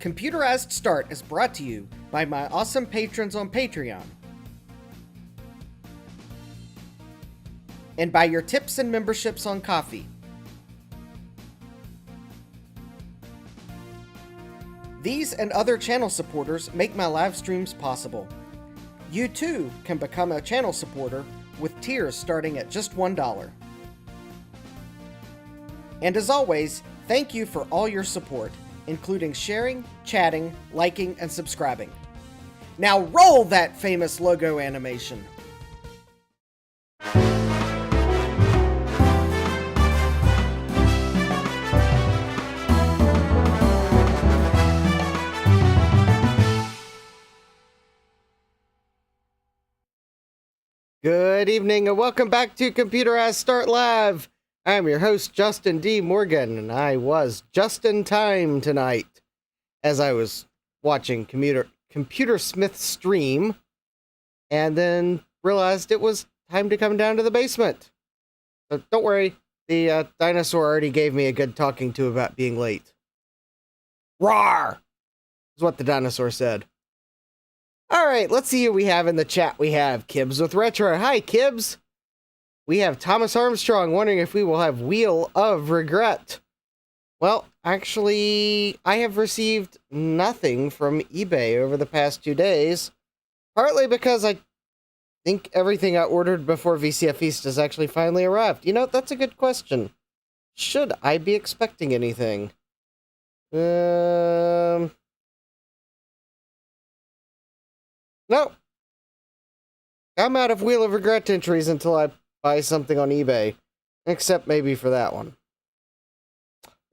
Computerized Start is brought to you by my awesome patrons on Patreon, and by your tips and memberships on Ko-fi. These and other channel supporters make my live streams possible. You too can become a channel supporter with tiers starting at just $1. And as always, thank you for all your support, including sharing, chatting, liking, and subscribing. Now roll that famous logo animation! Good evening and welcome back to Computerized Start Live. I'm your host, Justin D. Morgan, and I was just in time tonight as I was watching Computer Smith's stream and then realized it was time to come down to the basement. So don't worry, the dinosaur already gave me a good talking to about being late. Roar! Is what the dinosaur said. Alright, let's see who we have in the chat. We have Kibbs with Retro. Hi, Kibbs! We have Thomas Armstrong wondering if we will have Wheel of Regret. Well, actually, I have received nothing from eBay over the past 2 days. Partly because I think everything I ordered before VCF East has actually finally arrived. You know, that's a good question. Should I be expecting anything? No. I'm out of Wheel of Regret entries until I buy something on eBay. Except maybe for that one.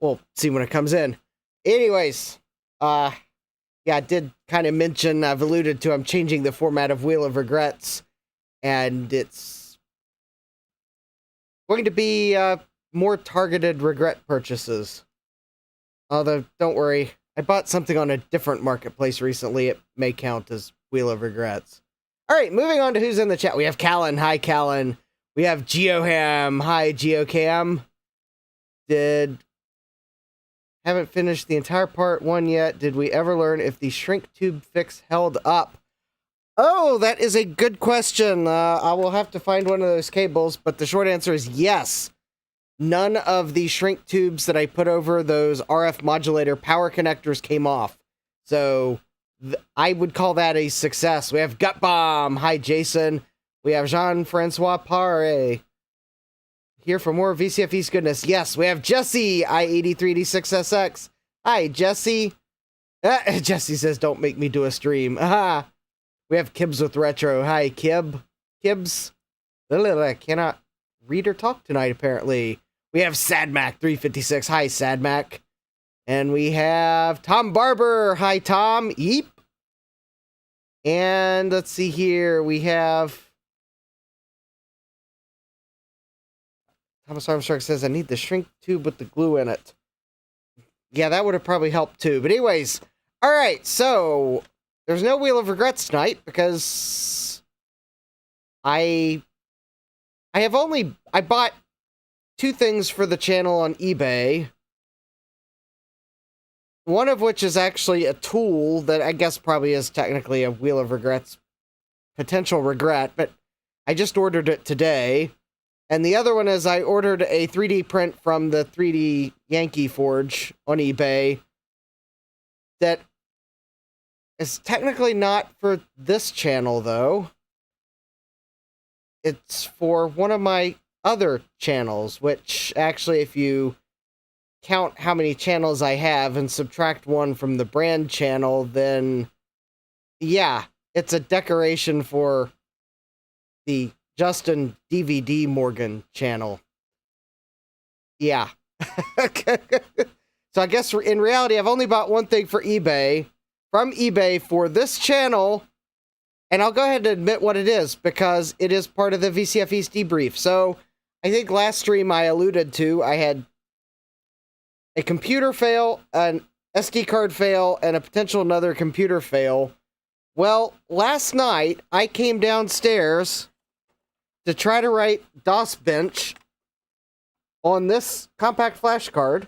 We'll see when it comes in. Anyways, yeah, I did kind of mention, I've alluded to, I'm changing the format of Wheel of Regrets. And it's going to be more targeted regret purchases. Although, don't worry, I bought something on a different marketplace recently. It may count as Wheel of Regrets. Alright, moving on to who's in the chat. We have Callan. Hi, Callan. We have GeoHam. Hi, GeoCam. Haven't finished the entire part 1 yet. Did we ever learn if the shrink tube fix held up? Oh, that is a good question. I will have to find one of those cables, but the short answer is yes. None of the shrink tubes that I put over those RF modulator power connectors came off. So I would call that a success. We have Gut Bomb. Hi, Jason. We have Jean-Francois Pare. Here for more VCF East goodness. Yes, we have Jesse, I83D6SX. Hi, Jesse. Jesse says, don't make me do a stream. Aha. We have Kibbs with Retro. Hi, Kibbs. I cannot read or talk tonight, apparently. We have SadMac356. Hi, SadMac. And we have Tom Barber. Hi, Tom. Yeep. And let's see here. We have Thomas Armstrong says, I need the shrink tube with the glue in it. Yeah, that would have probably helped too. But anyways, all right. So there's no Wheel of Regrets tonight because I bought 2 things for the channel on eBay. One of which is actually a tool that I guess probably is technically a Wheel of Regrets potential regret, but I just ordered it today. And the other one is I ordered a 3D print from the 3D Yankee Forge on eBay that is technically not for this channel, though. It's for one of my other channels, which actually, if you count how many channels I have and subtract one from the brand channel, then yeah, it's a decoration for the Justin DVD Morgan channel. Yeah. So I guess in reality, I've only bought one thing for eBay, from eBay for this channel, and I'll go ahead and admit what it is, because it is part of the VCF East Debrief. So I think last stream I alluded to, I had a computer fail, an SD card fail, and a potential another computer fail. Well, last night, I came downstairs to try to write DOS bench on this compact flash card,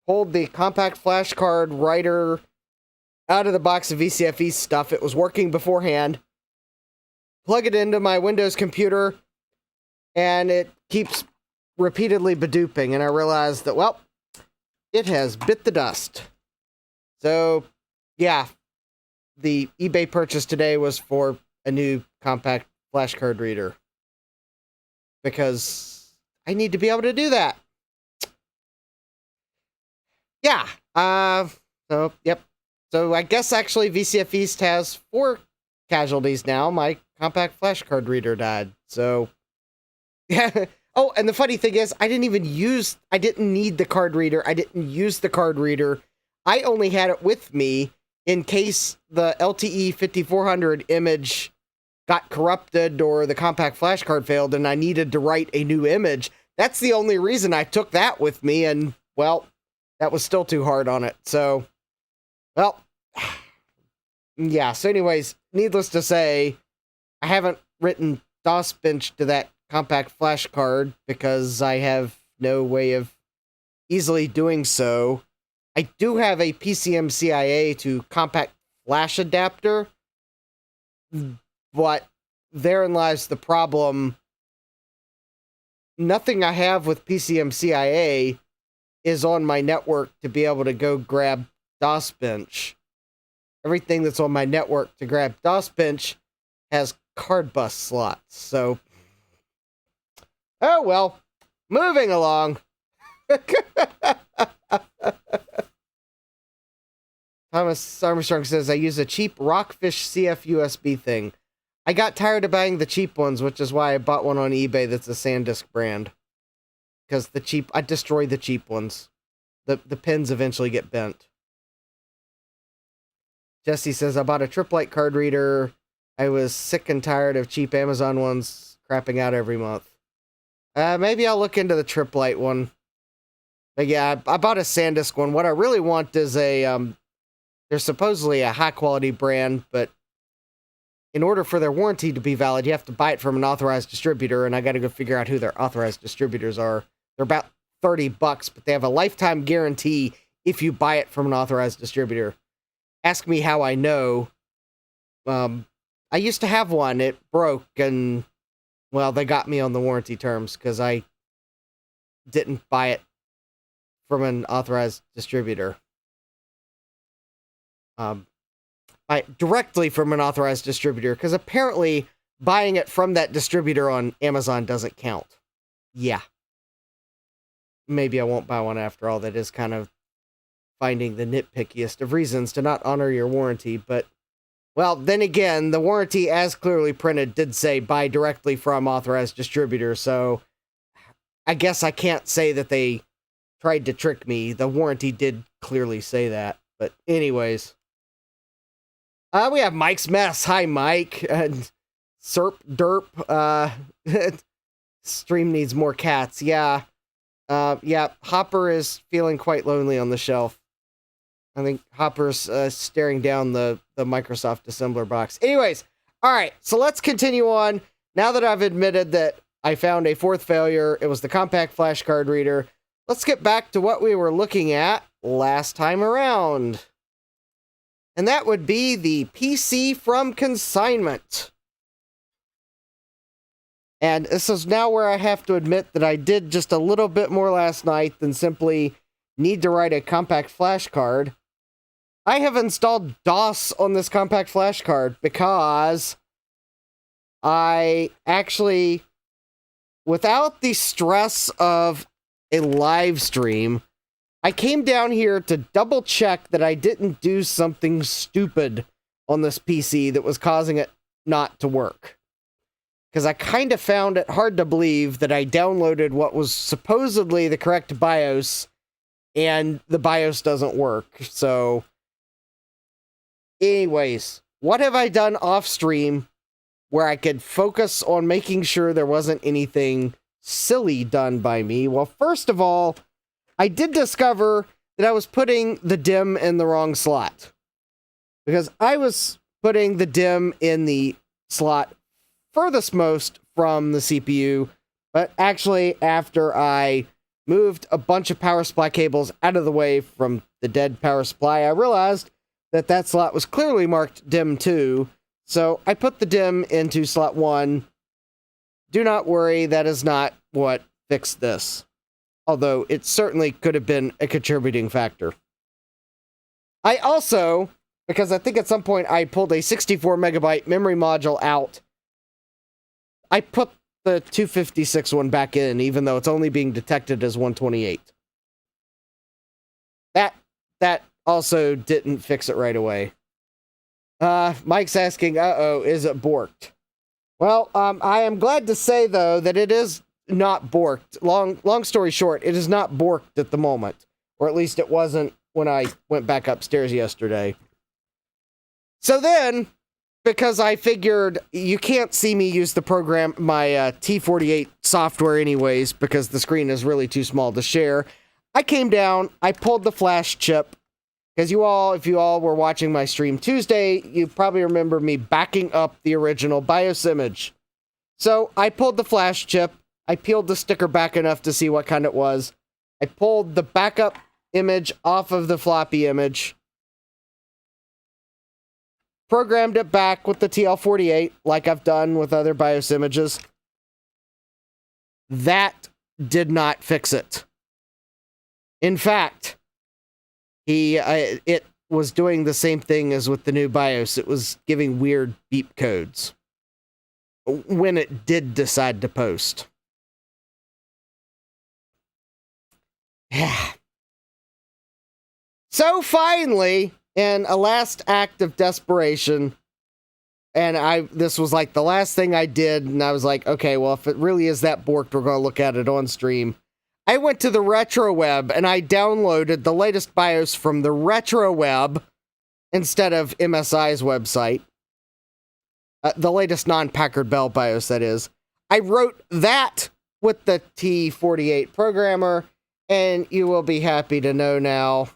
pulled the compact flash card writer out of the box of VCF East stuff. It was working beforehand. Plug it into my Windows computer, and it keeps repeatedly beduping, and I realized that, well, it has bit the dust. So, yeah, the eBay purchase today was for a new compact flash card reader, because I need to be able to do that. Yeah, so, yep. So I guess actually VCF East has 4 casualties now. My compact flash card reader died, so... Yeah. Oh, and the funny thing is, I didn't need the card reader. I didn't use the card reader. I only had it with me in case the LTE 5400 image got corrupted or the compact flash card failed and I needed to write a new image. That's the only reason I took that with me, and, well, that was still too hard on it. So, well, yeah. So anyways, needless to say, I haven't written DOS bench to that compact flash card because I have no way of easily doing so. I do have a PCM-CIA to compact flash adapter, but therein lies the problem. Nothing I have with PCM-CIA is on my network to be able to go grab DOS bench. Everything that's on my network to grab DOS bench has card bus slots, so... Oh, well, moving along. Thomas Armstrong says, I use a cheap Rockfish CF USB thing. I got tired of buying the cheap ones, which is why I bought one on eBay that's a SanDisk brand. Because I destroy the cheap ones. The pins eventually get bent. Jesse says, I bought a Triplite card reader. I was sick and tired of cheap Amazon ones crapping out every month. Maybe I'll look into the Triplite one. But yeah, I bought a SanDisk one. What I really want is there's supposedly a high-quality brand, but in order for their warranty to be valid, you have to buy it from an authorized distributor, and I gotta go figure out who their authorized distributors are. They're about $30, but they have a lifetime guarantee if you buy it from an authorized distributor. Ask me how I know. I used to have one. It broke, and... well, they got me on the warranty terms because I didn't buy it from an authorized distributor. Directly from an authorized distributor, because apparently buying it from that distributor on Amazon doesn't count. Yeah. Maybe I won't buy one after all. That is kind of finding the nitpickiest of reasons to not honor your warranty, but... well, then again, the warranty, as clearly printed, did say buy directly from authorized distributor, so I guess I can't say that they tried to trick me. The warranty did clearly say that. But anyways. We have Mike's Mess. Hi, Mike. And Serp Derp. Stream needs more cats. Yeah. Yeah, Hopper is feeling quite lonely on the shelf. I think Hopper's staring down the Microsoft assembler box. Anyways, all right, so let's continue on. Now that I've admitted that I found a 4th failure, it was the compact flash card reader, let's get back to what we were looking at last time around. And that would be the PC from consignment. And this is now where I have to admit that I did just a little bit more last night than simply need to write a compact flash card. I have installed DOS on this compact flash card because I actually, without the stress of a live stream, I came down here to double check that I didn't do something stupid on this PC that was causing it not to work. Because I kind of found it hard to believe that I downloaded what was supposedly the correct BIOS, and the BIOS doesn't work. So, anyways, what have I done off stream where I could focus on making sure there wasn't anything silly done by me? Well, first of all, I did discover that I was putting the DIMM in the wrong slot. Because I was putting the DIMM in the slot furthest most from the CPU, but actually after I moved a bunch of power supply cables out of the way from the dead power supply, I realized that that slot was clearly marked DIM 2, so I put the DIM into slot 1. Do not worry, that is not what fixed this, although it certainly could have been a contributing factor. I also, because I think at some point I pulled a 64 megabyte memory module out, I put the 256 one back in, even though it's only being detected as 128. That also didn't fix it right away. Mike's asking, is it borked? Well, I am glad to say, though, that it is not borked. Long story short, it is not borked at the moment. Or at least it wasn't when I went back upstairs yesterday. So then, because I figured you can't see me use the program, my T48 software anyways, because the screen is really too small to share, I came down, I pulled the flash chip, because if you all were watching my stream Tuesday, you probably remember me backing up the original BIOS image. So I pulled the flash chip, I peeled the sticker back enough to see what kind it was, I pulled the backup image off of the floppy image, programmed it back with the TL48, like I've done with other BIOS images. That did not fix it. In fact, it was doing the same thing as with the new BIOS. It was giving weird beep codes when it did decide to post. Yeah. So finally, in a last act of desperation, and this was like the last thing I did, and I was like, okay, well, if it really is that borked, we're going to look at it on stream. I went to the retro web and I downloaded the latest BIOS from the retro web instead of MSI's website. The latest non-Packard Bell BIOS, that is. I wrote that with the T48 programmer, and you will be happy to know now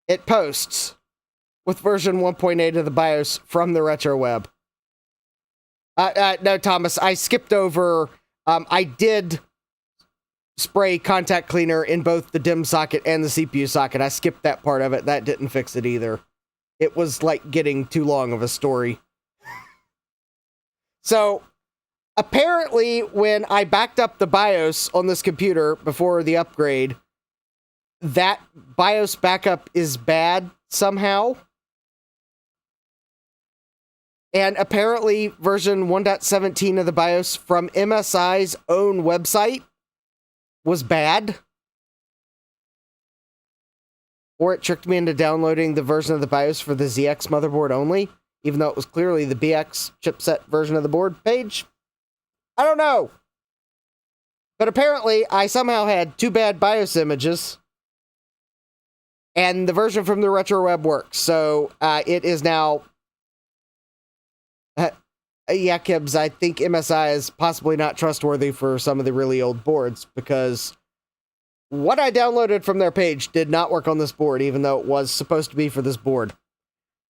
it posts with version 1.8 of the BIOS from the retro web. No, Thomas, I skipped over. I did spray contact cleaner in both the DIMM socket and the CPU socket. I skipped that part of it. That didn't fix it either. It was like getting too long of a story. So apparently when I backed up the BIOS on this computer before the upgrade, that BIOS backup is bad somehow. And apparently version 1.17 of the BIOS from MSI's own website was bad. Or it tricked me into downloading the version of the BIOS for the ZX motherboard only, even though it was clearly the BX chipset version of the board page. I don't know. But apparently I somehow had two bad BIOS images, and the version from the retro web works. So it is now... yeah, Kibbs, I think MSI is possibly not trustworthy for some of the really old boards, because what I downloaded from their page did not work on this board, even though it was supposed to be for this board.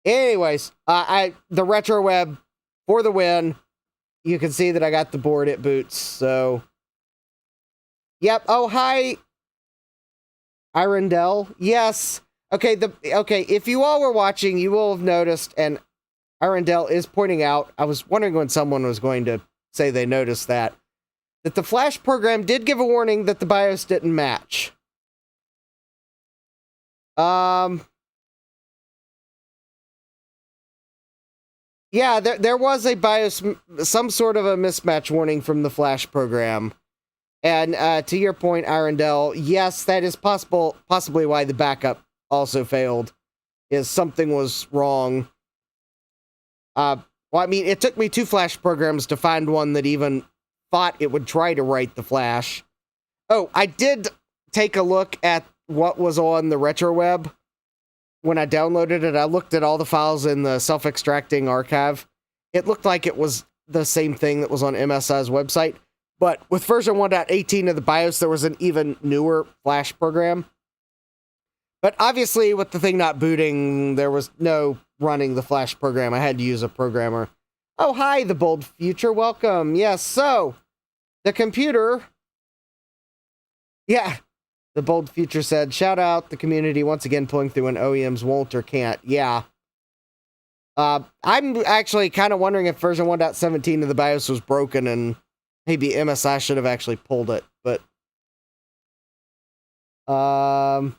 Anyways, the retro web for the win. You can see that I got the board, it boots, so... Yep, oh, hi... Irondell? Yes. Okay, if you all were watching, you will have noticed, and Irondell is pointing out, I was wondering when someone was going to say they noticed that the Flash program did give a warning that the BIOS didn't match. Yeah, there was a BIOS, some sort of a mismatch warning from the Flash program. And to your point, Irondell, yes, that is possibly why the backup also failed, is something was wrong. Well, I mean, it took me two Flash programs to find one that even thought it would try to write the Flash. Oh, I did take a look at what was on the retro web when I downloaded it. I looked at all the files in the self-extracting archive. It looked like it was the same thing that was on MSI's website. But with version 1.18 of the BIOS, there was an even newer Flash program. But obviously, with the thing not booting, there was no running the Flash program. I had to use a programmer. Oh, hi, the bold future. Welcome. Yes, so the computer. Yeah, the bold future said, shout out the community once again pulling through when OEMs won't or can't. Yeah. I'm actually kind of wondering if version 1.17 of the BIOS was broken and maybe MSI should have actually pulled it, but Joe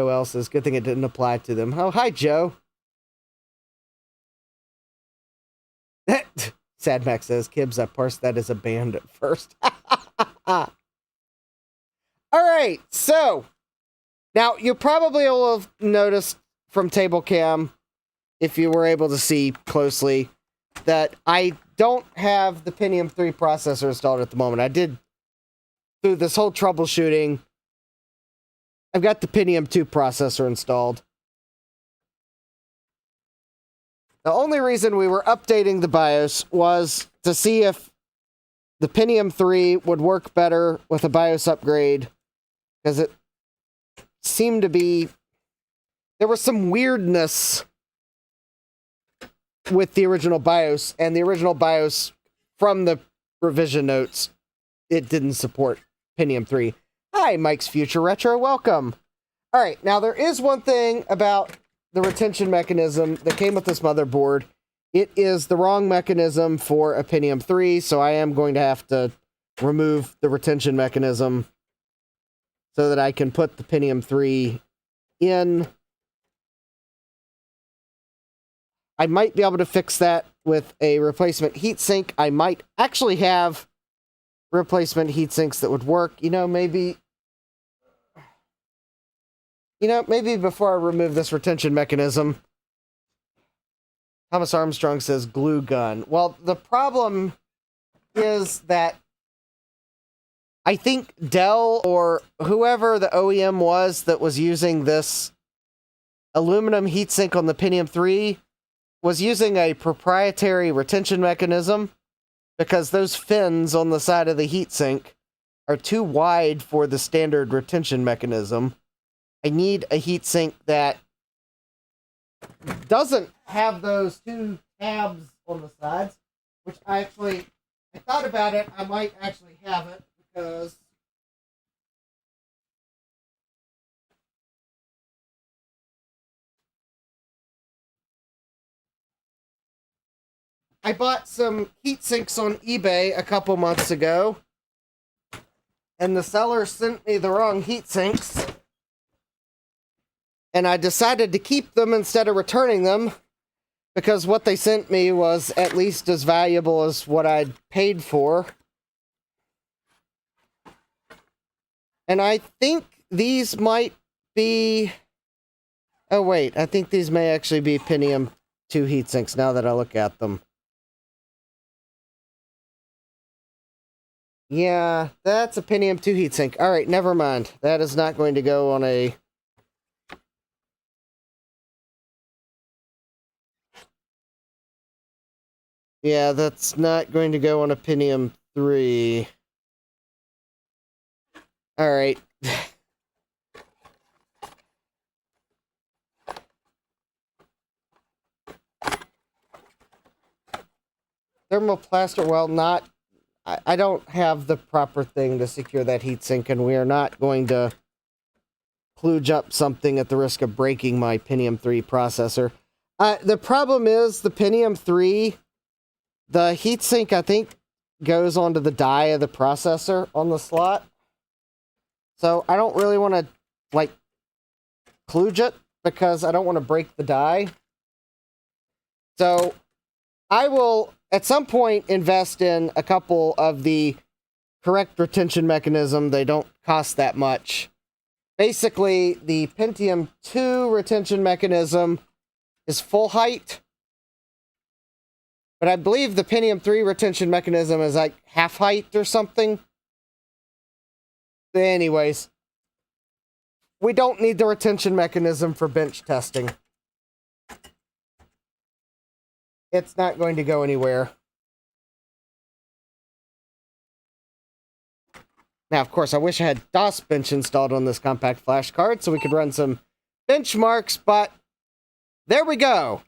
L says, good thing it didn't apply to them. Oh, hi, Joe. Sad Max says, Kibbs, I parsed that as a band at first. All right, so now you probably will have noticed from table cam, if you were able to see closely, that I don't have the Pentium 3 processor installed at the moment. I did, through this whole troubleshooting, I've got the Pentium 2 processor installed. The only reason we were updating the BIOS was to see if the Pentium 3 would work better with a BIOS upgrade, because it seemed to be, there was some weirdness with the original BIOS, and the original BIOS from the revision notes, it didn't support Pentium 3. Hi, Mike's Future Retro, welcome. All right, now there is one thing about the retention mechanism that came with this motherboard. It is the wrong mechanism for a Pentium 3, so I am going to have to remove the retention mechanism so that I can put the Pentium 3 in. I might be able to fix that with a replacement heatsink. I might actually have replacement heatsinks that would work. Maybe before I remove this retention mechanism. Thomas Armstrong says glue gun. Well, the problem is that I think Dell or whoever the OEM was that was using this aluminum heatsink on the Pentium 3 was using a proprietary retention mechanism, because those fins on the side of the heatsink are too wide for the standard retention mechanism. I need a heatsink that doesn't have those two tabs on the sides, which I thought about it, I might actually have it, because I bought some heat sinks on eBay a couple months ago, and the seller sent me the wrong heat sinks, and I decided to keep them instead of returning them, because what they sent me was at least as valuable as what I'd paid for. And I think these might be... Oh wait, I think these may actually be Pentium 2 heatsinks now that I look at them. Yeah, that's a Pentium 2 heatsink. Alright, never mind. That is not going to go on a... Yeah, that's not going to go on a Pentium 3. Alright. Thermoplaster, well, not... I don't have the proper thing to secure that heatsink, and we are not going to kludge up something at the risk of breaking my Pentium 3 processor. The problem is, the Pentium 3, the heatsink, I think, goes onto the die of the processor on the slot. So I don't really want to, like, kludge it, because I don't want to break the die. So I will, at some point, invest in a couple of the correct retention mechanism. They don't cost that much. Basically, the Pentium 2 retention mechanism is full height, but I believe the Pentium 3 retention mechanism is like half height or something. But anyways, we don't need the retention mechanism for bench testing. It's not going to go anywhere. Now, of course, I wish I had DOS bench installed on this compact flash card so we could run some benchmarks, but there we go.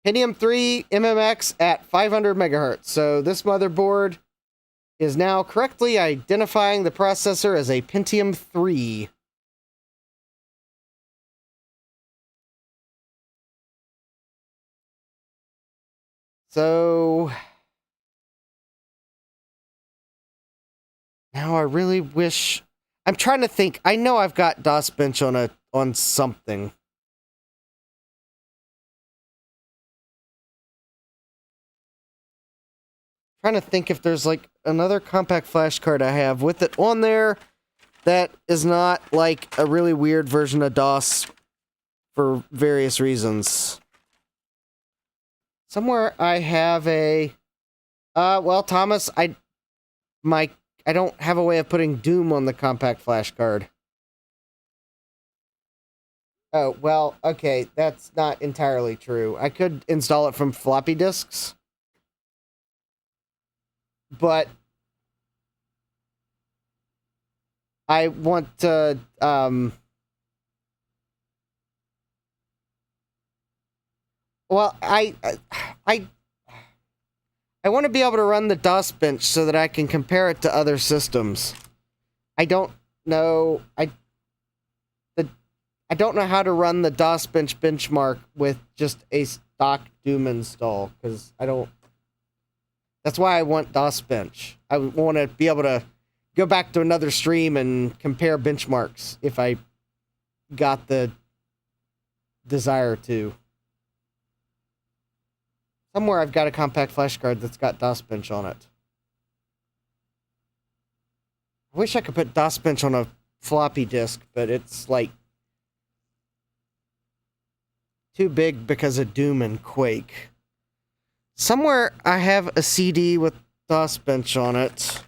Pentium 3 MMX at 500 megahertz. So this motherboard is now correctly identifying the processor as a Pentium 3. So now I really wish... I'm trying to think. I know I've got DOS bench on something. Trying to think if there's like another compact flash card I have with it on there that is not like a really weird version of DOS for various reasons. Somewhere I have a well, Thomas, I don't have a way of putting Doom on the compact flash card. Oh, well, okay, that's not entirely true. I could install it from floppy disks. But I want to, well, I want to be able to run the DOS bench so that I can compare it to other systems. I don't know, I don't know how to run the DOS bench benchmark with just a stock Doom install, because I don't... That's why I want DOS bench. I want to be able to go back to another stream and compare benchmarks if I got the desire to. Somewhere I've got a compact flash card that's got DOS bench on it. I wish I could put DOS bench on a floppy disk, but it's like too big because of Doom and Quake. Somewhere I have a CD with DOS bench on it.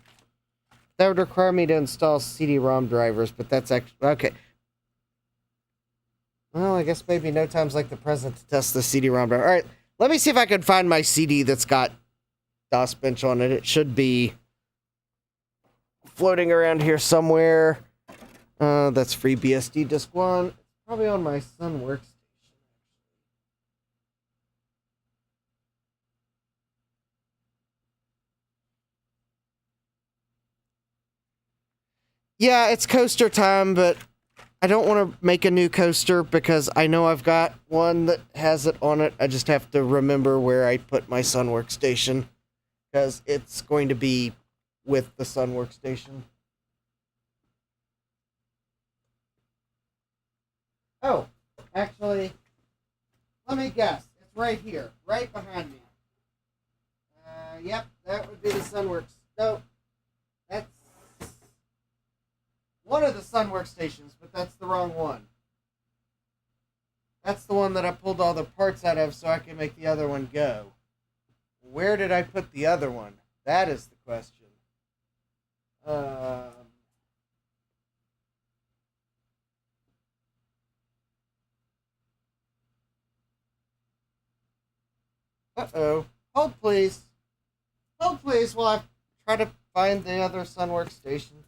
That would require me to install CD-ROM drivers, but that's actually... Okay. Well, I guess maybe no time's like the present to test the CD-ROM driver. Alright, let me see if I can find my CD that's got DOS bench on it. It should be floating around here somewhere. That's FreeBSD Disk 1. It's probably on my Sunworks. Yeah, it's coaster time, but I don't want to make a new coaster because I know I've got one that has it on it. I just have to remember where I put my Sun Workstation, because it's going to be with the Sun Workstation. Oh, actually, let me guess. It's right here, right behind me. Yep, that would be the Sunworks. No, that's one of the Sun Workstations, but that's the wrong one. That's the one that I pulled all the parts out of so I can make the other one go. Where did I put the other one? That is the question. Uh-oh. Hold, please. Hold, please, while I try to find the other Sun Workstation.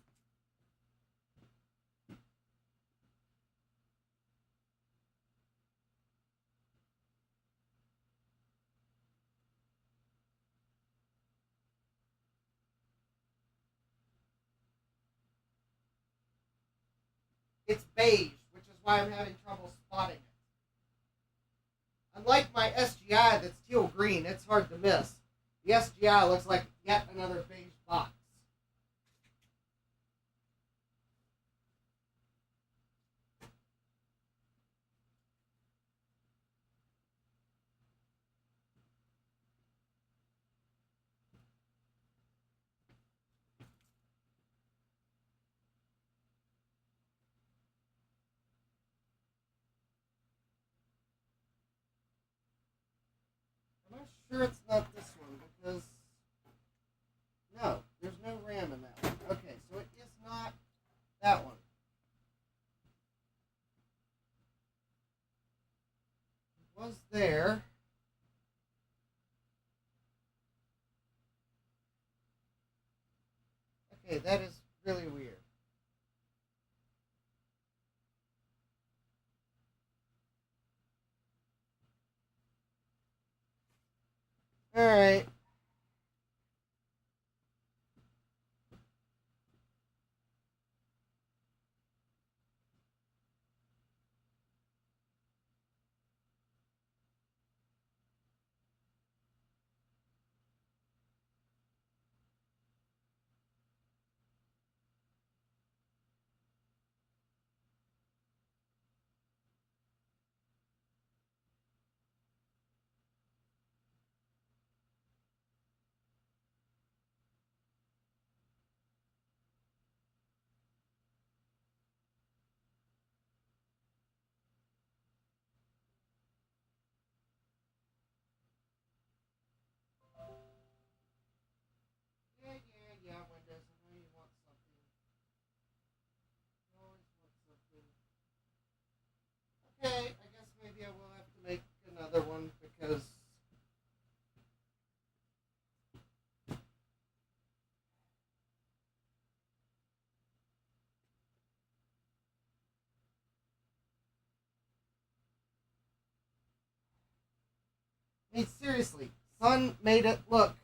It's beige, which is why I'm having trouble spotting it. Unlike my SGI that's teal green, it's hard to miss. The SGI looks like yet another beige box. I'm not sure it's not this one because... No, there's no RAM in that one. Okay, so it is not that one. It was there. Okay, that is really weird. I mean, seriously, Sun made it look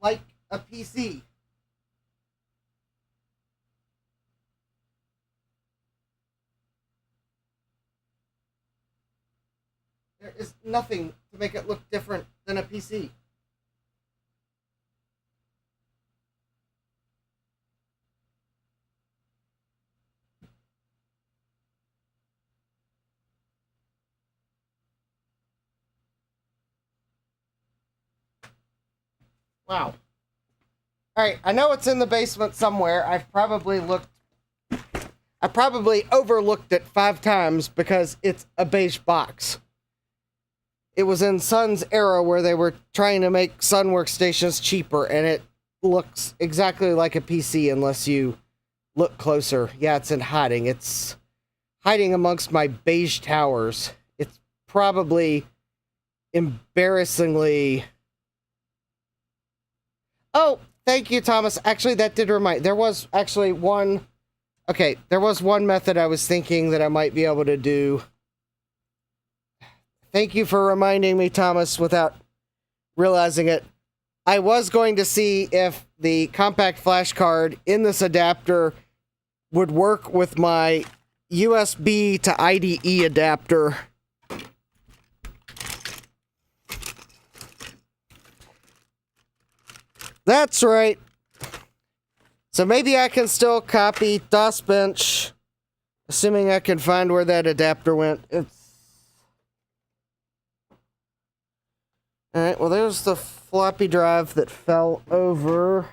like a PC. There is nothing to make it look different than a PC. Wow. Alright, I know it's in the basement somewhere. I probably overlooked it 5 times because it's a beige box. It was in Sun's era where they were trying to make Sun workstations cheaper, and it looks exactly like a PC unless you look closer. Yeah, it's in hiding. It's hiding amongst my beige towers. It's probably embarrassingly... Oh, thank you, Thomas. Actually, that did remind... There was actually one... Okay, there was one method I was thinking that I might be able to do. Thank you for reminding me, Thomas, without realizing it. I was going to see if the compact flash card in this adapter would work with my USB to IDE adapter. That's right. So maybe I can still copy DOSBench, assuming I can find where that adapter went. Alright, well, there's the floppy drive that fell over.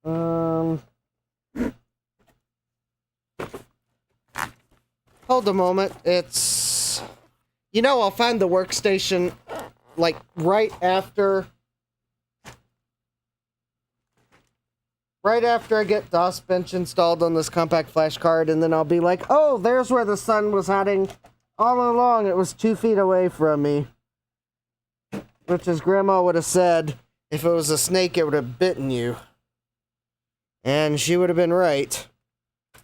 Hold a moment. It's... You know, I'll find the workstation, like, right after I get DOSBench installed on this compact flash card, and then I'll be like, oh, there's where the Sun was hiding all along. It was 2 feet away from me. Which, as Grandma would have said, if it was a snake, it would have bitten you. And she would have been right.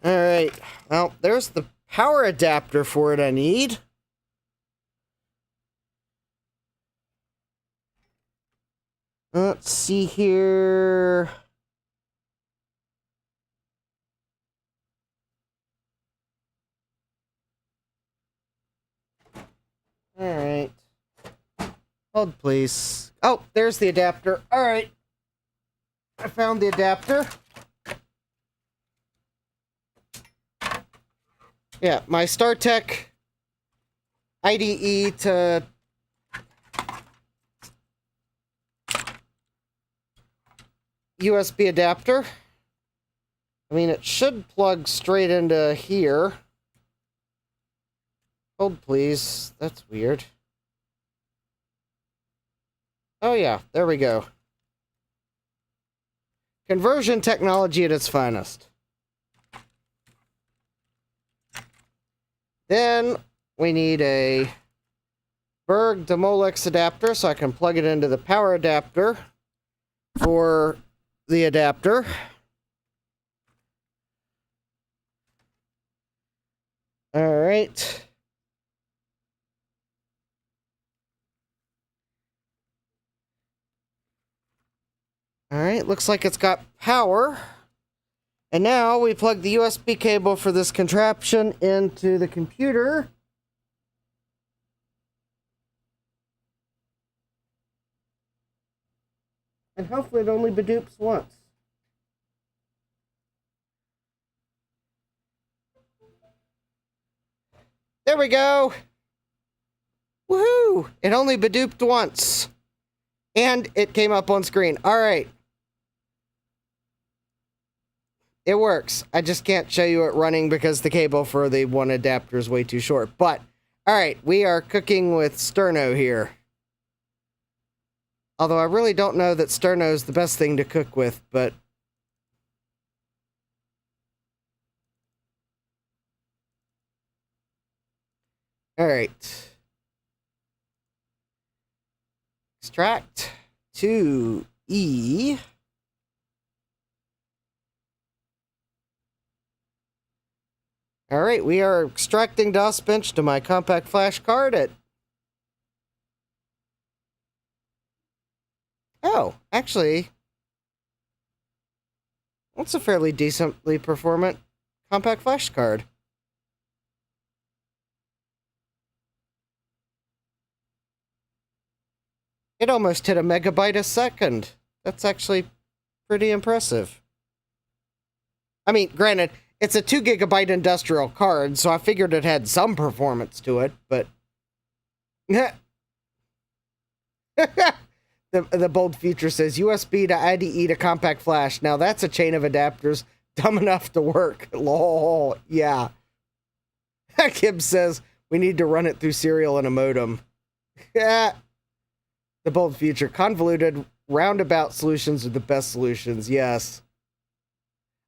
Alright, well, there's the power adapter for it I need. Let's see here... Alright. Hold, please. Oh, there's the adapter. Alright. I found the adapter. Yeah, my StarTech IDE to USB adapter. I mean, it should plug straight into here. Hold, please. That's weird. Oh, yeah. There we go. Conversion technology at its finest. Then we need a Berg to Molex adapter so I can plug it into the power adapter for the adapter. All right. Alright, looks like it's got power. And now we plug the USB cable for this contraption into the computer. And hopefully it only bedupes once. There we go! Woohoo! It only beduped once. And it came up on screen. Alright. It works. I just can't show you it running because the cable for the one adapter is way too short. But, alright, we are cooking with sterno here. Although I really don't know that sterno is the best thing to cook with, but... Alright. Extract to E. Alright, we are extracting DOSBench to my compact flash card at Oh, actually, that's a fairly decently performant compact flash card. It almost hit a megabyte a second. That's actually pretty impressive. I mean, granted, it's a 2 gigabyte industrial card, so I figured it had some performance to it, but... The bold future says, USB to IDE to compact flash. Now that's a chain of adapters dumb enough to work. Lol, yeah. Kib says, we need to run it through serial and a modem. The bold future, convoluted, roundabout solutions are the best solutions, yes.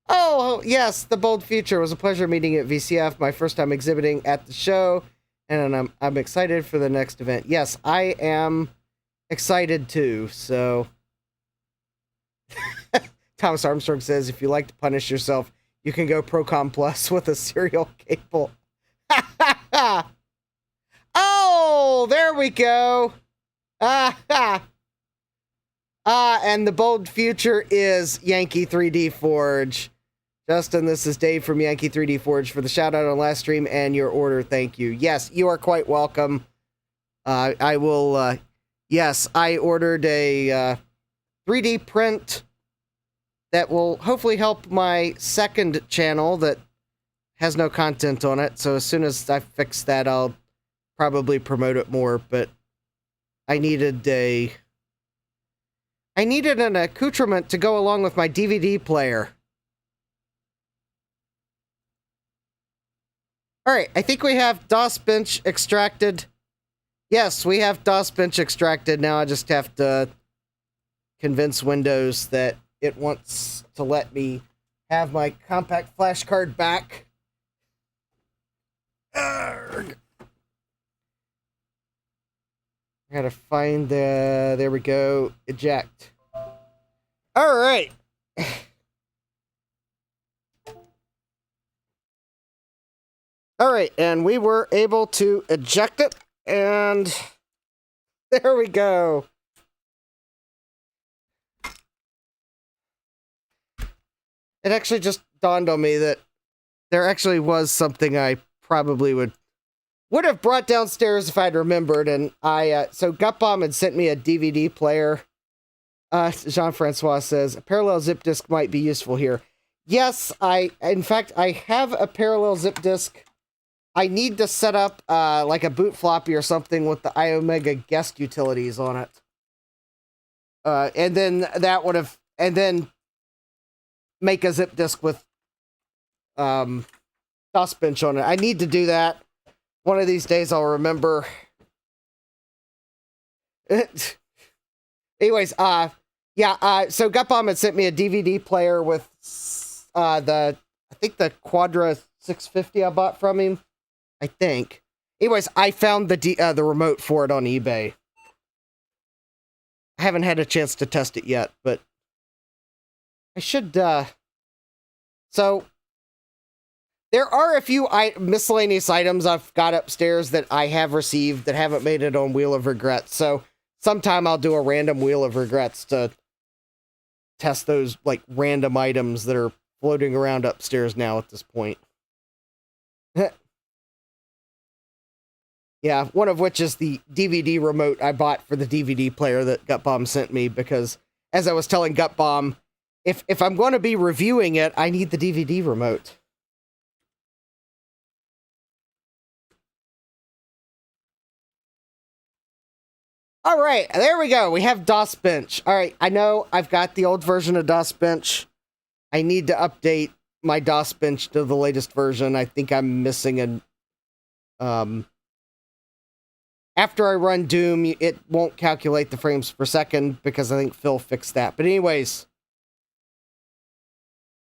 Oh, yes, the bold future. It was a pleasure meeting at VCF, my first time exhibiting at the show, and I'm excited for the next event. Yes, I am excited too, so... Thomas Armstrong says, if you like to punish yourself, you can go Procom Plus with a serial cable. Oh, there we go. And the bold future is Yankee 3D Forge. Justin, this is Dave from Yankee 3D Forge for the shout out on last stream and your order. Thank you. Yes, you are quite welcome. I will, yes, I ordered a 3D print that will hopefully help my second channel that has no content on it. So as soon as I fix that, I'll probably promote it more. But I needed an accoutrement to go along with my DVD player. All right, I think we have DOS bench extracted. Yes, we have DOS bench extracted. Now I just have to convince Windows that it wants to let me have my compact flash card back. Arrgh. I gotta find the... There we go. Eject. All right. All right, and we were able to eject it, and there we go. It actually just dawned on me that there actually was something I probably would have brought downstairs if I'd remembered, and so Gutbomb had sent me a DVD player. Jean-Francois says, a parallel zip disk might be useful here. Yes, in fact, I have a parallel zip disk. I need to set up like a boot floppy or something with the iOmega guest utilities on it. And then that would have, and then make a zip disk with DOS bench on it. I need to do that. One of these days I'll remember. Anyways, yeah, so Gutbomb had sent me a DVD player with I think the Quadra 650 I bought from him. I think. Anyways, I found the remote for it on eBay. I haven't had a chance to test it yet, but I should, so there are a few miscellaneous items I've got upstairs that I have received that haven't made it on Wheel of Regrets. So sometime I'll do a random Wheel of Regrets to test those like random items that are floating around upstairs now at this point. Yeah, one of which is the DVD remote I bought for the DVD player that Gutbomb sent me, because as I was telling Gutbomb, if I'm going to be reviewing it, I need the DVD remote. All right, there we go. We have DOS bench. All right, I know I've got the old version of DOS bench. I need to update my DOS bench to the latest version. I think I'm missing an after I run Doom, it won't calculate the frames per second because I think Phil fixed that. But anyways,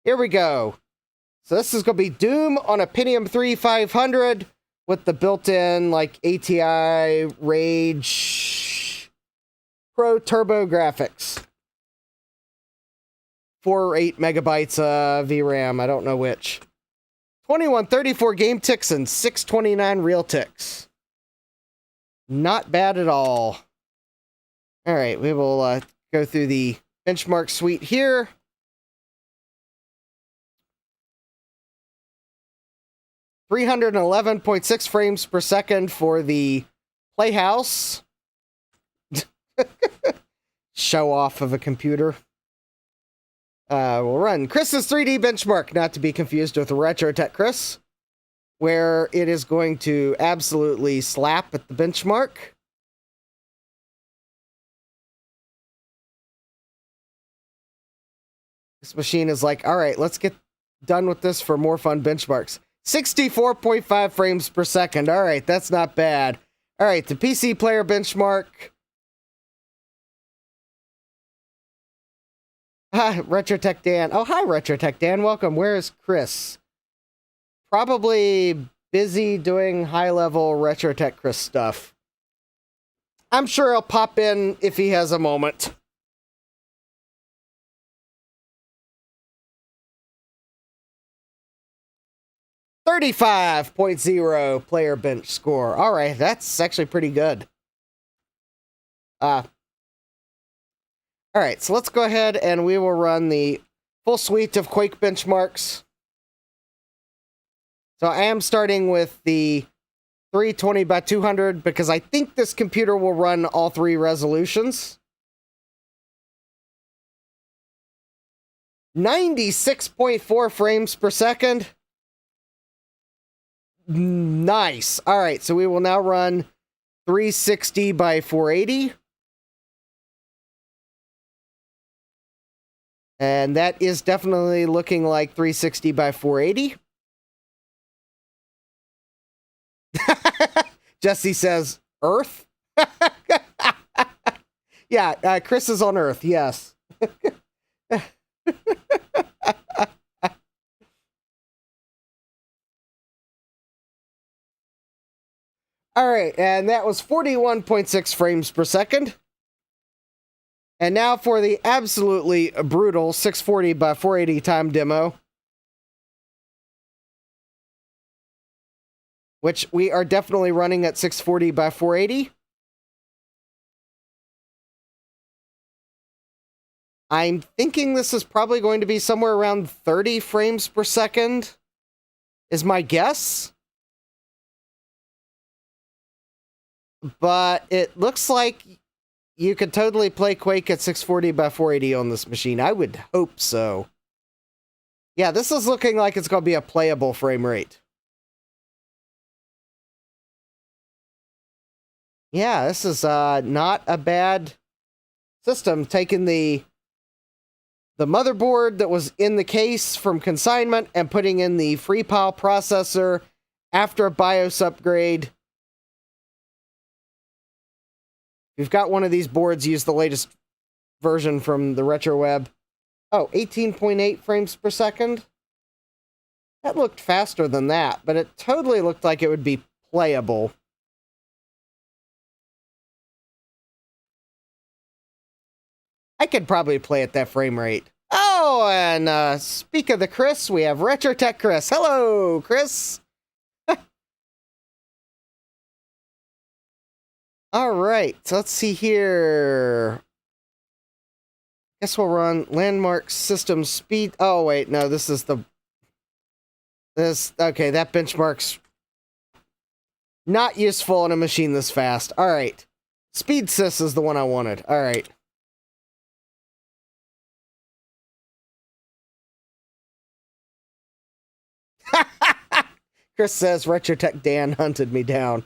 here we go. So this is going to be Doom on a Pentium 3 500 with the built-in like ATI Rage Pro Turbo graphics. 4 or 8 megabytes of VRAM, I don't know which. 2134 game ticks and 629 real ticks. Not bad at all. All right, we will go through the benchmark suite here. $311.6 frames per second for the Playhouse. Show off of a computer. We'll run Chris's 3D benchmark, not to be confused with RetroTech Chris, where it is going to absolutely slap at the benchmark. This machine is like, all right, let's get done with this for more fun benchmarks. 64.5 frames per second. All right, that's not bad. All right, the PC player benchmark. Hi, RetroTech Dan. Oh, hi, RetroTech Dan. Welcome. Where is Chris? Probably busy doing high-level RetroTech Chris stuff. I'm sure he'll pop in if he has a moment. $35.0 player bench score. All right, that's actually pretty good. All right, so let's go ahead and we will run the full suite of Quake benchmarks. So I am starting with the 320 by 200 because I think this computer will run all three resolutions. 96.4 frames per second. Nice. All right, so we will now run 360 by 480. And that is definitely looking like 360 by 480. Jesse says, Earth? Yeah, Chris is on Earth, yes. All right, and that was 41.6 frames per second. And now for the absolutely brutal 640 by 480 time demo, which we are definitely running at 640 by 480. I'm thinking this is probably going to be somewhere around 30 frames per second, is my guess. But it looks like you could totally play Quake at 640 by 480 on this machine. I would hope so. Yeah, this is looking like it's going to be a playable frame rate. Yeah, this is not a bad system. Taking the motherboard that was in the case from consignment and putting in the FreePile processor after a BIOS upgrade. If you've got one of these boards, use the latest version from the RetroWeb. Oh, 18.8 frames per second? That looked faster than that, but it totally looked like it would be playable. I could probably play at that frame rate. Oh, and speak of the Chris, we have RetroTech Chris. Hello, Chris. All right, so let's see here. Guess we'll run landmark system speed. Oh, wait, no, this is the... Okay, that benchmark's not useful on a machine this fast. All right. Speed sys is the one I wanted. All right. Chris says RetroTech Dan hunted me down.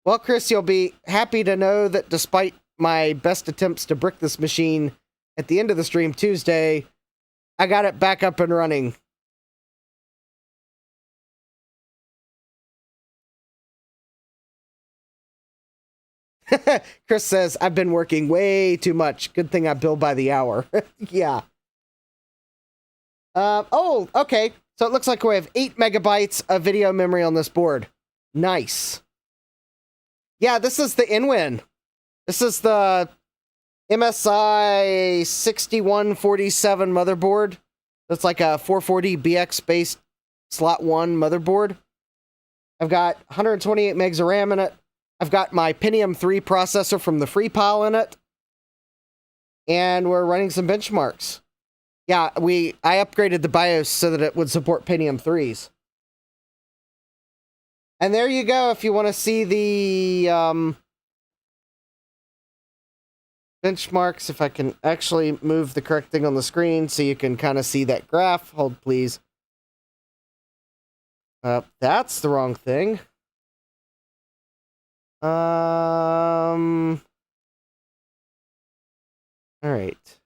Well, Chris, you'll be happy to know that despite my best attempts to brick this machine at the end of the stream Tuesday, I got it back up and running. Chris says, I've been working way too much. Good thing I bill by the hour. Yeah. Oh, okay. So it looks like we have 8 megabytes of video memory on this board. Nice. Yeah, this is the InWin. This is the MSI 6147 motherboard. That's like a 440BX based slot 1 motherboard. I've got 128 megs of RAM in it. I've got my Pentium 3 processor from the free pile in it. And we're running some benchmarks. Yeah, I upgraded the BIOS so that it would support Pentium 3s. And there you go, if you want to see the benchmarks, if I can actually move the correct thing on the screen so you can kind of see that graph. Hold, please. That's the wrong thing. All right.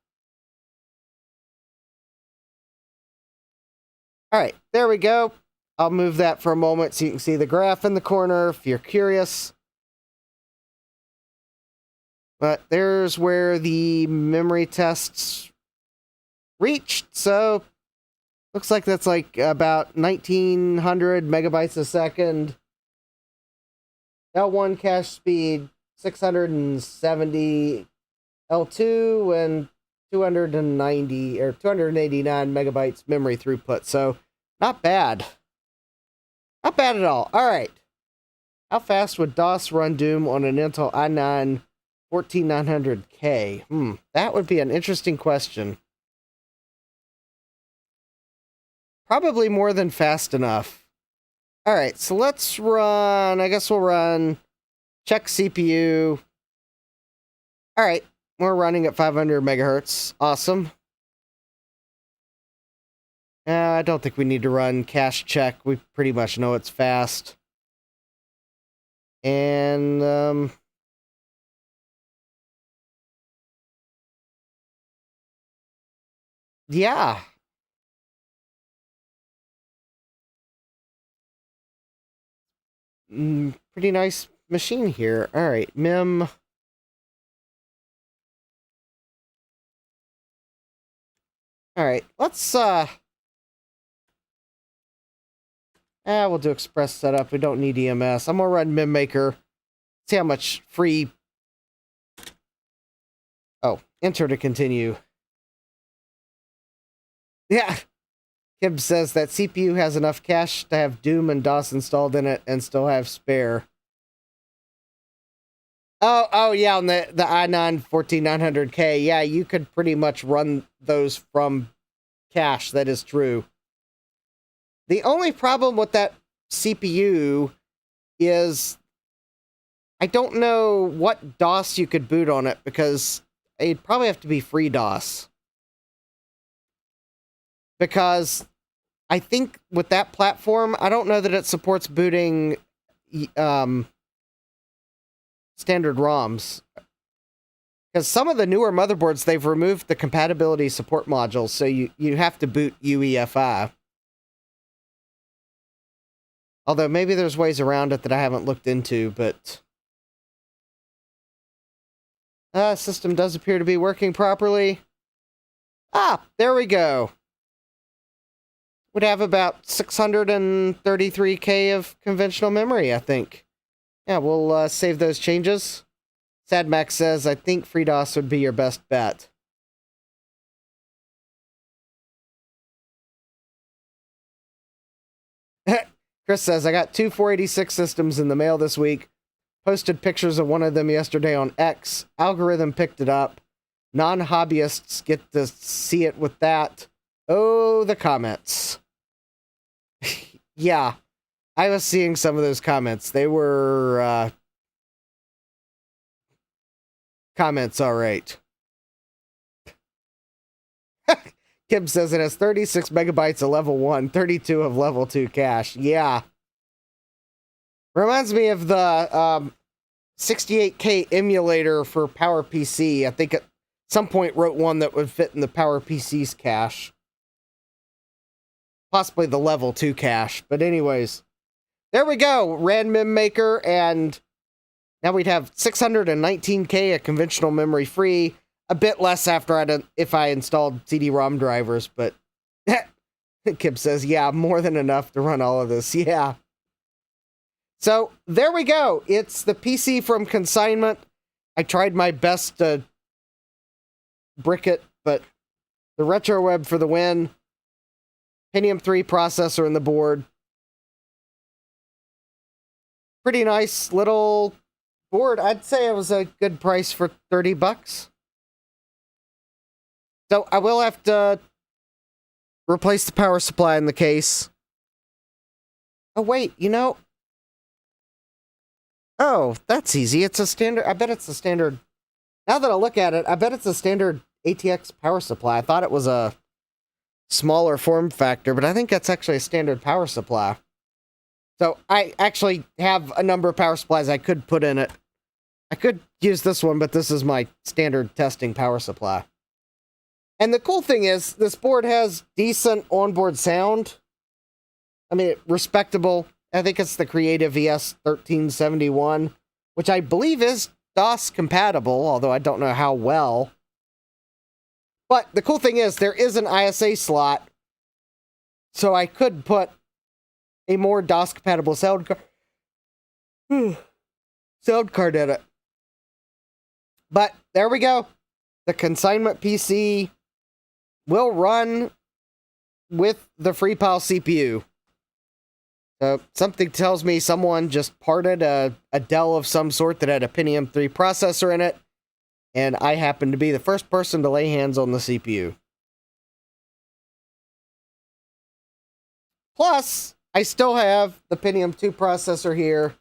All right, there we go. I'll move that for a moment so you can see the graph in the corner if you're curious. But there's where the memory tests reached. So looks like that's like about 1900 megabytes a second. L1 cache speed 670 L2 and 290 or 289 megabytes memory throughput. So not bad. Not bad at all. All right. How fast would DOS run Doom on an Intel i9 14900K? That would be an interesting question. Probably more than fast enough. All right, so let's run, I guess we'll run check CPU. All right, we're running at 500 megahertz. Awesome. I don't think we need to run cache check. We pretty much know it's fast. And, yeah. Pretty nice machine here. All right, mem. All right, let's, we'll do express setup. We don't need EMS. I'm gonna run MemMaker. See how much free... Oh, enter to continue. Yeah. Kim says that CPU has enough cache to have Doom and DOS installed in it and still have spare. Oh yeah, on the i9 14900K. Yeah, you could pretty much run those from cache. That is true. The only problem with that CPU is I don't know what DOS you could boot on it because it'd probably have to be free DOS. Because I think with that platform, I don't know that it supports booting standard ROMs. Because some of the newer motherboards, they've removed the compatibility support modules, so you have to boot UEFI. Although maybe there's ways around it that I haven't looked into, but... system does appear to be working properly. Ah, there we go. Would have about 633K of conventional memory, I think. Yeah, we'll save those changes. SadMax says, I think FreeDOS would be your best bet. Chris says, I got 2 486 systems in the mail this week. Posted pictures of one of them yesterday on X. Algorithm picked it up. Non-hobbyists get to see it with that. Oh, the comments. Yeah, I was seeing some of those comments. They were comments, all right. Kim says it has 36 megabytes of level 1, 32 of level 2 cache. Yeah. Reminds me of the 68K emulator for PowerPC. I think at some point wrote one that would fit in the PowerPC's cache. Possibly the level 2 cache. But anyways, there we go. Ran MemMaker, and now we'd have 619K of conventional memory free. A bit less after if I installed CD-ROM drivers, but Kip says, yeah, more than enough to run all of this. Yeah. So there we go. It's the PC from Consignment. I tried my best to brick it, but the retro web for the win. Pentium 3 processor in the board. Pretty nice little board. I'd say it was a good price for 30 bucks. So I will have to replace the power supply in the case. Oh, wait, you know. Oh, that's easy. It's a standard. I bet it's a standard. Now that I look at it, I bet it's a standard ATX power supply. I thought it was a smaller form factor, but I think that's actually a standard power supply. So I actually have a number of power supplies I could put in it. I could use this one, but this is my standard testing power supply. And the cool thing is, this board has decent onboard sound. I mean, respectable. I think it's the Creative ES 1371, which I believe is DOS compatible, although I don't know how well. But the cool thing is, there is an ISA slot, so I could put a more DOS compatible sound card in it. But there we go. The consignment PC will run with the FreePile CPU. Something tells me someone just parted a Dell of some sort that had a Pentium 3 processor in it, and I happened to be the first person to lay hands on the CPU. Plus, I still have the Pentium 2 processor here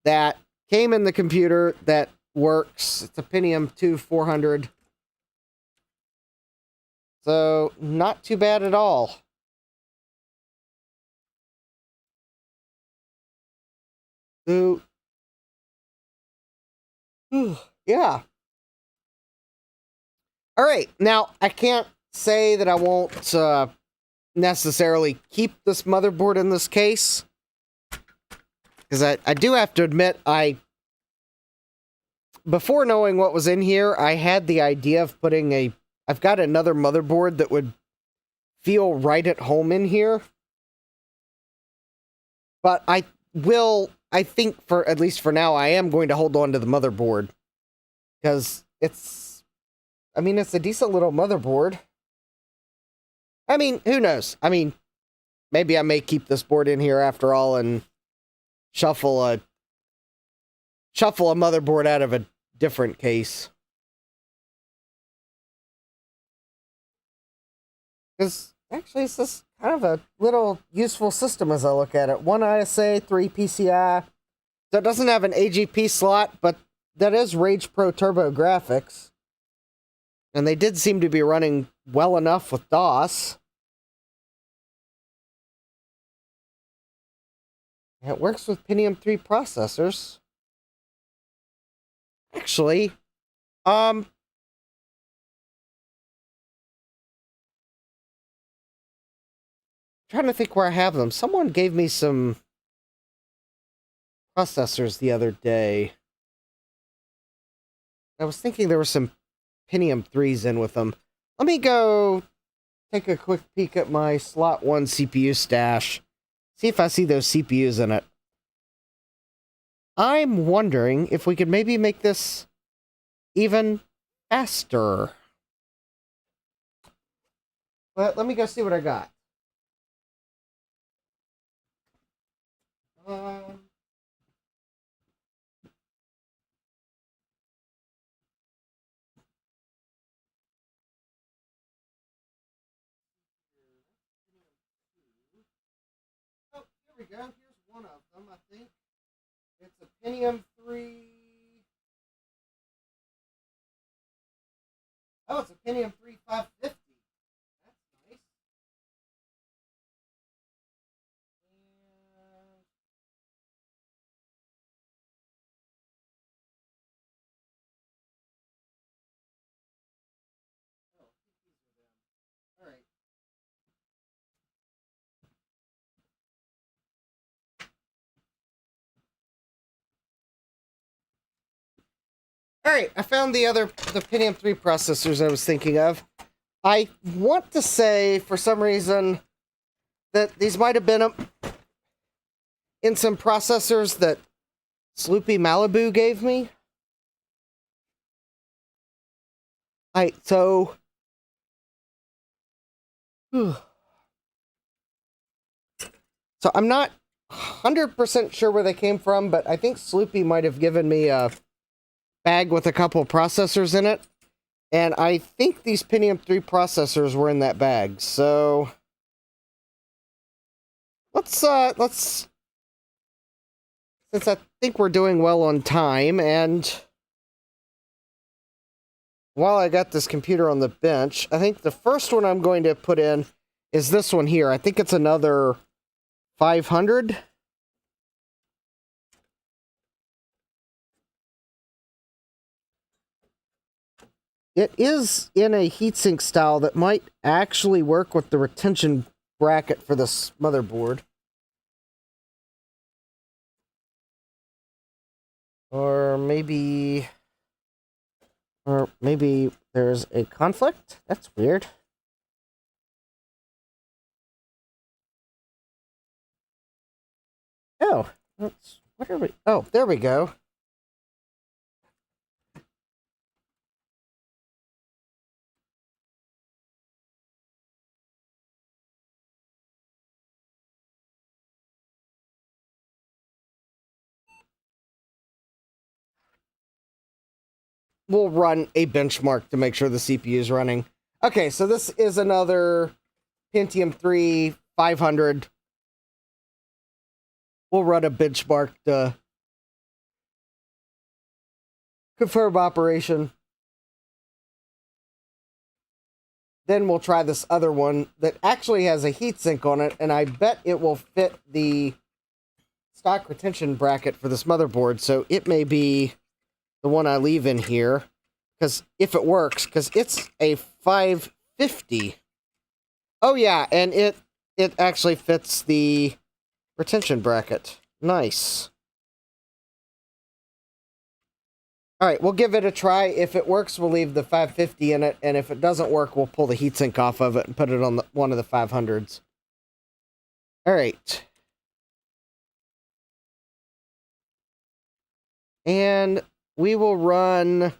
that came in the computer that works. It's a Pentium 2 400. So, not too bad at all. So, yeah. All right, now I can't say that I won't necessarily keep this motherboard in this case, because I do have to admit, before knowing what was in here, I had the idea of putting I've got another motherboard that would feel right at home in here, but I think at least for now, I am going to hold on to the motherboard, because it's a decent little motherboard. I mean, who knows? I mean, maybe I may keep this board in here after all and shuffle a motherboard out of a different case. Because actually, it's just kind of a little useful system as I look at it. 1 ISA, 3 PCI. So it doesn't have an AGP slot, but that is Rage Pro Turbo graphics. And they did seem to be running well enough with DOS. It works with Pentium 3 processors. Actually, trying to think where I have them. Someone gave me some processors the other day. I was thinking there were some Pentium 3s in with them. Let me go take a quick peek at my slot 1 CPU stash. See if I see those CPUs in it. I'm wondering if we could maybe make this even faster. But let me go see what I got. Oh, here we go. Here's one of them, I think. It's a Pentium 3. Oh, it's a Pentium 3 550. That's nice. And oh, these are them. All right. All right, I found the Pentium 3 processors I was thinking of. I want to say, for some reason, that these might have been in some processors that Sloopy Malibu gave me. So So I'm not 100% sure where they came from, but I think Sloopy might have given me a bag with a couple processors in it. And I think these Pentium 3 processors were in that bag. So let's since I think we're doing well on time, and while I got this computer on the bench, I think the first one I'm going to put in is this one here. I think it's another 500. It is in a heatsink style that might actually work with the retention bracket for this motherboard. Or maybe there's a conflict? That's weird. Oh, what are we? Oh, there we go. We'll run a benchmark to make sure the CPU is running. Okay, so this is another Pentium 3 500. We'll run a benchmark to confirm operation. Then we'll try this other one that actually has a heatsink on it, and I bet it will fit the stock retention bracket for this motherboard, so it may be the one I leave in here, because if it works, because it's a 550. Oh yeah, and it actually fits the retention bracket. Nice. Alright, we'll give it a try. If it works, we'll leave the 550 in it, and if it doesn't work, we'll pull the heatsink off of it and put it on one of the 500s. Alright. And we will run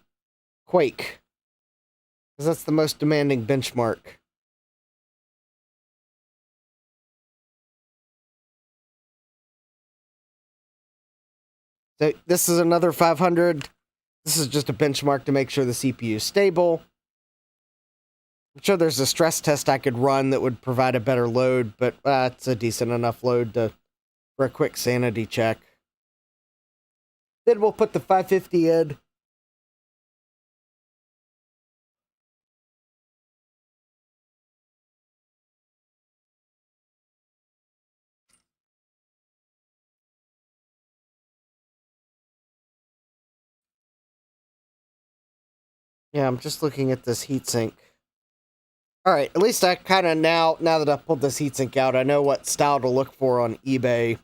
Quake, because that's the most demanding benchmark. So this is another 500. This is just a benchmark to make sure the CPU is stable. I'm sure there's a stress test I could run that would provide a better load, but it's a decent enough load for a quick sanity check. Then we'll put the 550 in. Yeah, I'm just looking at this heatsink. Alright, at least I kind of now that I pulled this heatsink out, I know what style to look for on eBay.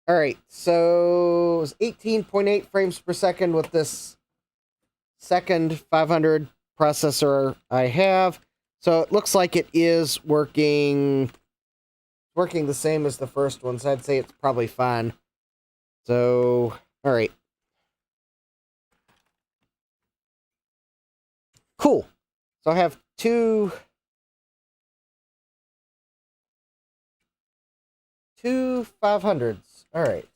Alright, so it was 18.8 frames per second with this second 500 processor I have. So it looks like it is working the same as the first one, so I'd say it's probably fine. So, alright. Cool. So I have two 500s. All right.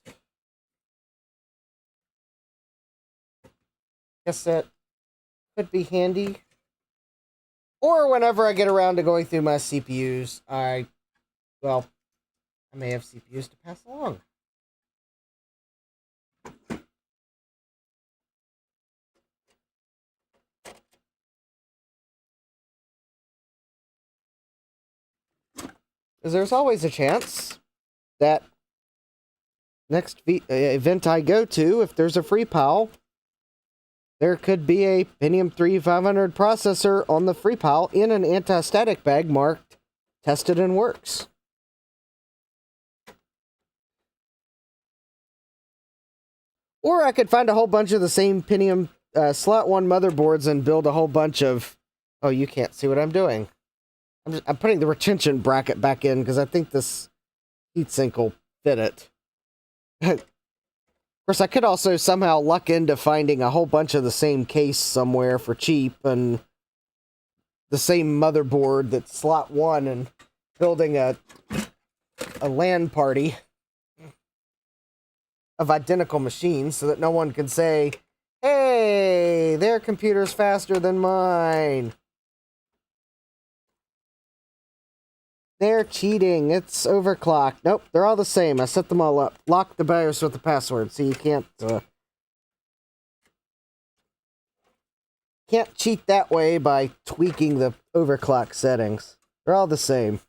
Guess that could be handy. Or whenever I get around to going through my CPUs, I may have CPUs to pass along. Because there's always a chance that next event I go to, if there's a free pile, there could be a Pentium 3 500 processor on the free pile in an anti-static bag marked tested and works. Or I could find a whole bunch of the same Pentium slot 1 motherboards and build a whole bunch of... Oh, you can't see what I'm doing. I'm putting the retention bracket back in because I think this heatsink will fit it. Of course, I could also somehow luck into finding a whole bunch of the same case somewhere for cheap and the same motherboard that's slot 1, and building a LAN party of identical machines so that no one can say, hey, their computer's faster than mine. They're cheating. It's overclocked. Nope, they're all the same. I set them all up. Lock the BIOS with the password so you can't cheat that way by tweaking the overclock settings. They're all the same.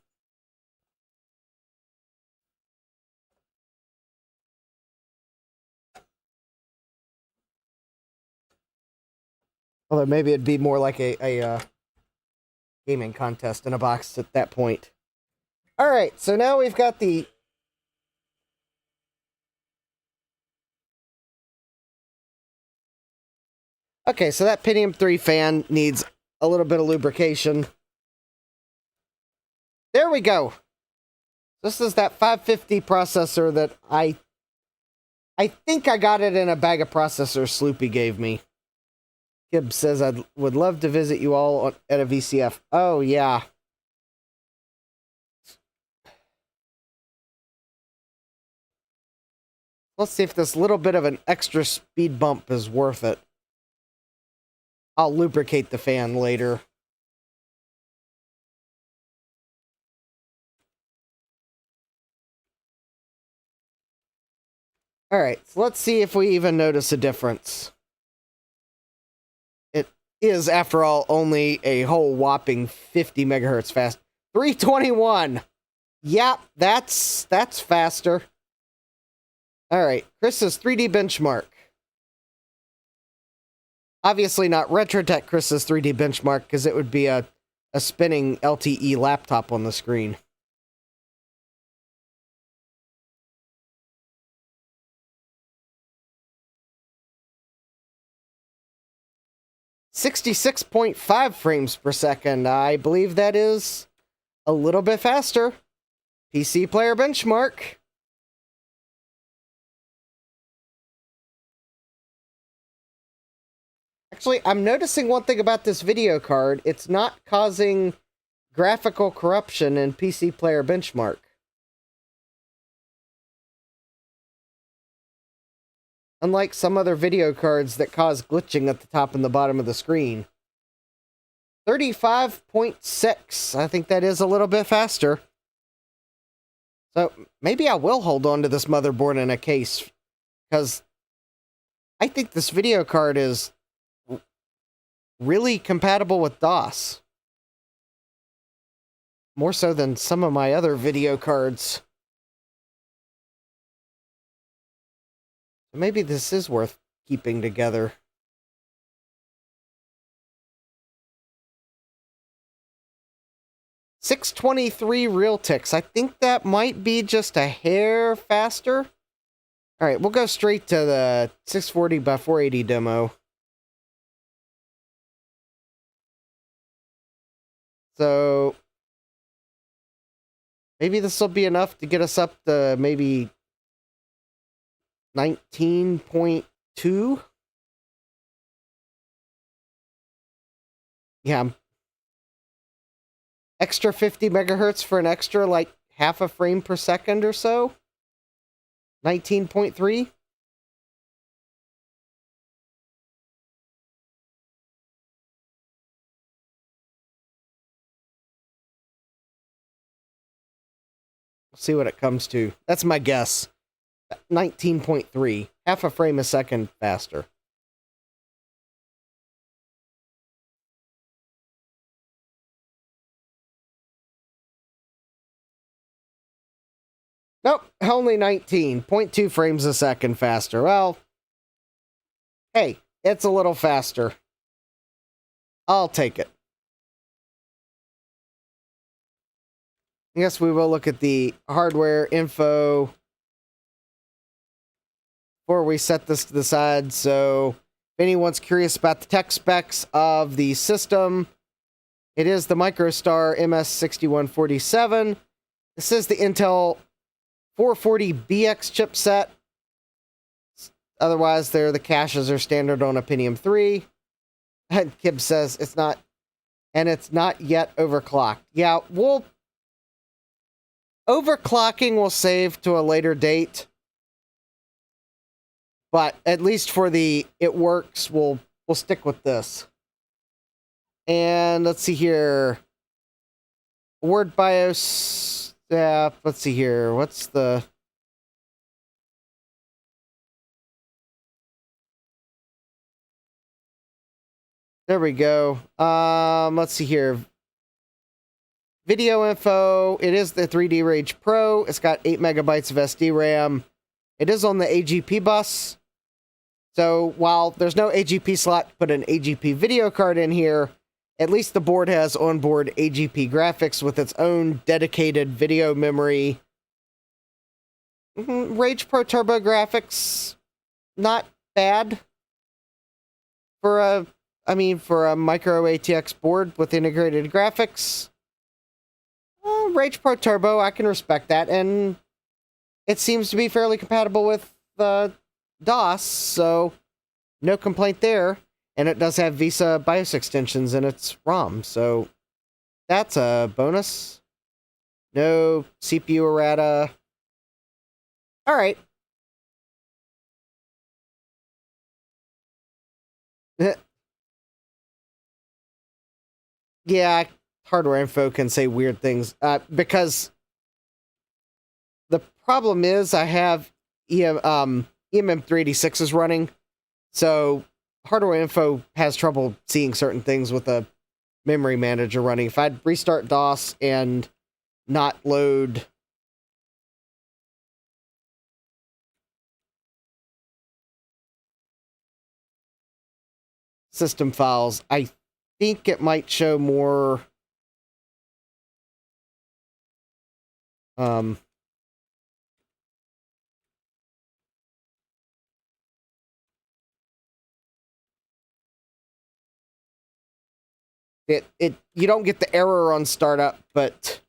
Although maybe it'd be more like a gaming contest in a box at that point. Alright, so now we've got the... Okay, so that Pentium 3 fan needs a little bit of lubrication. There we go. This is that 550 processor that I think I got it in a bag of processors Sloopy gave me. Kib says, I would love to visit you all at a VCF. Oh, yeah. Let's see if this little bit of an extra speed bump is worth it. I'll lubricate the fan later. Alright, so let's see if we even notice a difference. It is, after all, only a whole whopping 50 megahertz fast. 321! Yep, that's faster. Alright, Chris's 3D benchmark. Obviously not Retrotech Chris's 3D benchmark, because it would be a spinning LTE laptop on the screen. .5 frames per second. I believe that is a little bit faster. PC player benchmark. Actually, I'm noticing one thing about this video card. It's not causing graphical corruption in PC player benchmark. Unlike some other video cards that cause glitching at the top and the bottom of the screen. 35.6. I think that is a little bit faster. So maybe I will hold on to this motherboard in a case, because I think this video card is really compatible with DOS. More so than some of my other video cards. Maybe this is worth keeping together. .623 real ticks. I think that might be just a hair faster. Alright, we'll go straight to the 640 by 480 demo. So maybe this will be enough to get us up to maybe 19.2. Yeah. Extra 50 megahertz for an extra, like, half a frame per second or so. 19.3. See what it comes to. That's my guess. 19.3. Half a frame a second faster. Nope, only 19.2 frames a second faster. Well, hey, it's a little faster. I'll take it. I guess we will look at the hardware info before we set this to the side. So if anyone's curious about the tech specs of the system, it is the MicroStar MS6147. This is the Intel 440BX chipset. Otherwise, the caches are standard on a Pentium 3. And Kib says it's not, and it's not yet overclocked. Yeah, we'll Overclocking will save to a later date, but at least for the it works, we'll stick with this. And let's see here. Word BIOS. Yeah, let's see here. What's the... There we go. Let's see here. Video info. It is the 3D Rage Pro. It's got 8 megabytes of SD RAM. It is on the AGP bus. So while there's no AGP slot to put an AGP video card in here, at least the board has onboard AGP graphics with its own dedicated video memory. Rage Pro Turbo graphics, not bad for a micro ATX board with integrated graphics. Rage Pro Turbo, I can respect that, and it seems to be fairly compatible with DOS, so no complaint there. And it does have Visa BIOS extensions in its ROM, so that's a bonus. No CPU errata. All right. Yeah, hardware info can say weird things because the problem is I have EMM386 is running, so hardware info has trouble seeing certain things with a memory manager running. If I'd restart DOS and not load system files, I think it might show more you don't get the error on startup, but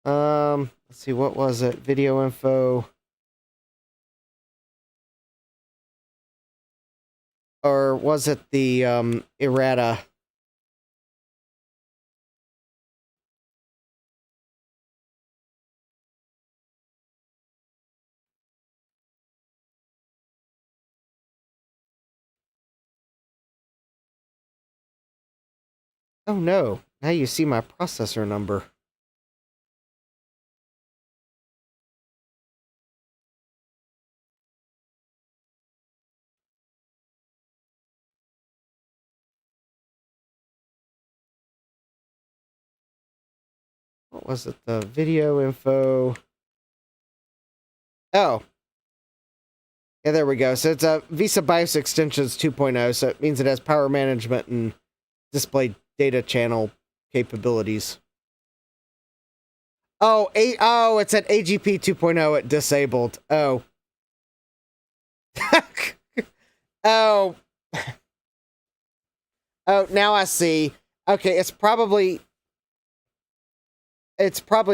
let's see, what was it? Video info. Or was it the errata? Oh no, now you see my processor number. What was it? The video info. Oh. Yeah, there we go. So it's a Visa BIOS Extensions 2.0, so it means it has power management and display data channel capabilities. Oh, it's at AGP 2.0 it disabled. Oh. Oh. Oh, now I see. Okay, it's probably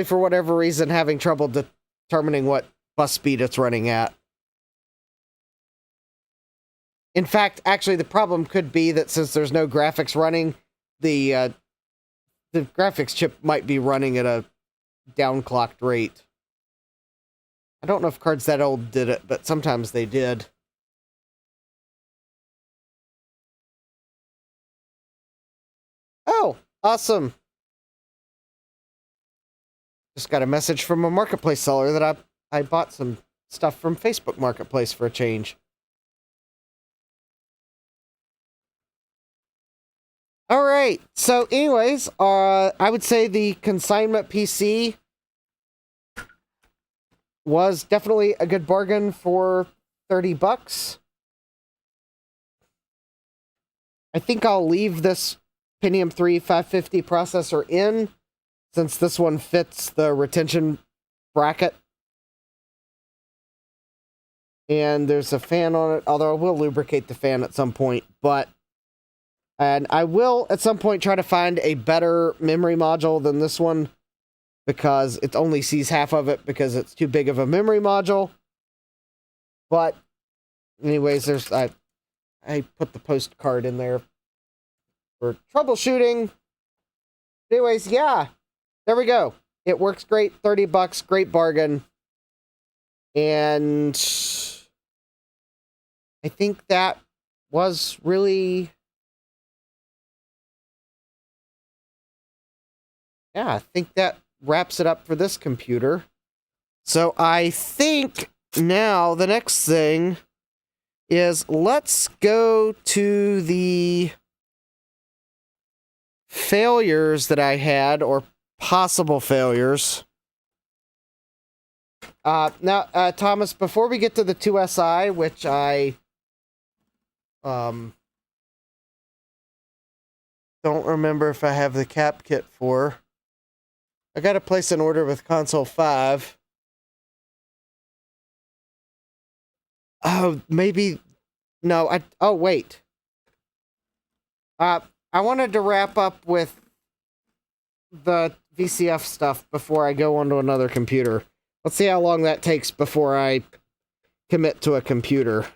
for whatever reason having trouble determining what bus speed it's running at. In fact, actually, the problem could be that since there's no graphics running, the graphics chip might be running at a downclocked rate. I don't know if cards that old did it, but sometimes they did. Oh, awesome. Just got a message from a marketplace seller that I bought some stuff from Facebook Marketplace for a change. All right. So anyways, I would say the consignment PC was definitely a good bargain for $30. I think I'll leave this Pentium 3 550 processor in, since this one fits the retention bracket. And there's a fan on it, although I will lubricate the fan at some point, and I will at some point try to find a better memory module than this one, because it only sees half of it because it's too big of a memory module. But anyways, I put the postcard in there for troubleshooting. Anyways, yeah, there we go. It works great. $30, great bargain. And I think that was really... yeah, I think that wraps it up for this computer. So I think now the next thing is let's go to the failures that I had, or possible failures. Now, Thomas, before we get to the 2SI, which I don't remember if I have the cap kit for. I got to place an order with Console 5. Oh, maybe... no, oh, wait. I wanted to wrap up with the VCF stuff before I go onto another computer. Let's see how long that takes before I commit to a computer.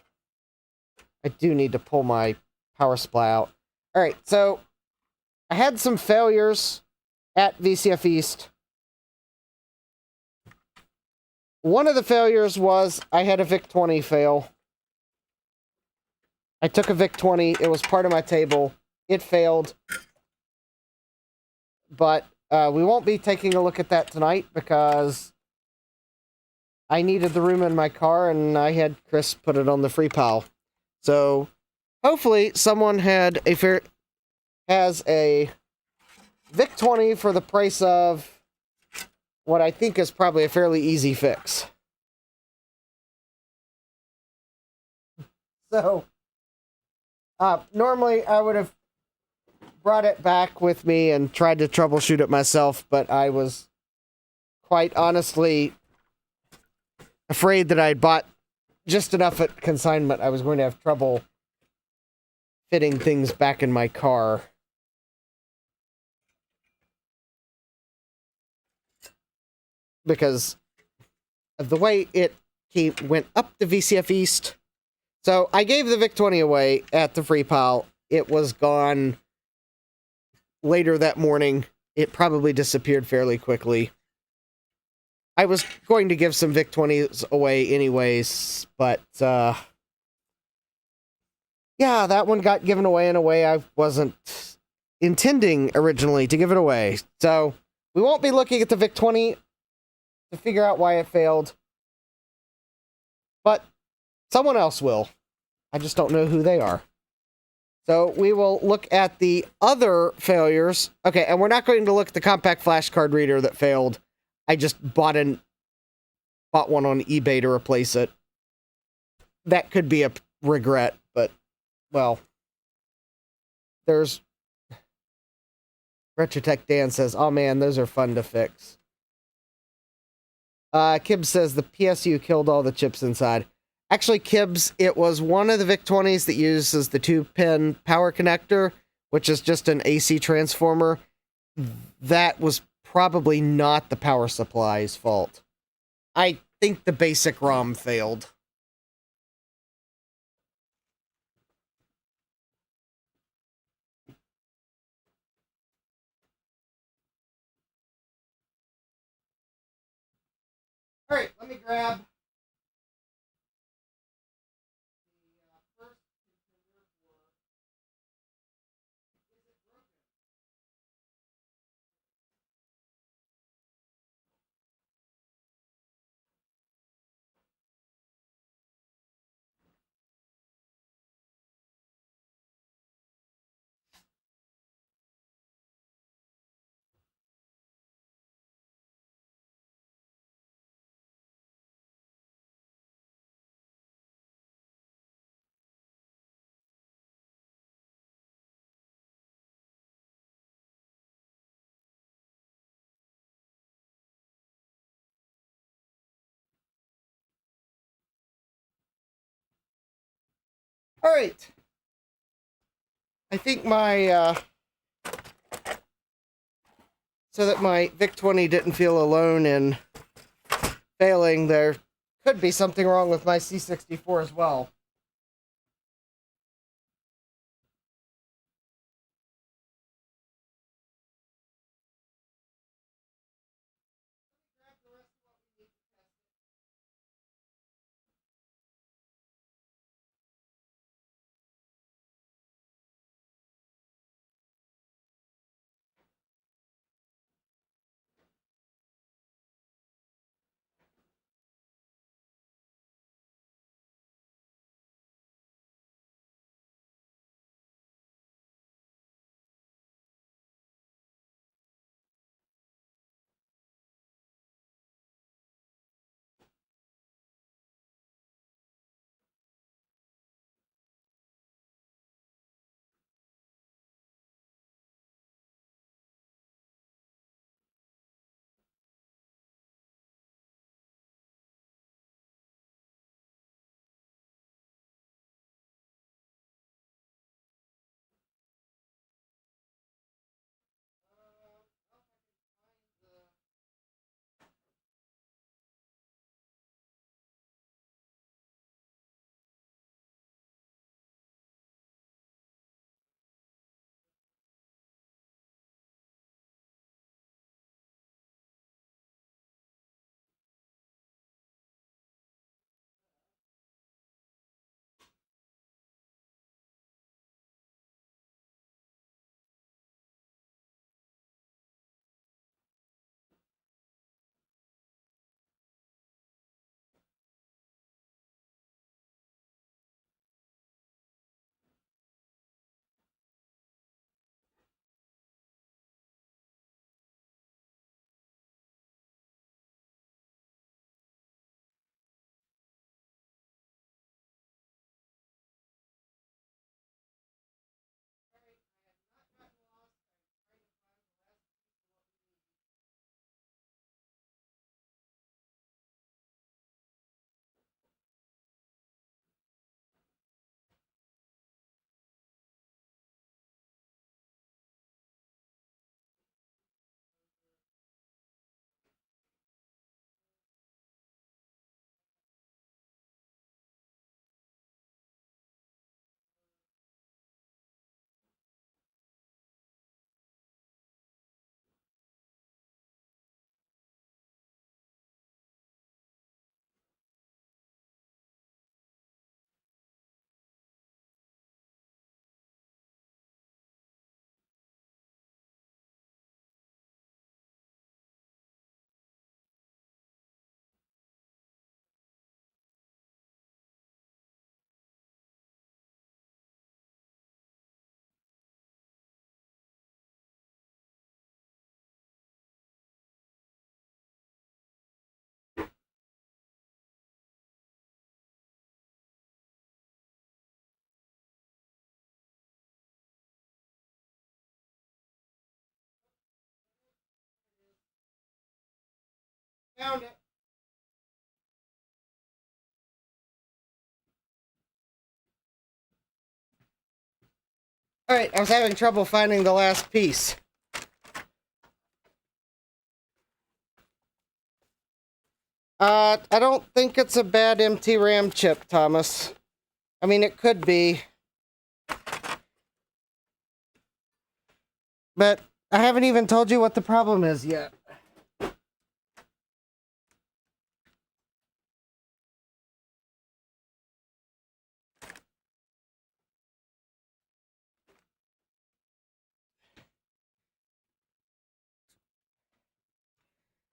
I do need to pull my power supply out. Alright, so I had some failures at VCF East. One of the failures was I had a VIC-20 fail. I took a VIC-20. It was part of my table. It failed. But we won't be taking a look at that tonight because I needed the room in my car and I had Chris put it on the free pile. So hopefully someone has a VIC-20 for the price of what I think is probably a fairly easy fix. So, normally I would have brought it back with me and tried to troubleshoot it myself, but I was quite honestly afraid that I'd bought just enough at consignment. I was going to have trouble fitting things back in my car. Because of the way it went up the VCF East. So I gave the VIC-20 away at the free pile. It was gone later that morning. It probably disappeared fairly quickly. I was going to give some VIC-20s away anyways, but yeah, that one got given away in a way I wasn't intending originally to give it away. So we won't be looking at the VIC-20 to figure out why it failed. But someone else will. I just don't know who they are. So we will look at the other failures. Okay, and we're not going to look at the compact flash card reader that failed. I just bought one on eBay to replace it. That could be a regret, but, well, there's... Retrotech Dan says, oh man, those are fun to fix. Kibbs says the PSU killed all the chips inside. Actually, Kibbs, it was one of the VIC-20s that uses the 2-pin power connector, which is just an AC transformer. That was probably not the power supply's fault. I think the basic ROM failed. All right, let me grab the first contender for Is It Broken? All right. I think my, so that my VIC-20 didn't feel alone in failing, there could be something wrong with my C64 as well. Found it. Alright, I was having trouble finding the last piece. I don't think it's a bad MT RAM chip, Thomas. I mean, it could be. But I haven't even told you what the problem is yet.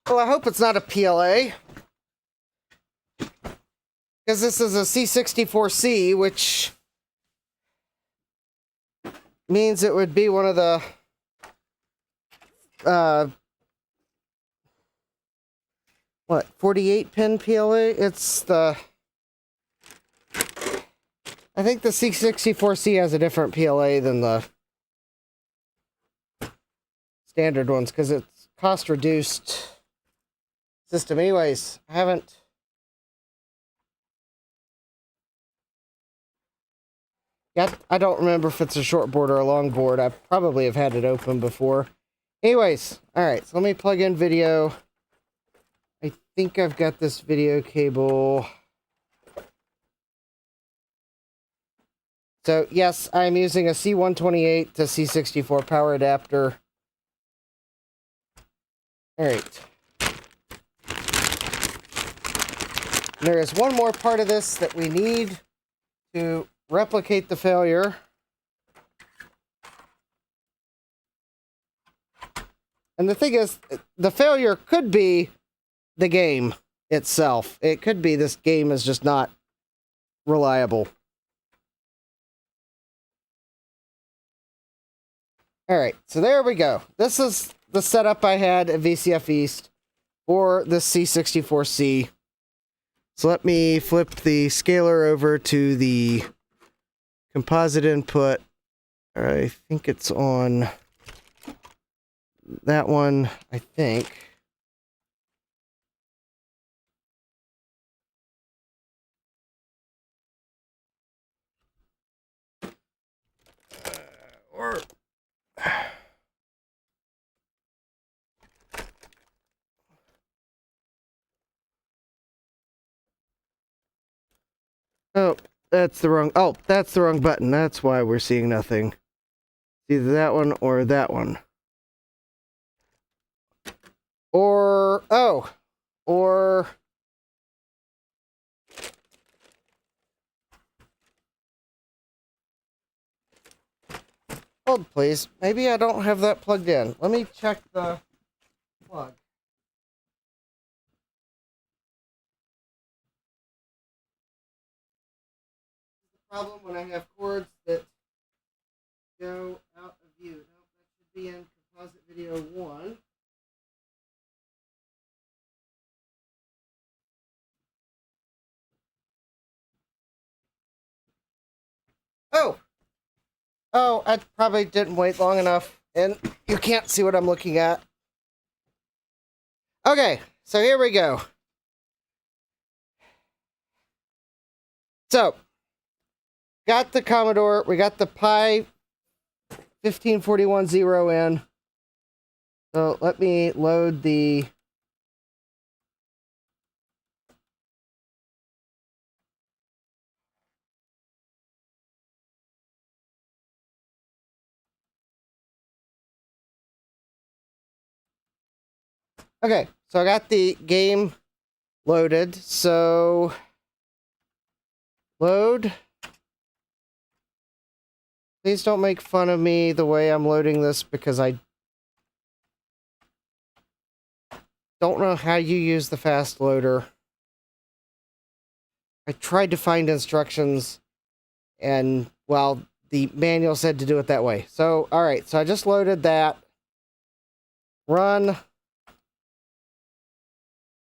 Well, I hope it's not a PLA. Because this is a C64C, which means it would be one of the what, 48 pin PLA? It's the, I think the C64C has a different PLA than the standard ones because it's cost reduced system. Anyways, I haven't. I don't remember if it's a short board or a long board. I probably have had it open before. Anyways, alright, so let me plug in video. I think I've got this video cable. So, yes, I'm using a C128 to C64 power adapter. Alright. There is one more part of this that we need to replicate the failure. And the thing is, the failure could be the game itself. It could be this game is just not reliable. Alright, so there we go. This is the setup I had at VCF East for the C64C. So let me flip the scaler over to the composite input. I think it's on that one, I think. Oh, that's the wrong. Oh, that's the wrong button. That's why we're seeing nothing. Either that one or that one. Or, oh, or. Hold, please. Maybe I don't have that plugged in. Let me check the plug. Problem when I have cords that go out of view. No, that should be in composite video 1. Oh! Oh, I probably didn't wait long enough, and you can't see what I'm looking at. Okay, so here we go. So, got the Commodore, we got the Pi 15410 in. So let me load the okay, so I got the game loaded. So load. Please don't make fun of me the way I'm loading this because I don't know how you use the fast loader. I tried to find instructions and, well, the manual said to do it that way. So, alright, so I just loaded that. Run.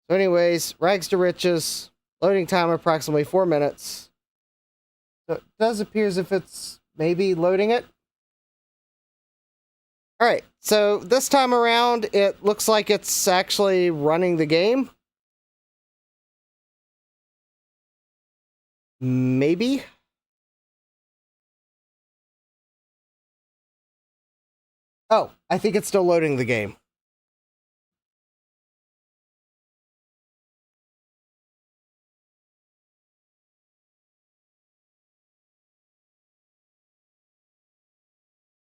So anyways, rags to riches. Loading time approximately 4 minutes. So it does appear as if it's maybe loading it. Alright, so this time around, it looks like it's actually running the game. Maybe? Oh, I think it's still loading the game.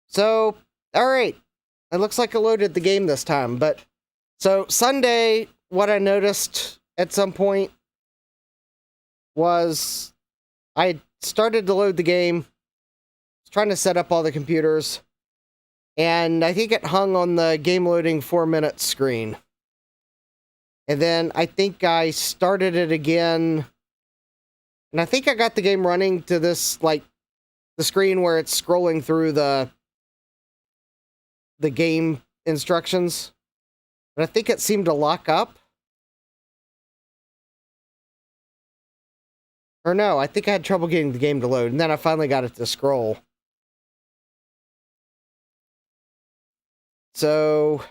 So, alright. It looks like it loaded the game this time, but... So, Sunday, what I noticed at some point was I started to load the game, was trying to set up all the computers, and I think it hung on the game loading 4-minute screen. And then I think I started it again, and I think I got the game running to this, like, the screen where it's scrolling through the game instructions. But I think it seemed to lock up. Or no, I think I had trouble getting the game to load, and then I finally got it to scroll. So...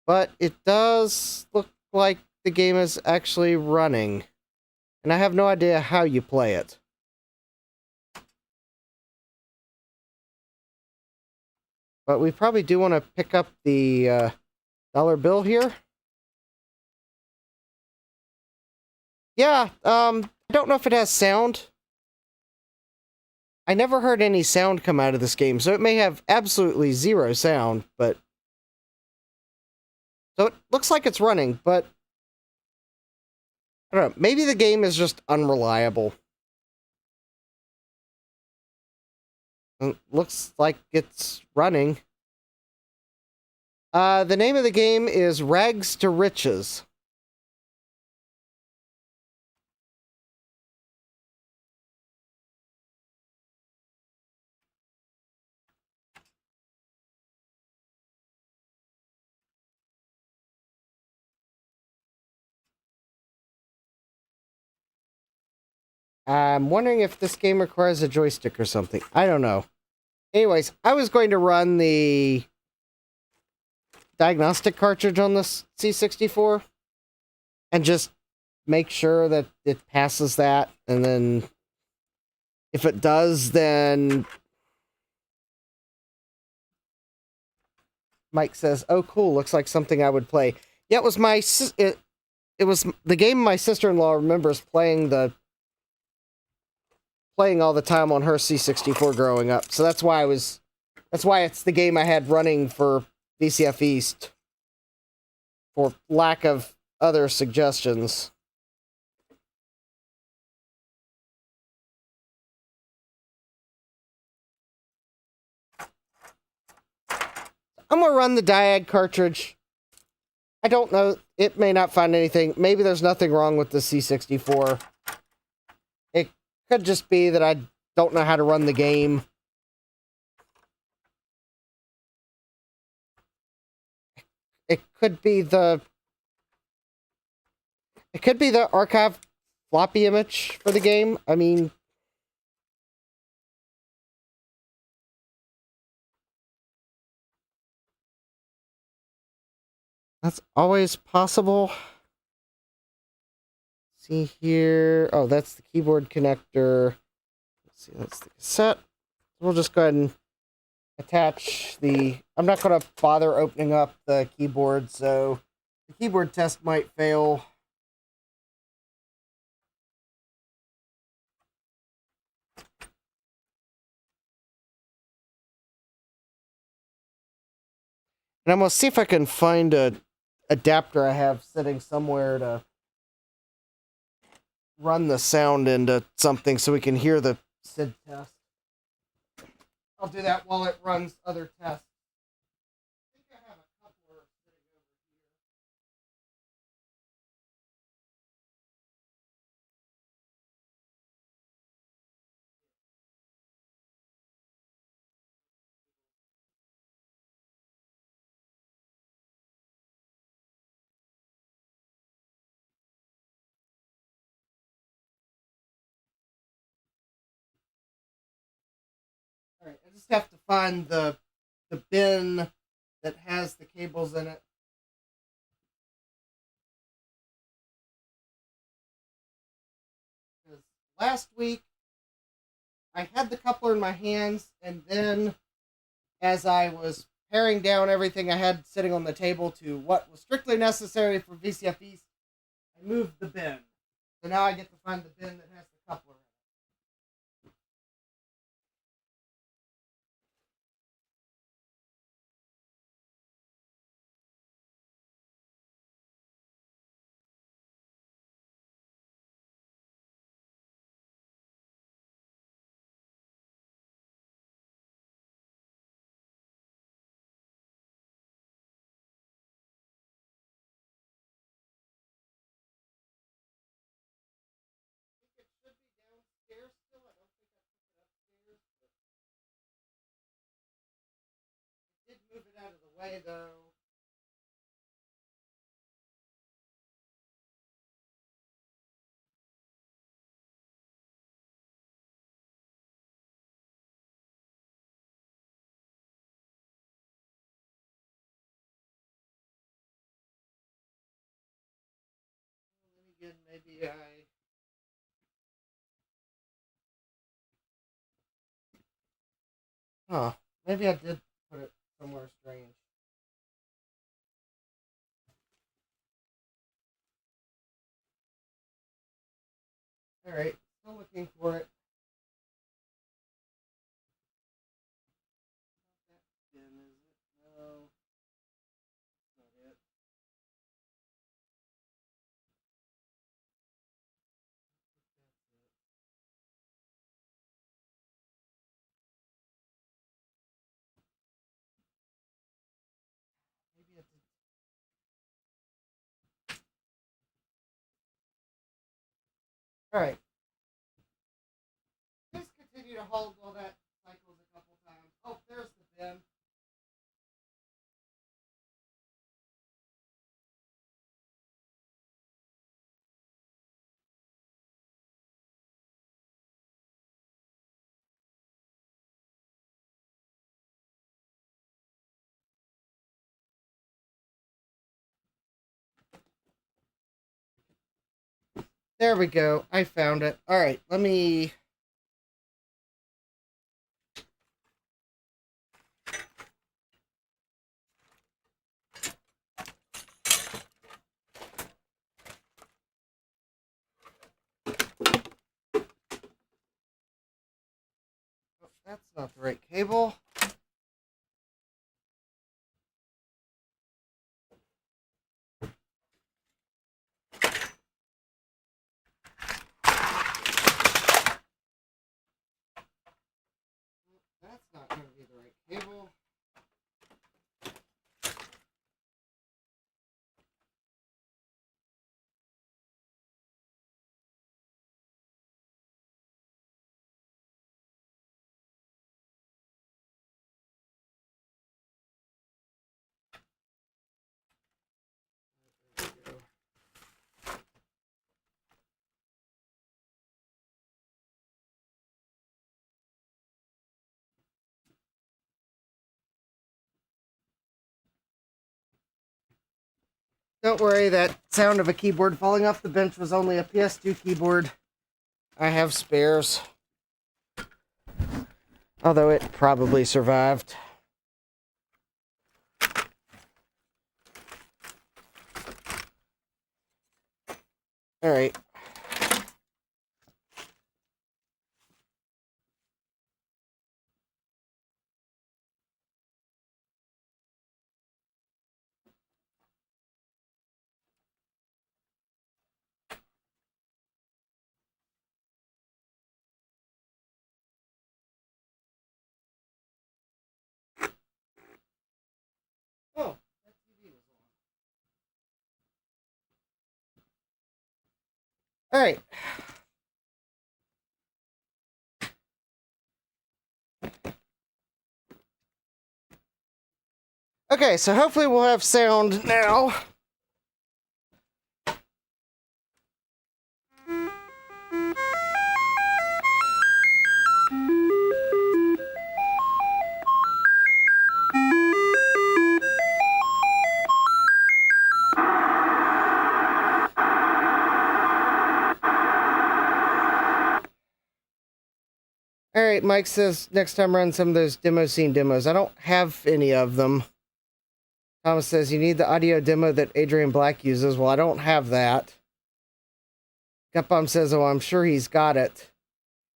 But it does look like the game is actually running. And I have no idea how you play it. But we probably do want to pick up the dollar bill here. Yeah, I don't know if it has sound. I never heard any sound come out of this game, so it may have absolutely zero sound, but... So it looks like it's running, but... I don't know, maybe the game is just unreliable. It looks like it's running. The name of the game is Rags to Riches. I'm wondering if this game requires a joystick or something. I don't know. Anyways, I was going to run the diagnostic cartridge on this C64 and just make sure that it passes that, and then if it does, then Mike says, "Oh, cool! Looks like something I would play." Yeah, it was it was the game my sister-in-law remembers playing all the time on her C64 growing up. So that's why it's the game I had running for VCF East, for lack of other suggestions. I'm gonna run the Diag cartridge. I don't know. It may not find anything. Maybe there's nothing wrong with the C64. It could just be that I don't know how to run the game. It could be the archive floppy image for the game. I mean, that's always possible. See here. Oh, that's the keyboard connector. Let's see, that's the cassette. We'll just go ahead and attach the... I'm not going to bother opening up the keyboard, so the keyboard test might fail. And I'm going to see if I can find a adapter I have sitting somewhere to run the sound into something so we can hear the SID test. I'll do that while it runs other tests. I think I have a coupler sitting over here. Alright, I just have to find the bin that has the cables in it. last week I had the coupler in my hands, and then as I was paring down everything I had sitting on the table to what was strictly necessary for VCF East, I moved the bin. So now I get to find the bin that has the coupler in it. It should be downstairs still. I don't think I put it upstairs, but I did move it out of the way though. Then again, maybe maybe I did put it somewhere strange. Alright, still looking for it. Not that bin, is it? No. That's not it. Maybe it's alright. Just continue to hold while that cycles a couple times. Oh, there's the bin. There we go. I found it. Alright, let me... Oh, that's not the right cable. That's not going to be the right cable. There we go. Don't worry, that sound of a keyboard falling off the bench was only a PS2 keyboard. I have spares. Although it probably survived. Alright. Oh, that TV was on. Alright. Okay, so hopefully we'll have sound now. right, Mike says next time run some of those demo scene demos. I don't have any of them. Thomas says you need the audio demo that Adrian Black uses. Well, I don't have that. Gutbomb says, oh, I'm sure he's got it.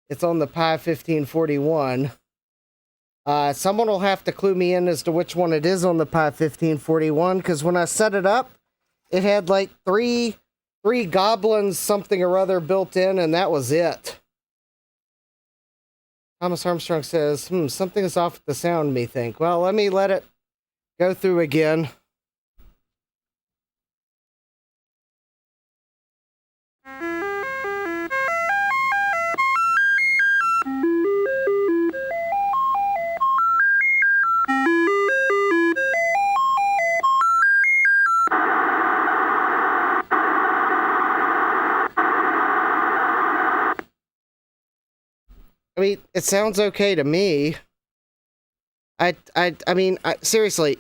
It's on the Pi 1541. Someone will have to clue me in as to which one it is on the Pi 1541, because when I set it up, it had like three goblins something or other built in, and that was it. Thomas Armstrong says, something is off with the sound, me think. Well, let me let it go through again. I mean, it sounds okay to me. I mean, seriously,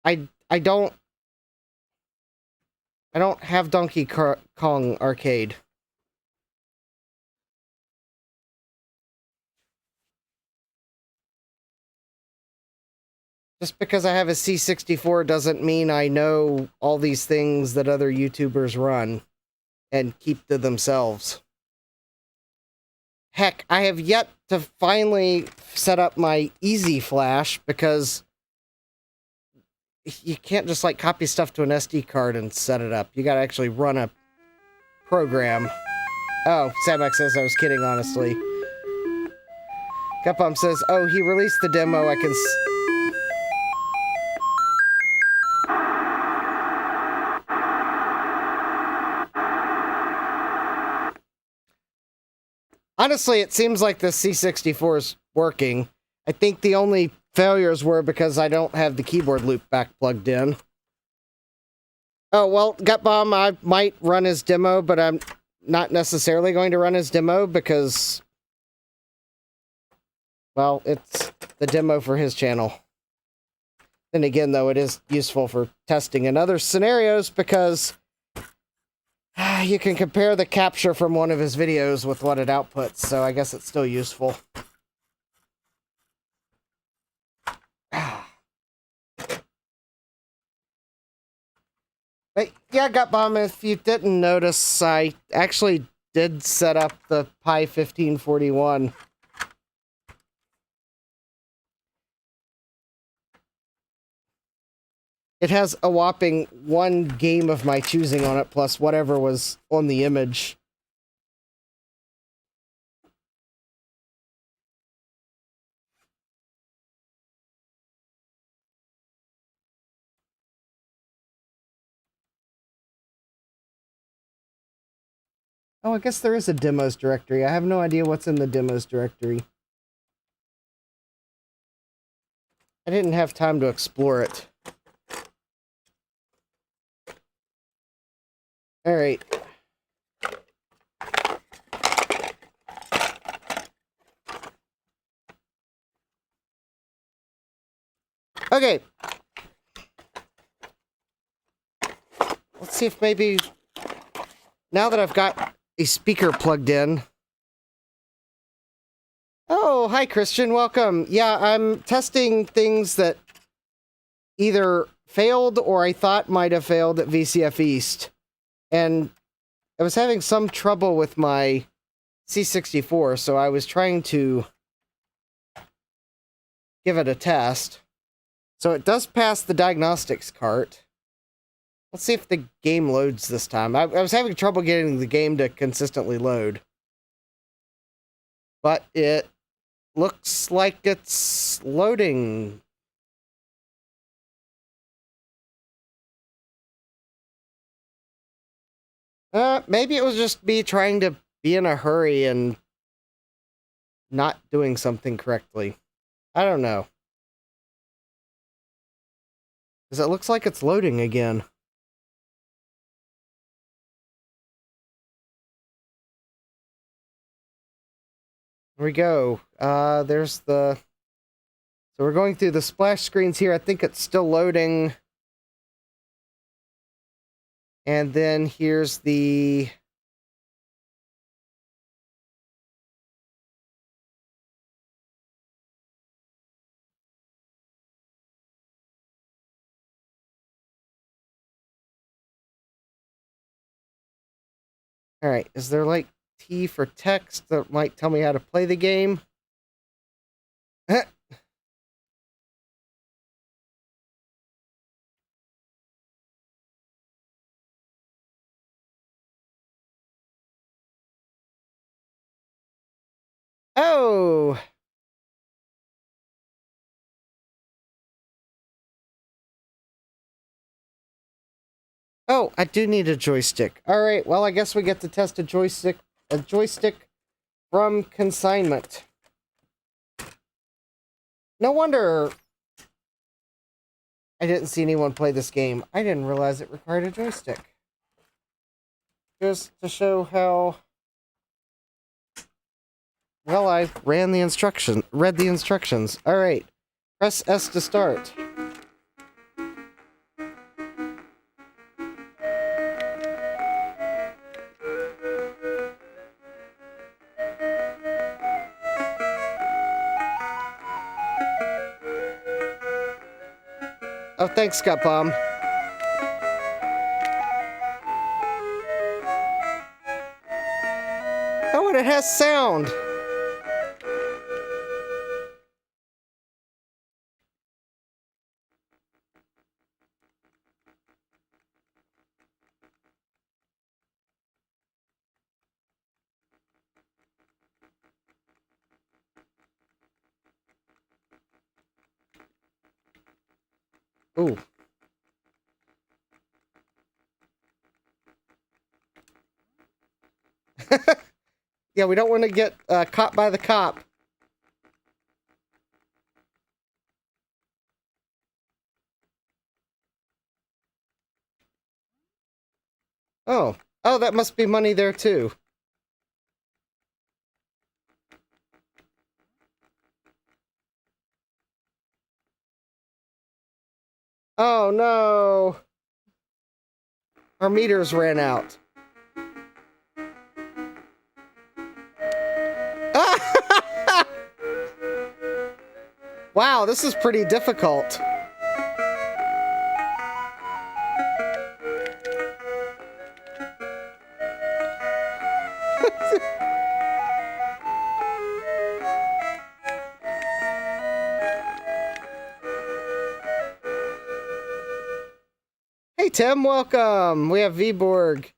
I don't have Donkey Kong Arcade. Just because I have a C64 doesn't mean I know all these things that other YouTubers run and keep to themselves. Heck, I have yet to finally set up my Easy Flash because you can't just like copy stuff to an SD card and set it up. You gotta actually run a program. Oh, Samak says I was kidding, honestly. Gutbomb says, oh, he released the demo, I can honestly, it seems like the C64 is working. I think the only failures were because I don't have the keyboard loop back plugged in. Oh, well, Gutbomb, I might run his demo, but I'm not necessarily going to run his demo because, well, it's the demo for his channel. Then again, though, it is useful for testing in other scenarios because you can compare the capture from one of his videos with what it outputs, so I guess it's still useful. But yeah, Gutbomb, if you didn't notice, I actually did set up the Pi 1541. It has a whopping one game of my choosing on it, plus whatever was on the image. Oh, I guess there is a demos directory. I have no idea what's in the demos directory. I didn't have time to explore it. All right. Okay. Let's see if maybe now that I've got a speaker plugged in. Oh, hi Christian, welcome. Yeah, I'm testing things that either failed or I thought might have failed at VCF East. And I was having some trouble with my C64, so I was trying to give it a test. So it does pass the diagnostics cart. Let's see if the game loads this time. I was having trouble getting the game to consistently load. But it looks like it's loading. Maybe it was just me trying to be in a hurry and not doing something correctly. I don't know. Because it looks like it's loading again. Here we go. There's the... So we're going through the splash screens here. I think it's still loading. And then here's the... Alright, is there like T for text that might tell me how to play the game? Oh! Oh, I do need a joystick. Alright, well I guess we get to test a joystick from consignment. No wonder I didn't see anyone play this game. I didn't realize it required a joystick. Just to show how well I read the instructions. Alright. Press S to start. Oh, thanks, Scott Bomb. Oh, and it has sound. Ooh. Yeah, we don't want to get caught by the cop. Oh. Oh, that must be money there, too. Oh, no. Our meters ran out. Wow, this is pretty difficult. Hey, Tim, welcome. We have Vborg.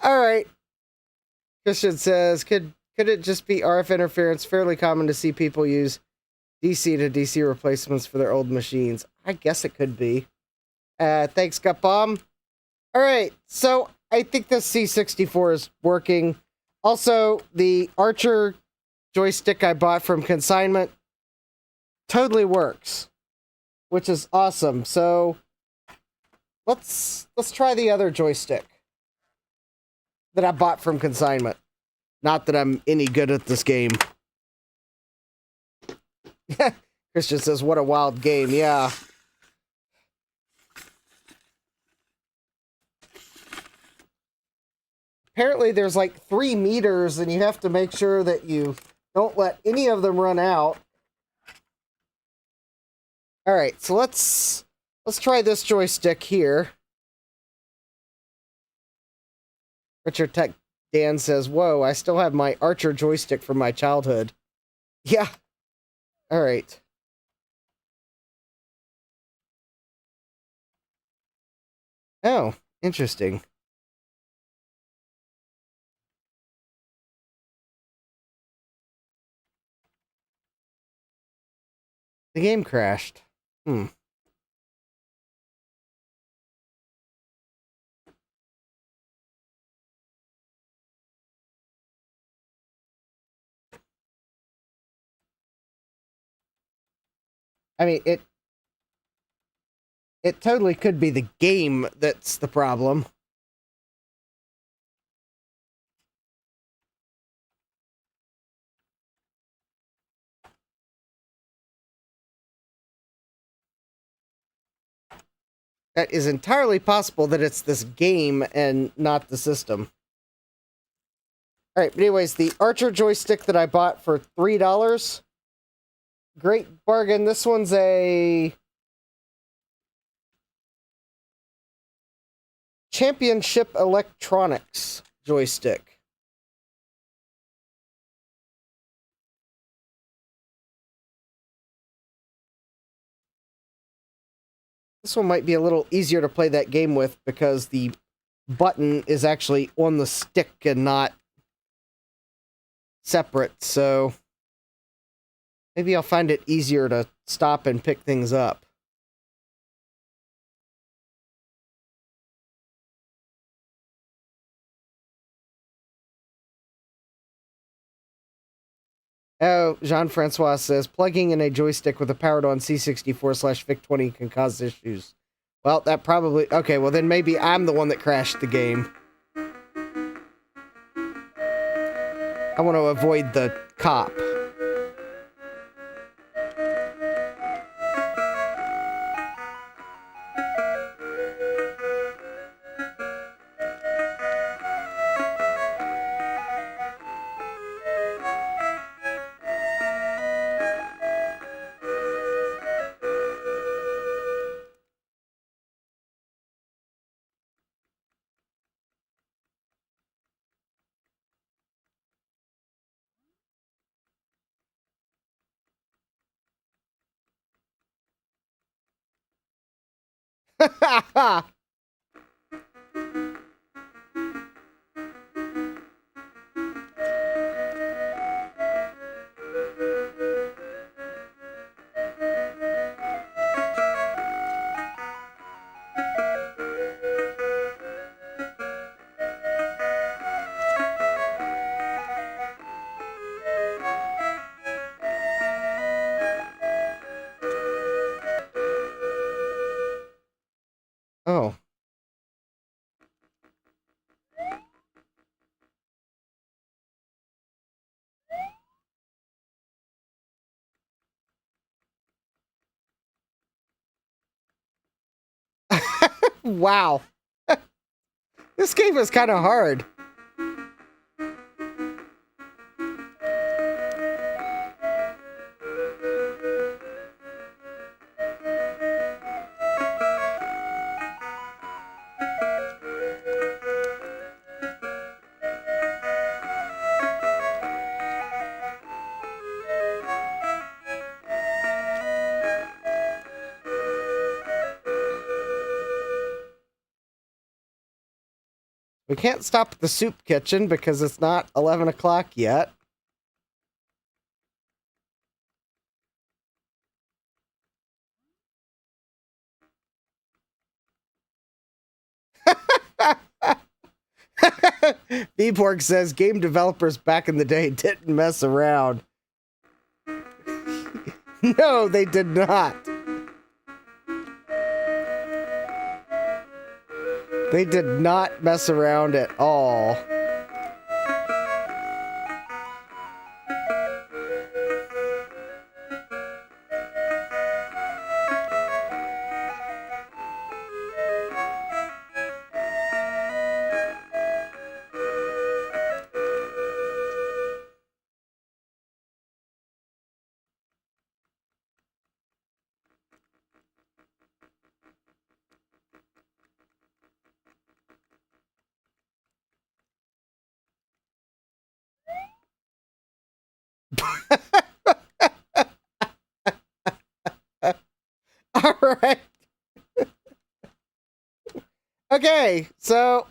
All right. Christian says, could it just be RF interference? Fairly common to see people use DC to DC replacements for their old machines. I guess it could be. Thanks, Gutbomb. All right, so I think the C64 is working. Also, the Archer joystick I bought from consignment totally works, which is awesome. So let's try the other joystick that I bought from consignment. Not that I'm any good at this game. Christian says, what a wild game. Yeah. Apparently there's like 3 meters and you have to make sure that you don't let any of them run out. All right, so let's try this joystick here. Richard Tech Dan says, whoa, I still have my Archer joystick from my childhood. Yeah. All right. Oh, interesting. The game crashed. I mean, it totally could be the game that's the problem. That is entirely possible that it's this game and not the system. Alright, but anyways, the Archer joystick that I bought for $3. Great bargain. This one's a Championship Electronics joystick. This one might be a little easier to play that game with because the button is actually on the stick and not separate, so maybe I'll find it easier to stop and pick things up. Oh, Jean-Francois says, plugging in a joystick with a powered-on C64/VIC-20 can cause issues. Well, that probably... Okay, well then maybe I'm the one that crashed the game. I want to avoid the cop. Oh. Wow. This game is kind of hard. We can't stop at the soup kitchen because it's not 11 o'clock yet. Beeborg says game developers back in the day didn't mess around. No, they did not. They did not mess around at all. All right. Okay, so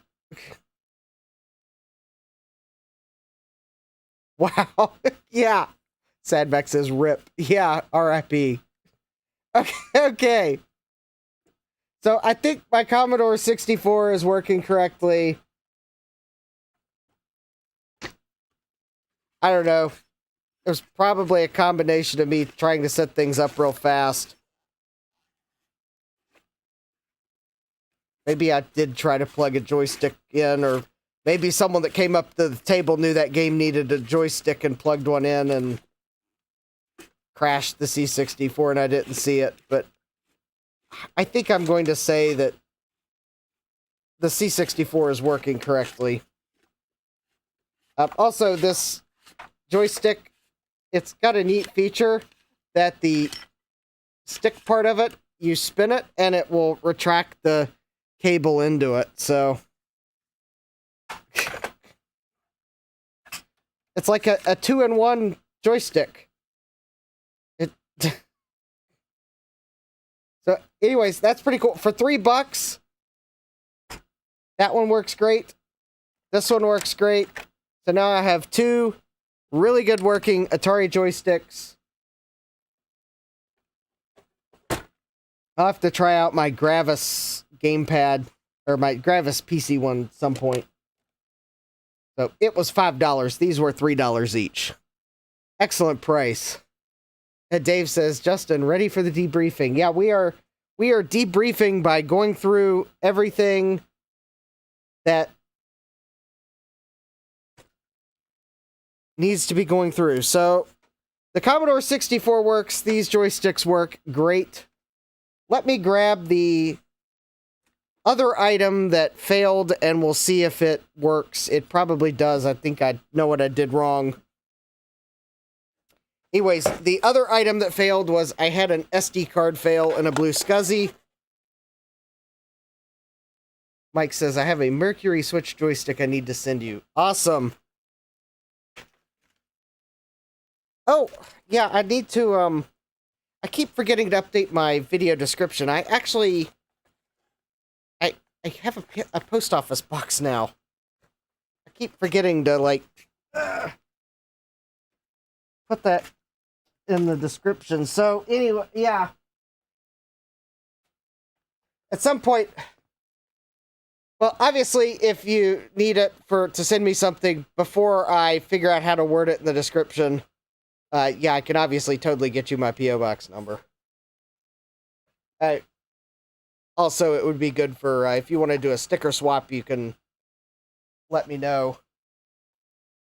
wow. Yeah. Sadback says rip. Yeah, RIP. Okay. So I think my Commodore 64 is working correctly. I don't know. it was probably a combination of me trying to set things up real fast. Maybe I did try to plug a joystick in, or maybe someone that came up to the table knew that game needed a joystick and plugged one in and crashed the C64 and I didn't see it. But I think I'm going to say that the C64 is working correctly. Also, this joystick, it's got a neat feature that the stick part of it, you spin it and it will retract the cable into it. So it's like a 2-in-1 joystick. So anyways, that's pretty cool. For $3, that one works great. This one works great. So now I have two really good working Atari joysticks. I'll have to try out my Gravis gamepad, or my Gravis PC one at some point. So it was $5. These were $3 each. Excellent price. And Dave says, Justin, ready for the debriefing. Yeah, we are debriefing by going through everything that needs to be going through. So the Commodore 64 works. These joysticks work great. Let me grab the other item that failed and we'll see if it works. It probably does. I think I know what I did wrong. Anyways, the other item that failed was I had an SD card fail in a Blue SCSI. Mike says, I have a Mercury Switch joystick I need to send you. Awesome. Oh, yeah, I need to, I keep forgetting to update my video description. I actually, I have a post office box now. I keep forgetting to, like, put that in the description. So, anyway, yeah. At some point, well, obviously, if you need it to send me something before I figure out how to word it in the description, yeah, I can obviously totally get you my P.O. Box number. Also, it would be good for, if you want to do a sticker swap, you can let me know.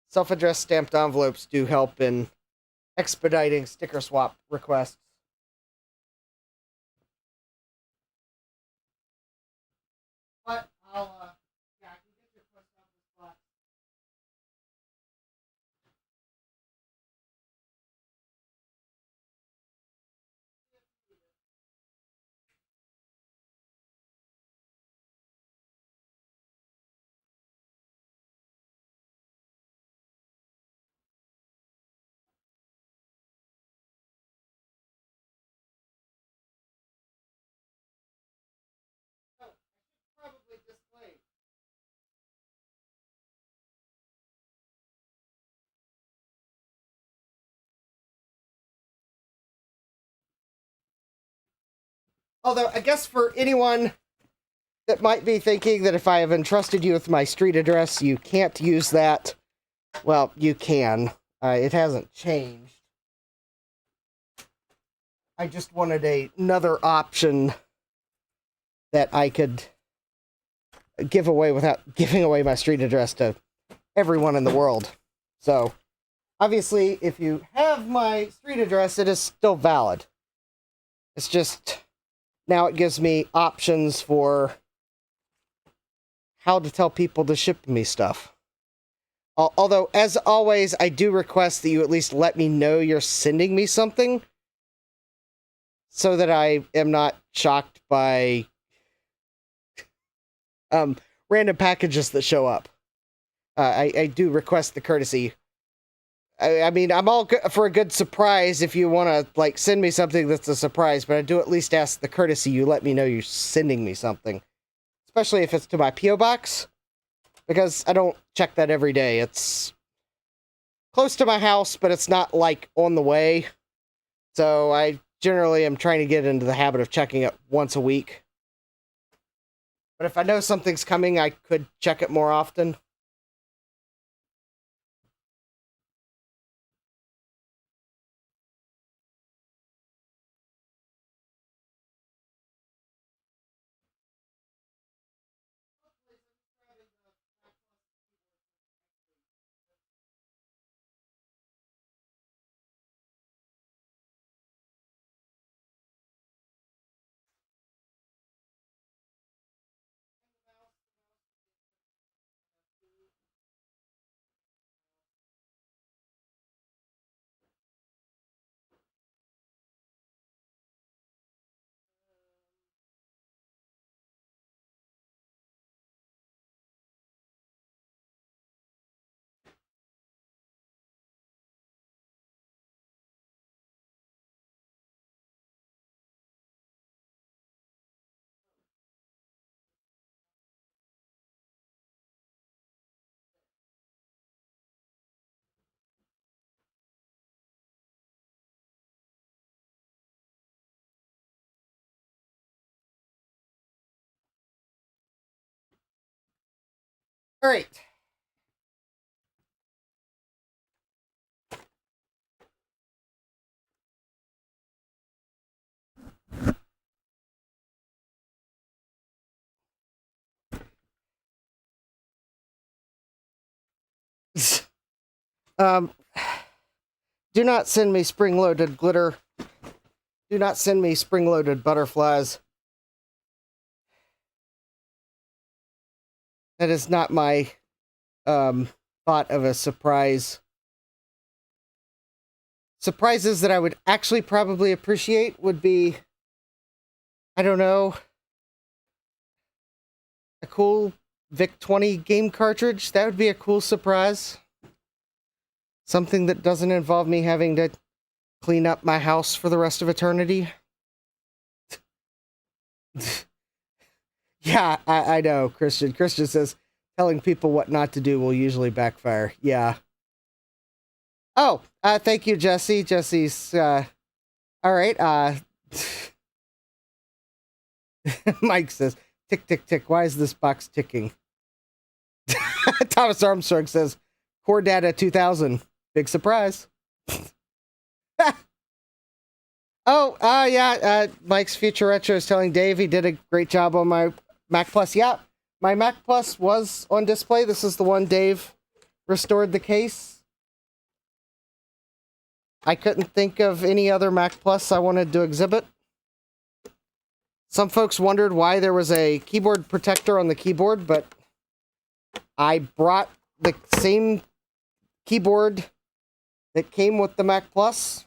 Self-addressed stamped envelopes do help in expediting sticker swap requests. But I'll, yeah, I can get your post office box. Oh, I should probably display. Although, I guess for anyone that might be thinking that if I have entrusted you with my street address, you can't use that, well, you can. It hasn't changed. I just wanted another option that I could give away without giving away my street address to everyone in the world. So, obviously, if you have my street address, it is still valid. It's just, now it gives me options for how to tell people to ship me stuff. Although, as always, I do request that you at least let me know you're sending me something so that I am not shocked by random packages that show up. I do request the courtesy. I mean, I'm all good for a good surprise if you want to, like, send me something that's a surprise, but I do at least ask the courtesy you let me know you're sending me something. Especially if it's to my P.O. Box, because I don't check that every day. It's close to my house, but it's not, like, on the way. So I generally am trying to get into the habit of checking it once a week. But if I know something's coming, I could check it more often. All right. um, do not send me spring-loaded glitter. Do not send me spring-loaded butterflies. That is not my thought of a surprise. Surprises that I would actually probably appreciate would be, I don't know, a cool VIC-20 game cartridge. That would be a cool surprise. Something that doesn't involve me having to clean up my house for the rest of eternity. Yeah, I know, Christian. Christian says, telling people what not to do will usually backfire. Yeah. Oh, thank you, Jesse. Jesse's, all right, Mike says, tick, tick, tick. Why is this box ticking? Thomas Armstrong says, Core Data 2000. Big surprise. Oh, yeah, Mike's Future Retro is telling Dave he did a great job on my Mac Plus. Yeah, my Mac Plus was on display. This is the one Dave restored the case. I couldn't think of any other Mac Plus I wanted to exhibit. Some folks wondered why there was a keyboard protector on the keyboard, but I brought the same keyboard that came with the Mac Plus.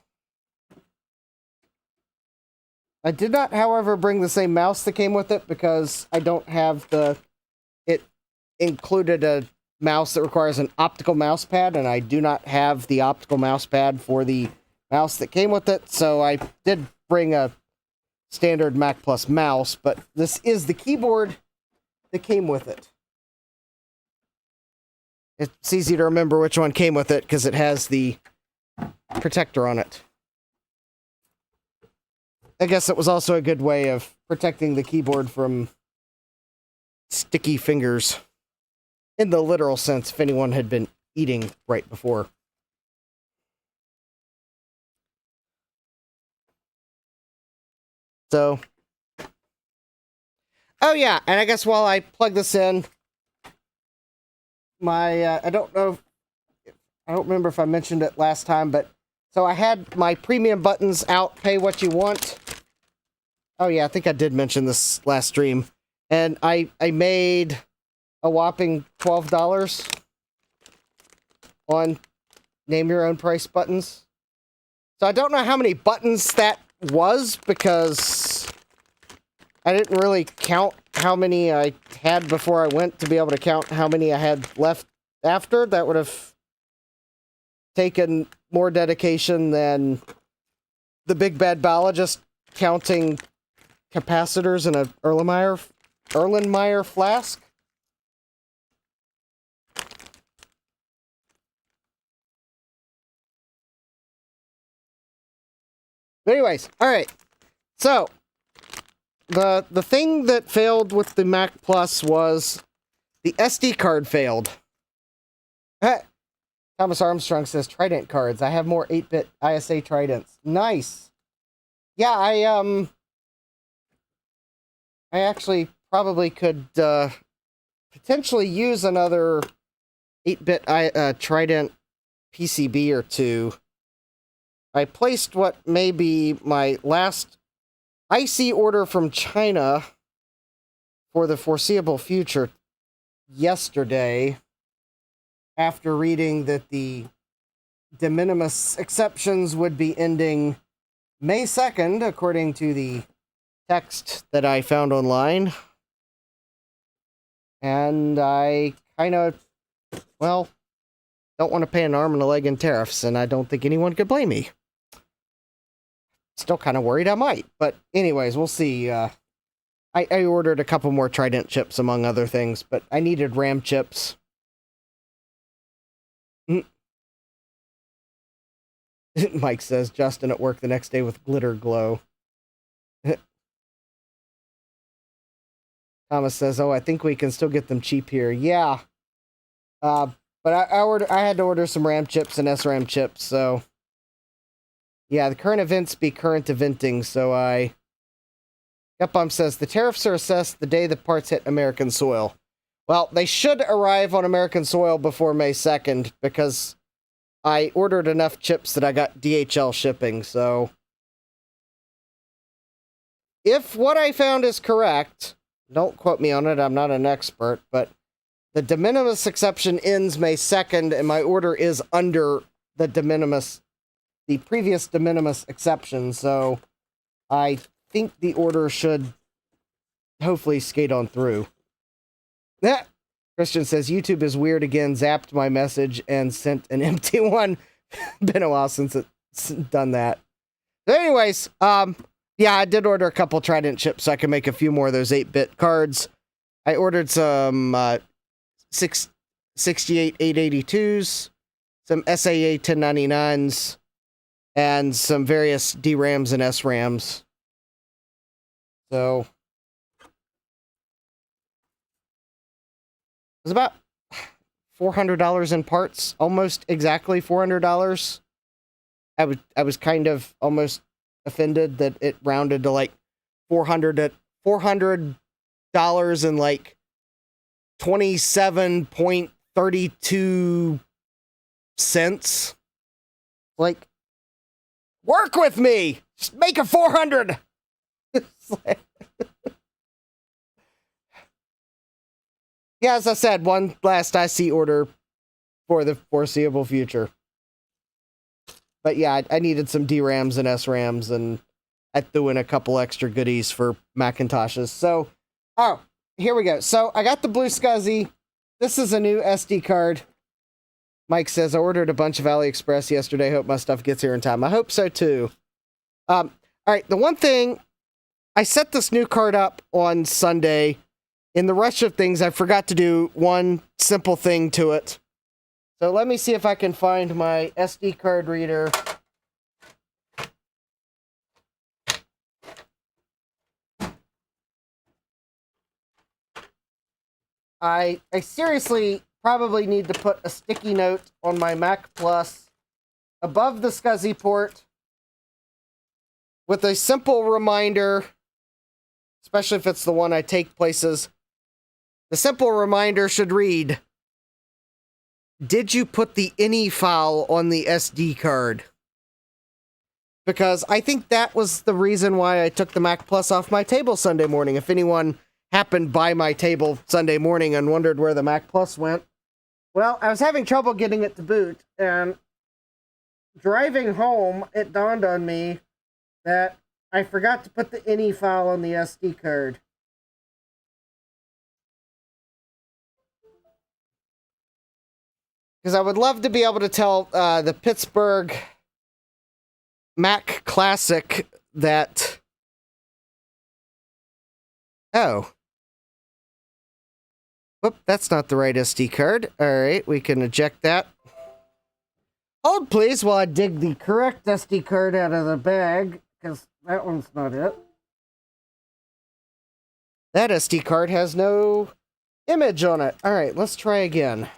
I did not, however, bring the same mouse that came with it because I don't have it included a mouse that requires an optical mouse pad, and I do not have the optical mouse pad for the mouse that came with it, so I did bring a standard Mac Plus mouse, but this is the keyboard that came with it. It's easy to remember which one came with it because it has the protector on it. I guess it was also a good way of protecting the keyboard from sticky fingers. In the literal sense, if anyone had been eating right before. So. Oh yeah, and I guess while I plug this in, my, I don't remember if I mentioned it last time, but so I had my premium buttons out, pay what you want. Oh yeah, I think I did mention this last stream. And I made a whopping $12 on name your own price buttons. So I don't know how many buttons that was because I didn't really count how many I had before I went to be able to count how many I had left after. That would have taken more dedication than the big bad biologist counting capacitors in a Erlenmeyer flask. But anyways, all right. So the thing that failed with the Mac Plus was the SD card failed. Thomas Armstrong says Trident cards. I have more 8-bit ISA Tridents. Nice. Yeah, I actually probably could potentially use another 8-bit Trident PCB or two. I placed what may be my last IC order from China for the foreseeable future yesterday, after reading that the de minimis exceptions would be ending May 2nd, according to the text that I found online. And I kind of, well, don't want to pay an arm and a leg in tariffs, and I don't think anyone could blame me. Still kind of worried I might, but anyways, we'll see. I ordered a couple more Trident chips, among other things, but I needed RAM chips. Mike says, Justin at work the next day with glitter glow. Thomas says, oh, I think we can still get them cheap here. Yeah. But I had to order some RAM chips and SRAM chips, so yeah, the current events be current eventing, so Gutbomb says, the tariffs are assessed the day the parts hit American soil. Well, they should arrive on American soil before May 2nd, because I ordered enough chips that I got DHL shipping, so if what I found is correct, don't quote me on it, I'm not an expert, but the de minimis exception ends May 2nd, and my order is under the previous de minimis exception, so I think the order should hopefully skate on through. Christian says, YouTube is weird again, zapped my message and sent an empty one. Been a while since it's done that. But anyways, yeah, I did order a couple Trident chips so I can make a few more of those 8-bit cards. I ordered some 68882s, some SAA 1099s, and some various DRAMs and SRAMs. So it was about $400 in parts, almost exactly $400. I was kind of almost offended that it rounded to like $400 and like 27.32 cents. Like, work with me. Just make it 400. Yeah, as I said, one last IC order for the foreseeable future. But yeah, I needed some DRAMs and SRAMs, and I threw in a couple extra goodies for Macintoshes. So, oh, here we go. So I got the Blue SCSI. This is a new SD card. Mike says, I ordered a bunch of AliExpress yesterday. Hope my stuff gets here in time. I hope so too. All right, the one thing, I set this new card up on Sunday. In the rush of things, I forgot to do one simple thing to it. So let me see if I can find my SD card reader. I seriously probably need to put a sticky note on my Mac Plus above the SCSI port with a simple reminder, especially if it's the one I take places. The simple reminder should read, did you put the INI file on the SD card? Because I think that was the reason why I took the Mac Plus off my table Sunday morning. If anyone happened by my table Sunday morning and wondered where the Mac Plus went, well, I was having trouble getting it to boot, and driving home, it dawned on me that I forgot to put the INI file on the SD card. Because I would love to be able to tell the Pittsburgh Mac Classic that... Oh. Whoop, that's not the right SD card. Alright, we can eject that. Hold please while I dig the correct SD card out of the bag, because that one's not it. That SD card has no image on it. Alright, let's try again.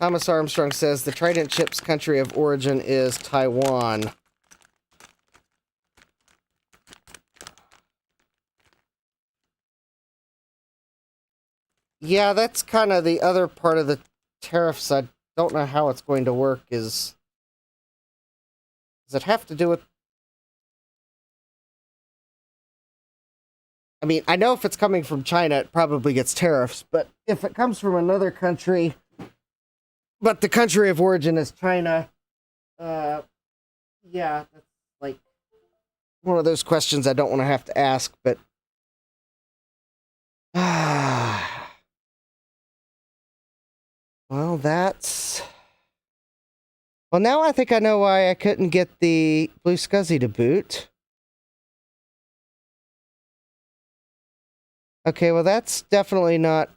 Thomas Armstrong says the Trident chip's country of origin is Taiwan. Yeah, that's kind of the other part of the tariffs. I don't know how it's going to work. Does it have to do with... I mean, I know if it's coming from China, it probably gets tariffs, but if it comes from another country, but the country of origin is China, yeah, that's like one of those questions I don't want to have to ask, but... Well, that's... Well, now I think I know why I couldn't get the Blue SCSI to boot. Okay, well, that's definitely not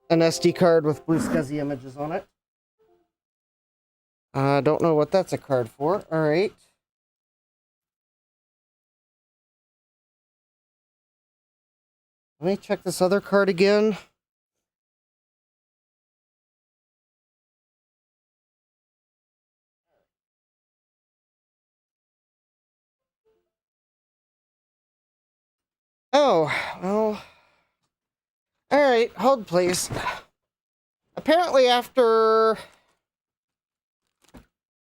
an SD card with Blue SCSI images on it. I don't know what that's a card for. All right. Let me check this other card again. Oh, well. All right, hold please. Apparently after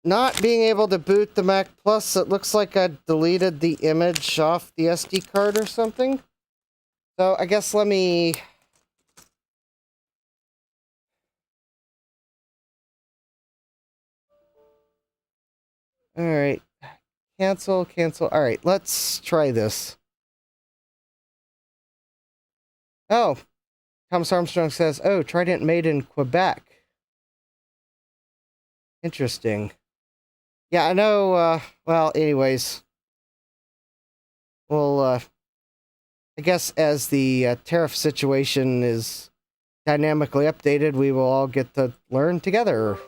not being able to boot the Mac Plus, it looks like I deleted the image off the SD card or something. So I guess let me... Alright. Cancel. Alright, let's try this. Oh. Thomas Armstrong says, oh, Trident made in Quebec. Interesting. Yeah, I know, well, anyways. Well, I guess as the tariff situation is dynamically updated, we will all get to learn together.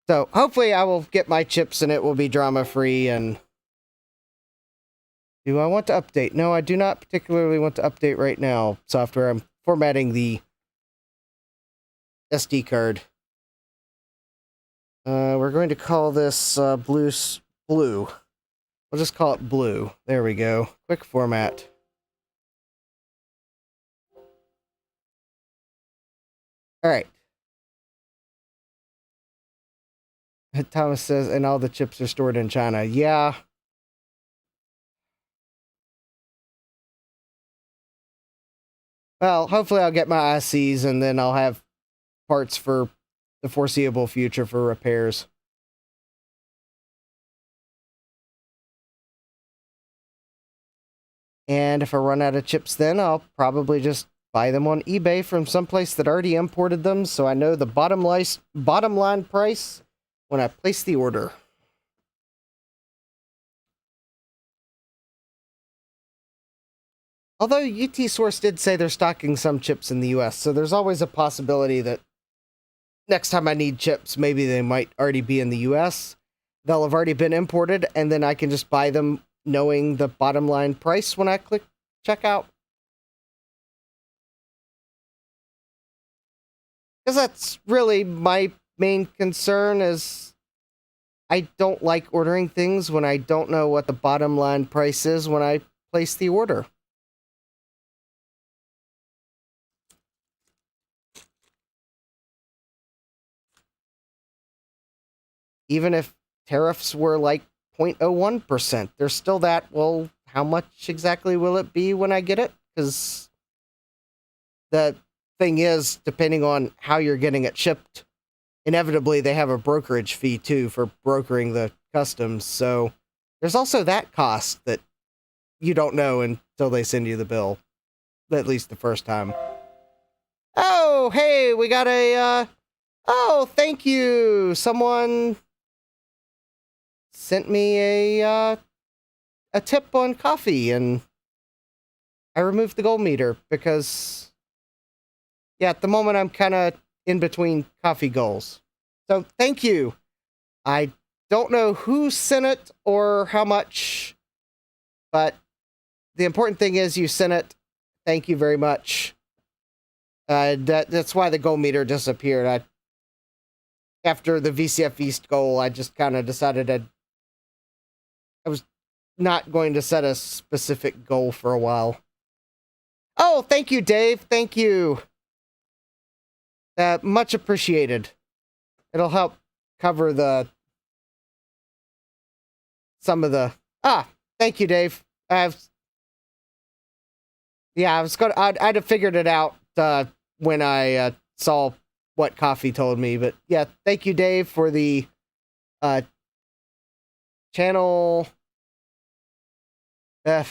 So, hopefully I will get my chips and it will be drama-free and... Do I want to update? No, I do not particularly want to update right now. Software, I'm formatting the SD card. We're going to call this blue. We'll just call it blue. There we go. Quick format. All right. Thomas says, and all the chips are stored in China. Yeah. Well, hopefully I'll get my ICs and then I'll have parts for the foreseeable future for repairs. And if I run out of chips then, I'll probably just buy them on eBay from someplace that already imported them, so I know the bottom line price when I place the order. Although UT Source did say they're stocking some chips in the US, so there's always a possibility that next time I need chips, maybe they might already be in the US. They'll have already been imported, and then I can just buy them knowing the bottom line price when I click checkout. Because that's really my main concern is I don't like ordering things when I don't know what the bottom line price is when I place the order. Even if tariffs were like 0.01%, there's still that, well, how much exactly will it be when I get it? Because the thing is, depending on how you're getting it shipped, inevitably they have a brokerage fee too for brokering the customs, so there's also that cost that you don't know until they send you the bill, at least the first time. Oh, hey, we got a, oh, thank you! Someone sent me a tip on coffee, and I removed the gold meter because, yeah, at the moment I'm kind of in between coffee goals. So thank you. I don't know who sent it or how much, but the important thing is you sent it. Thank you very much. That's why the goal meter disappeared. After the VCF East goal, I just kind of decided I was not going to set a specific goal for a while. Oh, thank you, Dave. Thank you. Much appreciated. It'll help cover some of the... thank you, Dave. I'd have figured it out when I saw what coffee told me, but yeah, thank you, Dave, for the channel... the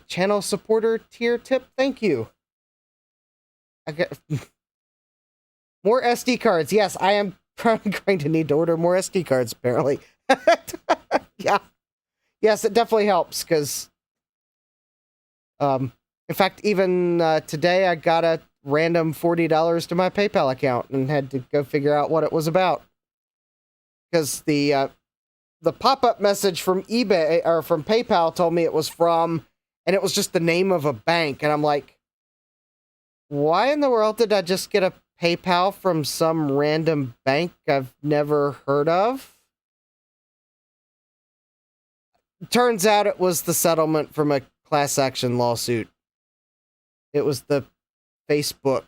channel supporter tier tip. Thank you. I got more SD cards. Yes, I am probably going to need to order more SD cards, apparently. Yeah. Yes, it definitely helps, because in fact, even today I got random $40 to my PayPal account and had to go figure out what it was about. Because the pop-up message from eBay or from PayPal told me it was from, and it was just the name of a bank. And I'm like, why in the world did I just get a PayPal from some random bank I've never heard of? Turns out it was the settlement from a class action lawsuit. It was the Facebook,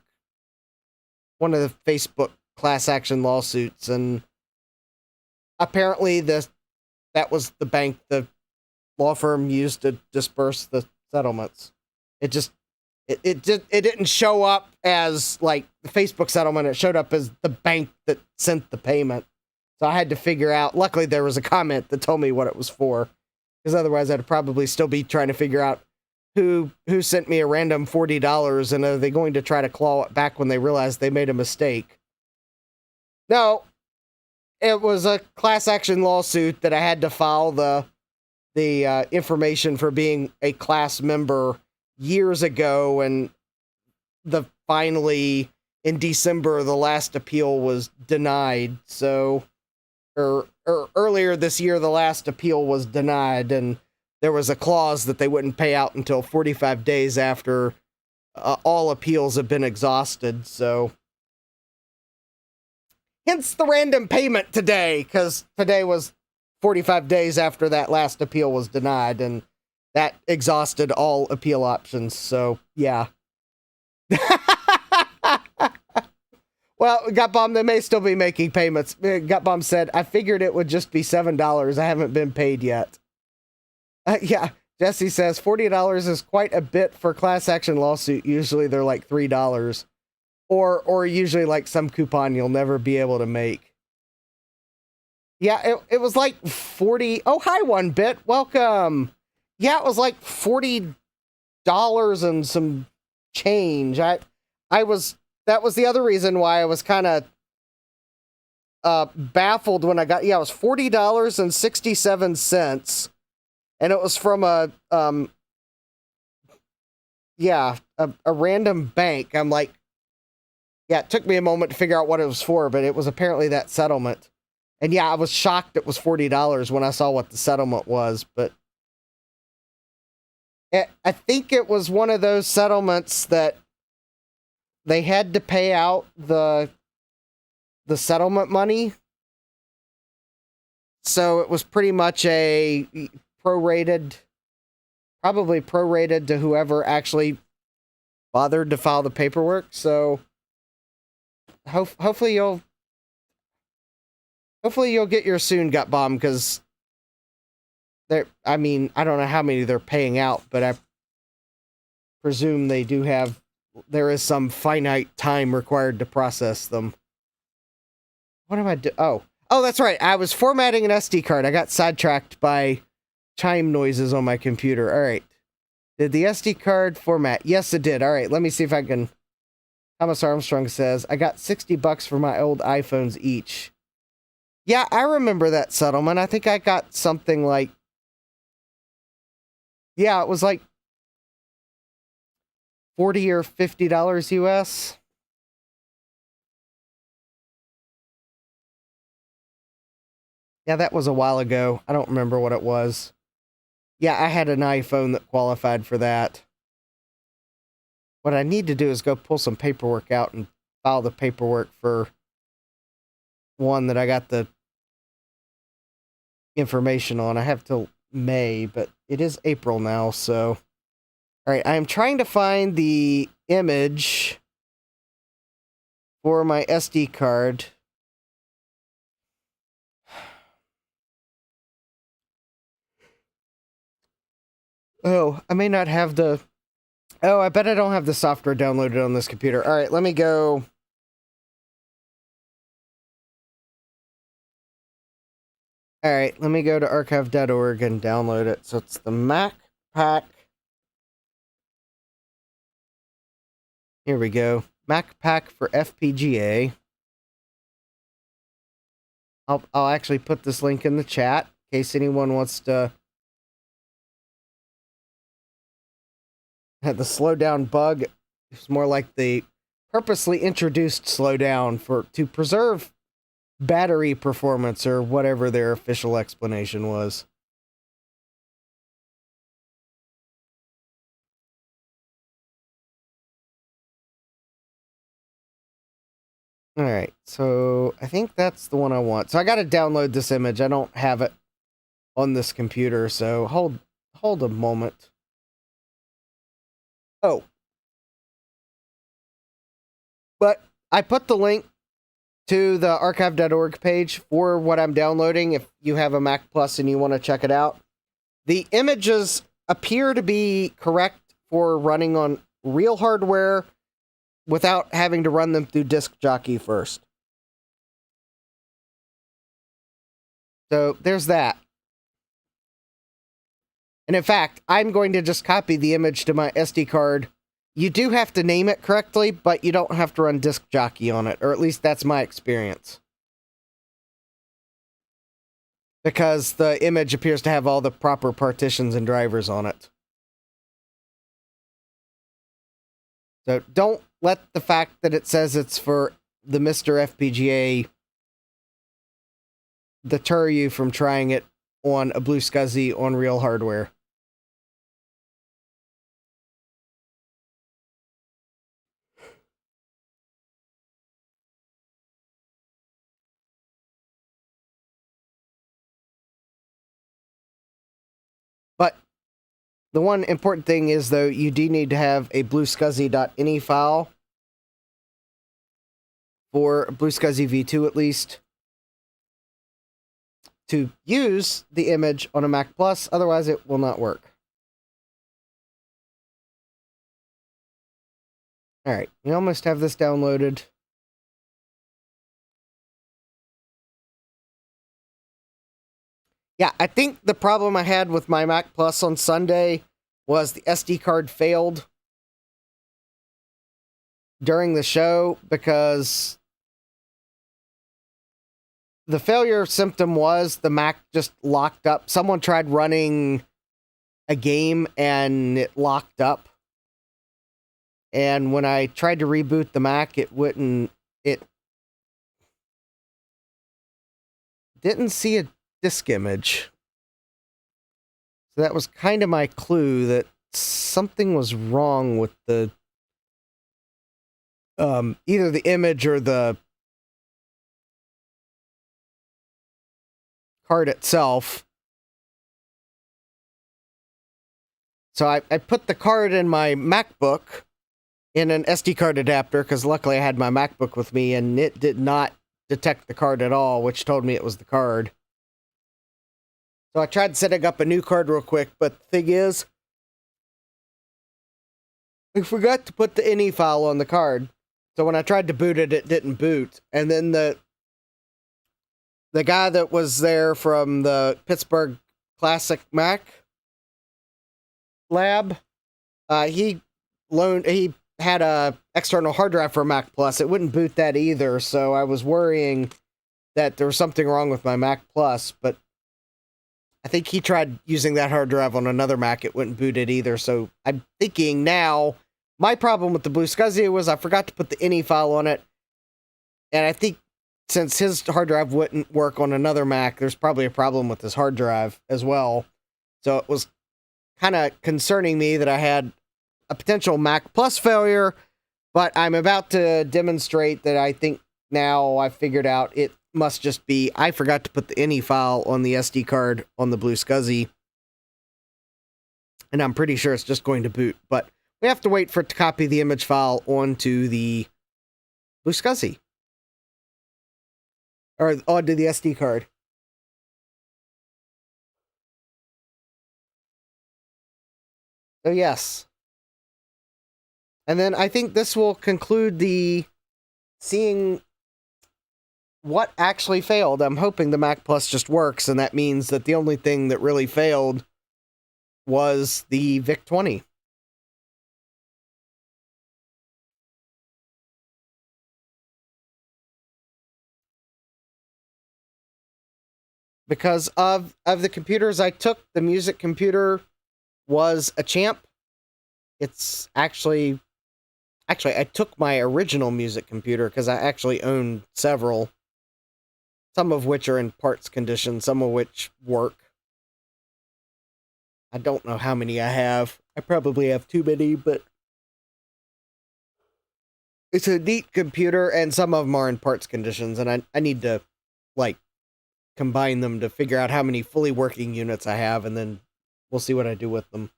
one of the Facebook class action lawsuits, and apparently that was the bank the law firm used to disperse the settlements. It didn't show up as like the Facebook settlement. It showed up as the bank that sent the payment. So I had to figure out. Luckily, there was a comment that told me what it was for, because otherwise I'd probably still be trying to figure out who sent me a random $40, and are they going to try to claw it back when they realize they made a mistake? No, it was a class action lawsuit that I had to file the information for being a class member years ago, and finally in December the last appeal was denied. So, or earlier this year the last appeal was denied, and there was a clause that they wouldn't pay out until 45 days after all appeals have been exhausted. So, hence the random payment today, because today was 45 days after that last appeal was denied, and that exhausted all appeal options. So, yeah. Well, Gutbomb, they may still be making payments. Gutbomb said, I figured it would just be $7. I haven't been paid yet. Yeah, Jesse says $40 is quite a bit for class action lawsuit. Usually they're like $3. Or usually like some coupon you'll never be able to make. Yeah, it was like 40. Oh, hi, 1-Bit. Welcome. Yeah, it was like $40 and some change. That was the other reason why I was kind of baffled when I got, it was $40.67. And it was from a random bank. I'm like, yeah, it took me a moment to figure out what it was for, but it was apparently that settlement. And yeah, I was shocked it was $40 when I saw what the settlement was, but I think it was one of those settlements that they had to pay out the settlement money. So it was pretty much a probably prorated to whoever actually bothered to file the paperwork. So hopefully you'll get yours soon, Gutbomb, because I don't know how many they're paying out, but I presume there is some finite time required to process them. What am I doing? Oh, that's right. I was formatting an SD card. I got sidetracked by chime noises on my computer. All right. Did the SD card format? Yes, it did. All right. Let me see if I can. Thomas Armstrong says, I got $60 for my old iPhones each. Yeah, I remember that settlement. I think I got something like, it was like $40 or $50 US. Yeah, that was a while ago. I don't remember what it was. Yeah, I had an iPhone that qualified for that. What I need to do is go pull some paperwork out and file the paperwork for one that I got the information on. I have till May, but it is April now, so. All right, I am trying to find the image for my SD card. Oh, I may not have the... Oh, I bet I don't have the software downloaded on this computer. All right, let me go... All right, let me go to archive.org and download it. So it's the Mac Pack. Here we go. Mac Pack for FPGA. I'll actually put this link in the chat in case anyone wants to... The slowdown bug is more like the purposely introduced slowdown to preserve battery performance, or whatever their official explanation was. Alright, so I think that's the one I want. So I gotta download this image. I don't have it on this computer, so hold a moment. Oh. But I put the link to the archive.org page for what I'm downloading if you have a Mac Plus and you want to check it out. The images appear to be correct for running on real hardware without having to run them through Disk Jockey first. So there's that. And in fact, I'm going to just copy the image to my SD card. You do have to name it correctly, but you don't have to run Disk Jockey on it, or at least that's my experience. Because the image appears to have all the proper partitions and drivers on it. So don't let the fact that it says it's for the Mr. FPGA deter you from trying it on a Blue SCSI on real hardware. But the one important thing is, though, you do need to have a bluescsi.ini file for Blue SCSI V2 at least to use the image on a Mac Plus, otherwise it will not work. Alright, we almost have this downloaded. Yeah, I think the problem I had with my Mac Plus on Sunday was the SD card failed during the show, because the failure symptom was the Mac just locked up. Someone tried running a game and it locked up. And when I tried to reboot the Mac, it didn't see a disk image. So that was kind of my clue that something was wrong with the either the image or the card itself. So I put the card in my MacBook in an SD card adapter, because luckily I had my MacBook with me, and it did not detect the card at all, which told me it was the card. So I tried setting up a new card real quick, but the thing is, I forgot to put the INI file on the card. So when I tried to boot it, it didn't boot. And then the guy that was there from the Pittsburgh Classic Mac lab, he had a external hard drive for Mac Plus. It wouldn't boot that either, so I was worrying that there was something wrong with my Mac Plus, but I think he tried using that hard drive on another Mac. It wouldn't boot it either, so I'm thinking now, my problem with the Blue SCSI was I forgot to put the INI file on it, and I think since his hard drive wouldn't work on another Mac, there's probably a problem with his hard drive as well. So it was kind of concerning me that I had a potential Mac Plus failure, but I'm about to demonstrate that I think now I figured out it must just be I forgot to put the INI file on the SD card on the Blue SCSI, and I'm pretty sure it's just going to boot, but we have to wait for it to copy the image file onto the Blue SCSI, or onto the SD card. So yes. And then I think this will conclude the seeing what actually failed. I'm hoping the Mac Plus just works, and that means that the only thing that really failed was the VIC-20. Because of the computers I took, the music computer was a champ. It's actually Actually, I took my original music computer because I actually own several, some of which are in parts condition, some of which work. I don't know how many I have. I probably have too many, but it's a neat computer, and some of them are in parts conditions, and I need to, like, combine them to figure out how many fully working units I have, and then we'll see what I do with them.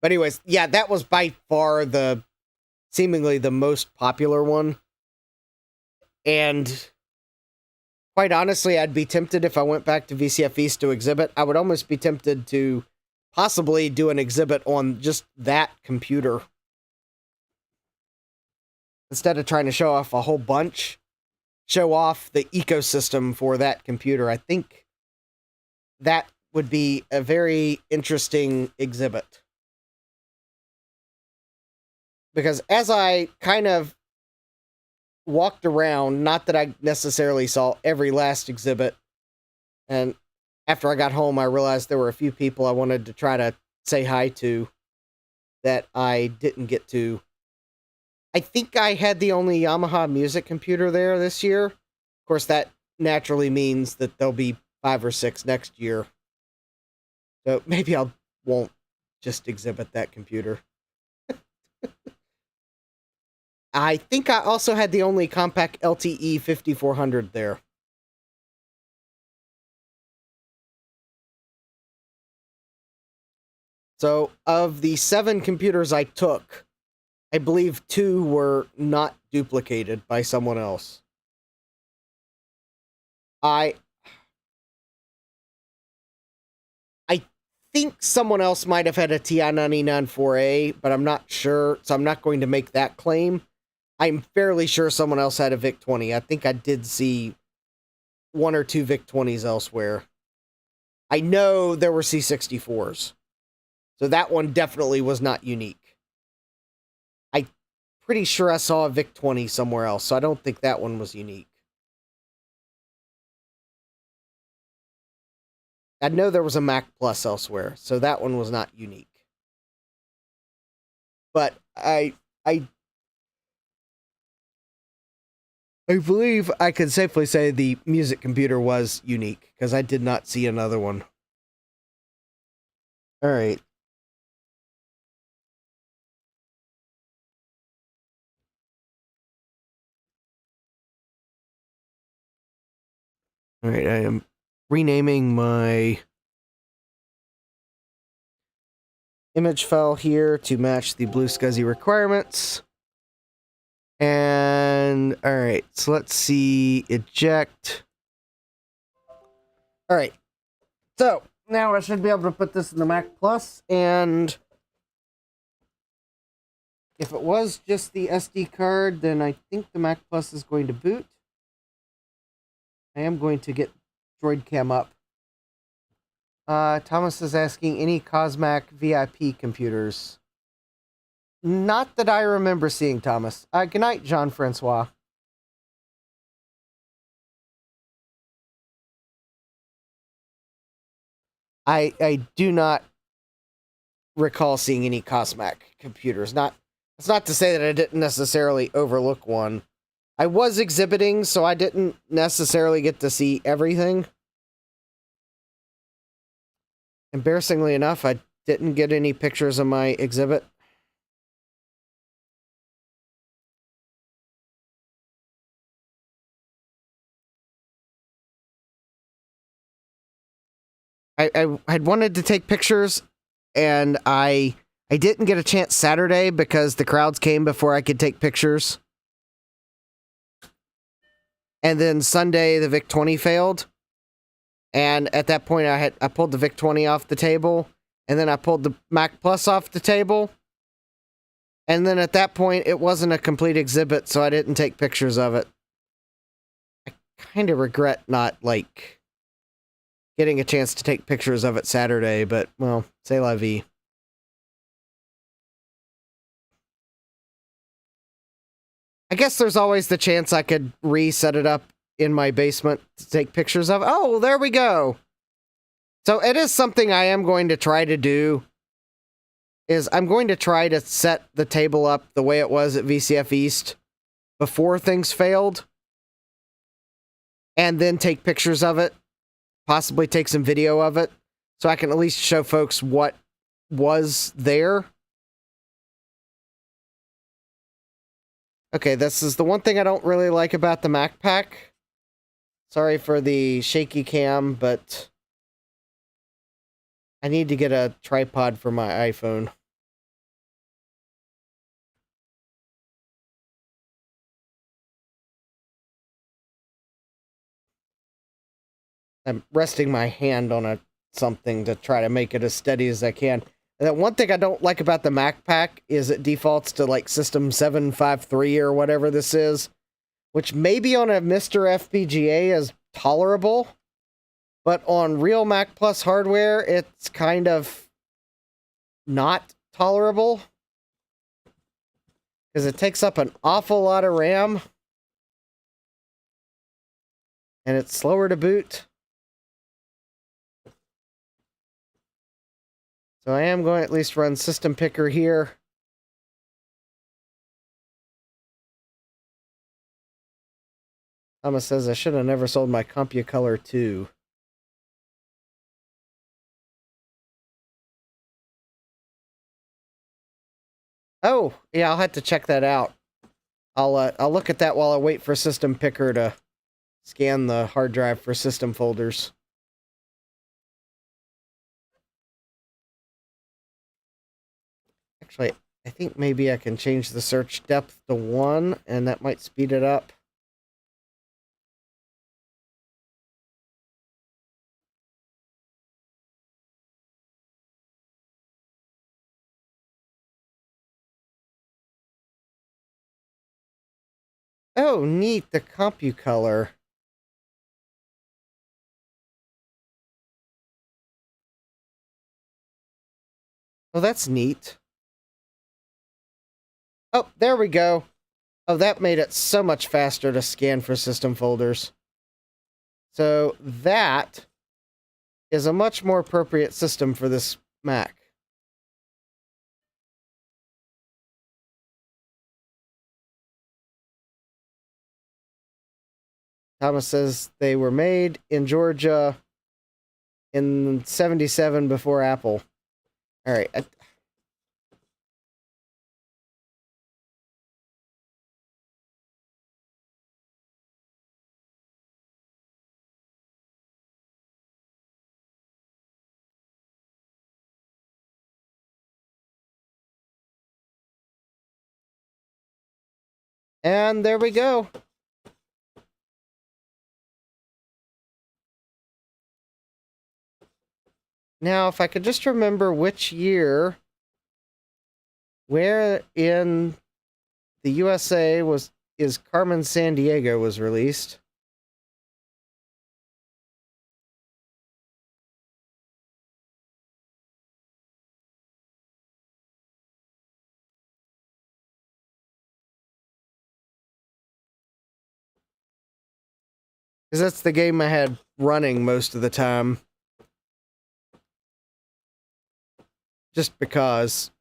But anyways, yeah, that was by far seemingly the most popular one. And quite honestly, I'd be tempted if I went back to VCF East to exhibit. I would almost be tempted to possibly do an exhibit on just that computer. Instead of trying to show off a whole bunch, show off the ecosystem for that computer. I think that would be a very interesting exhibit. Because as I kind of walked around, not that I necessarily saw every last exhibit, and after I got home, I realized there were a few people I wanted to try to say hi to that I didn't get to. I think I had the only Yamaha music computer there this year. Of course, that naturally means that there'll be 5 or 6 next year. So maybe I won't just exhibit that computer. I think I also had the only compact LTE 5400 there. So, of the 7 computers I took, I believe 2 were not duplicated by someone else. I think someone else might have had a TI-99 4A, but I'm not sure, so I'm not going to make that claim. I'm fairly sure someone else had a VIC-20. I think I did see 1 or 2 VIC-20s elsewhere. I know there were C64s. So that one definitely was not unique. I'm pretty sure I saw a VIC-20 somewhere else, so I don't think that one was unique. I know there was a Mac Plus elsewhere, so that one was not unique. But I believe I can safely say the music computer was unique, because I did not see another one. Alright. Alright, I am renaming my image file here to match the Blue SCSI requirements. And, alright, so let's see, eject. Alright, so now I should be able to put this in the Mac Plus, and if it was just the SD card, then I think the Mac Plus is going to boot. I am going to get DroidCam up. Thomas is asking, any Cosmac VIP computers? Not that I remember seeing, Thomas. Good night, Jean-Francois. I do not recall seeing any Cosmac computers. It's not to say that I didn't necessarily overlook one. I was exhibiting, so I didn't necessarily get to see everything. Embarrassingly enough, I didn't get any pictures of my exhibit. I had wanted to take pictures, and I didn't get a chance Saturday because the crowds came before I could take pictures. And then Sunday, the VIC-20 failed. And at that point, I pulled the VIC-20 off the table, and then I pulled the Mac Plus off the table. And then at that point, it wasn't a complete exhibit, so I didn't take pictures of it. I kind of regret not, like, getting a chance to take pictures of it Saturday, but, well, c'est la vie. I guess there's always the chance I could reset it up in my basement to take pictures of. Oh, there we go. So it is something I am going to try to do. is I'm going to try to set the table up the way it was at VCF East before things failed, and then take pictures of it, possibly take some video of it, so I can at least show folks what was there. Okay, this is the one thing I don't really like about the Mac Pack. Sorry for the shaky cam, but I need to get a tripod for my iPhone. I'm resting my hand on something to try to make it as steady as I can. And that one thing I don't like about the Mac Pack is it defaults to like System 753 or whatever this is, which maybe on a Mr. FPGA is tolerable, but on real Mac Plus hardware, it's kind of not tolerable because it takes up an awful lot of RAM and it's slower to boot. So I am going to at least run System Picker here. Thomas says I should have never sold my CompuColor 2. Oh, yeah, I'll have to check that out. I'll look at that while I wait for System Picker to scan the hard drive for system folders. Actually, I think maybe I can change the search depth to 1, and that might speed it up. Oh, neat, the CompuColor. Oh, that's neat. Oh, there we go. Oh, that made it so much faster to scan for system folders. So that is a much more appropriate system for this Mac. Thomas says they were made in Georgia in 77 before Apple. All right. And there we go. Now, if I could just remember which year, where in the USA is Carmen Sandiego was released. Because that's the game I had running most of the time. Just because.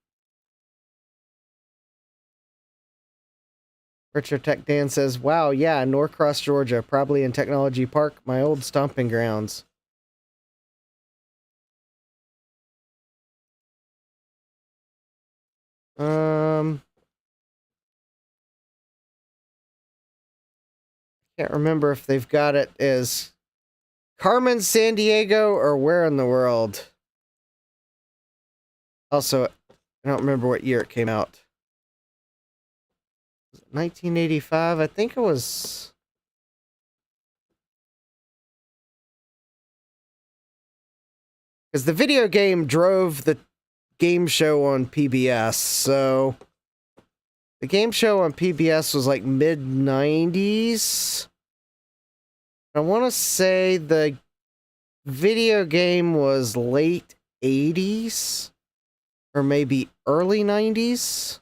Richard Tech Dan says, wow, yeah, Norcross, Georgia, probably in Technology Park, my old stomping grounds. Can't remember if they've got it as Carmen Sandiego or where in the world. Also, I don't remember what year it came out. 1985, I think it was. Because the video game drove the game show on PBS, so the game show on PBS was like mid-90s. I want to say the video game was late 80s or maybe early 90s.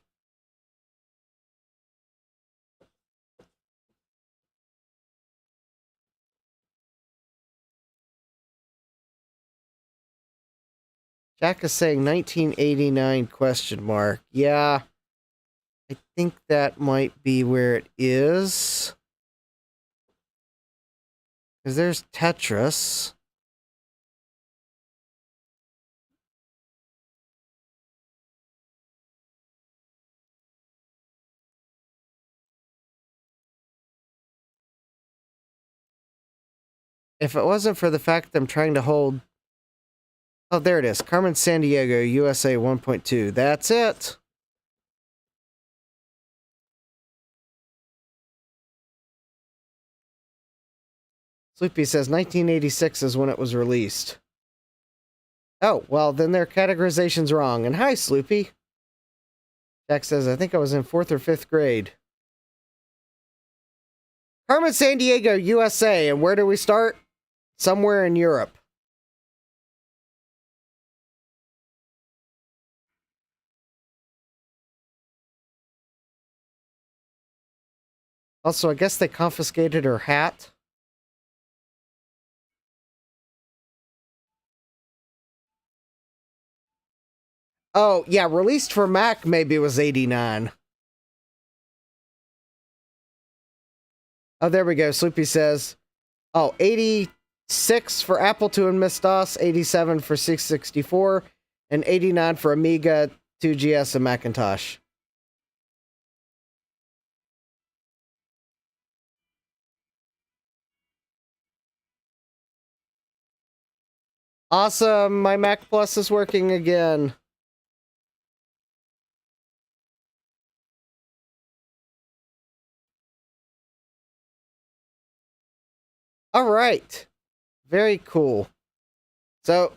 Jack is saying 1989 question mark. Yeah, I think that might be where it is. Because there's Tetris. If it wasn't for the fact that I'm trying to hold... Oh, there it is. Carmen Sandiego, USA 1.2. That's it. Sloopy says 1986 is when it was released. Oh, well, then their categorization's wrong. And hi, Sloopy. Jack says, I think I was in 4th or 5th grade. Carmen Sandiego, USA. And where do we start? Somewhere in Europe. Also, I guess they confiscated her hat. Oh, yeah, released for Mac maybe was 89. Oh, there we go. Sloopy says, oh, 86 for Apple II and MS-DOS, 87 for 664, and 89 for Amiga, 2GS, and Macintosh. Awesome! My Mac Plus is working again. All right. Very cool. So,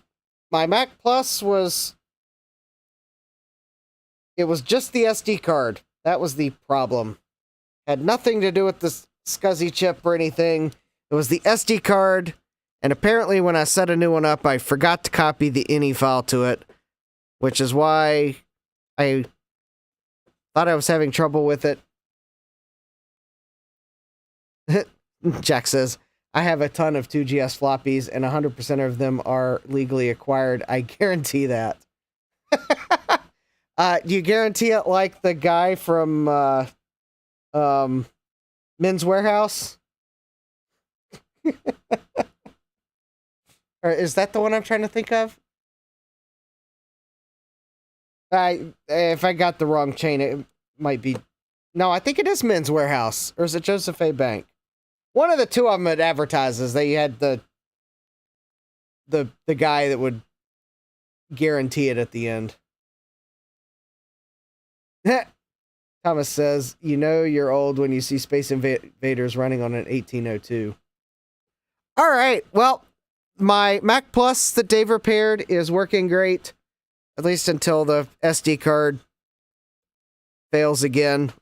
my Mac Plus was... It was just the SD card. That was the problem. Had nothing to do with the SCSI chip or anything. It was the SD card, and apparently when I set a new one up, I forgot to copy the INI file to it, which is why I thought I was having trouble with it. Jack says, I have a ton of 2GS floppies, and 100% of them are legally acquired. I guarantee that. Do you guarantee it like the guy from Men's Warehouse? Or is that the one I'm trying to think of? If I got the wrong chain, it might be... No, I think it is Men's Warehouse. Or is it Joseph A. Bank? One of the two of them it advertises that you had the guy that would guarantee it at the end. Thomas says, you know you're old when you see Space Invaders running on an 1802. All right, well, my Mac Plus that Dave repaired is working great, at least until the SD card fails again.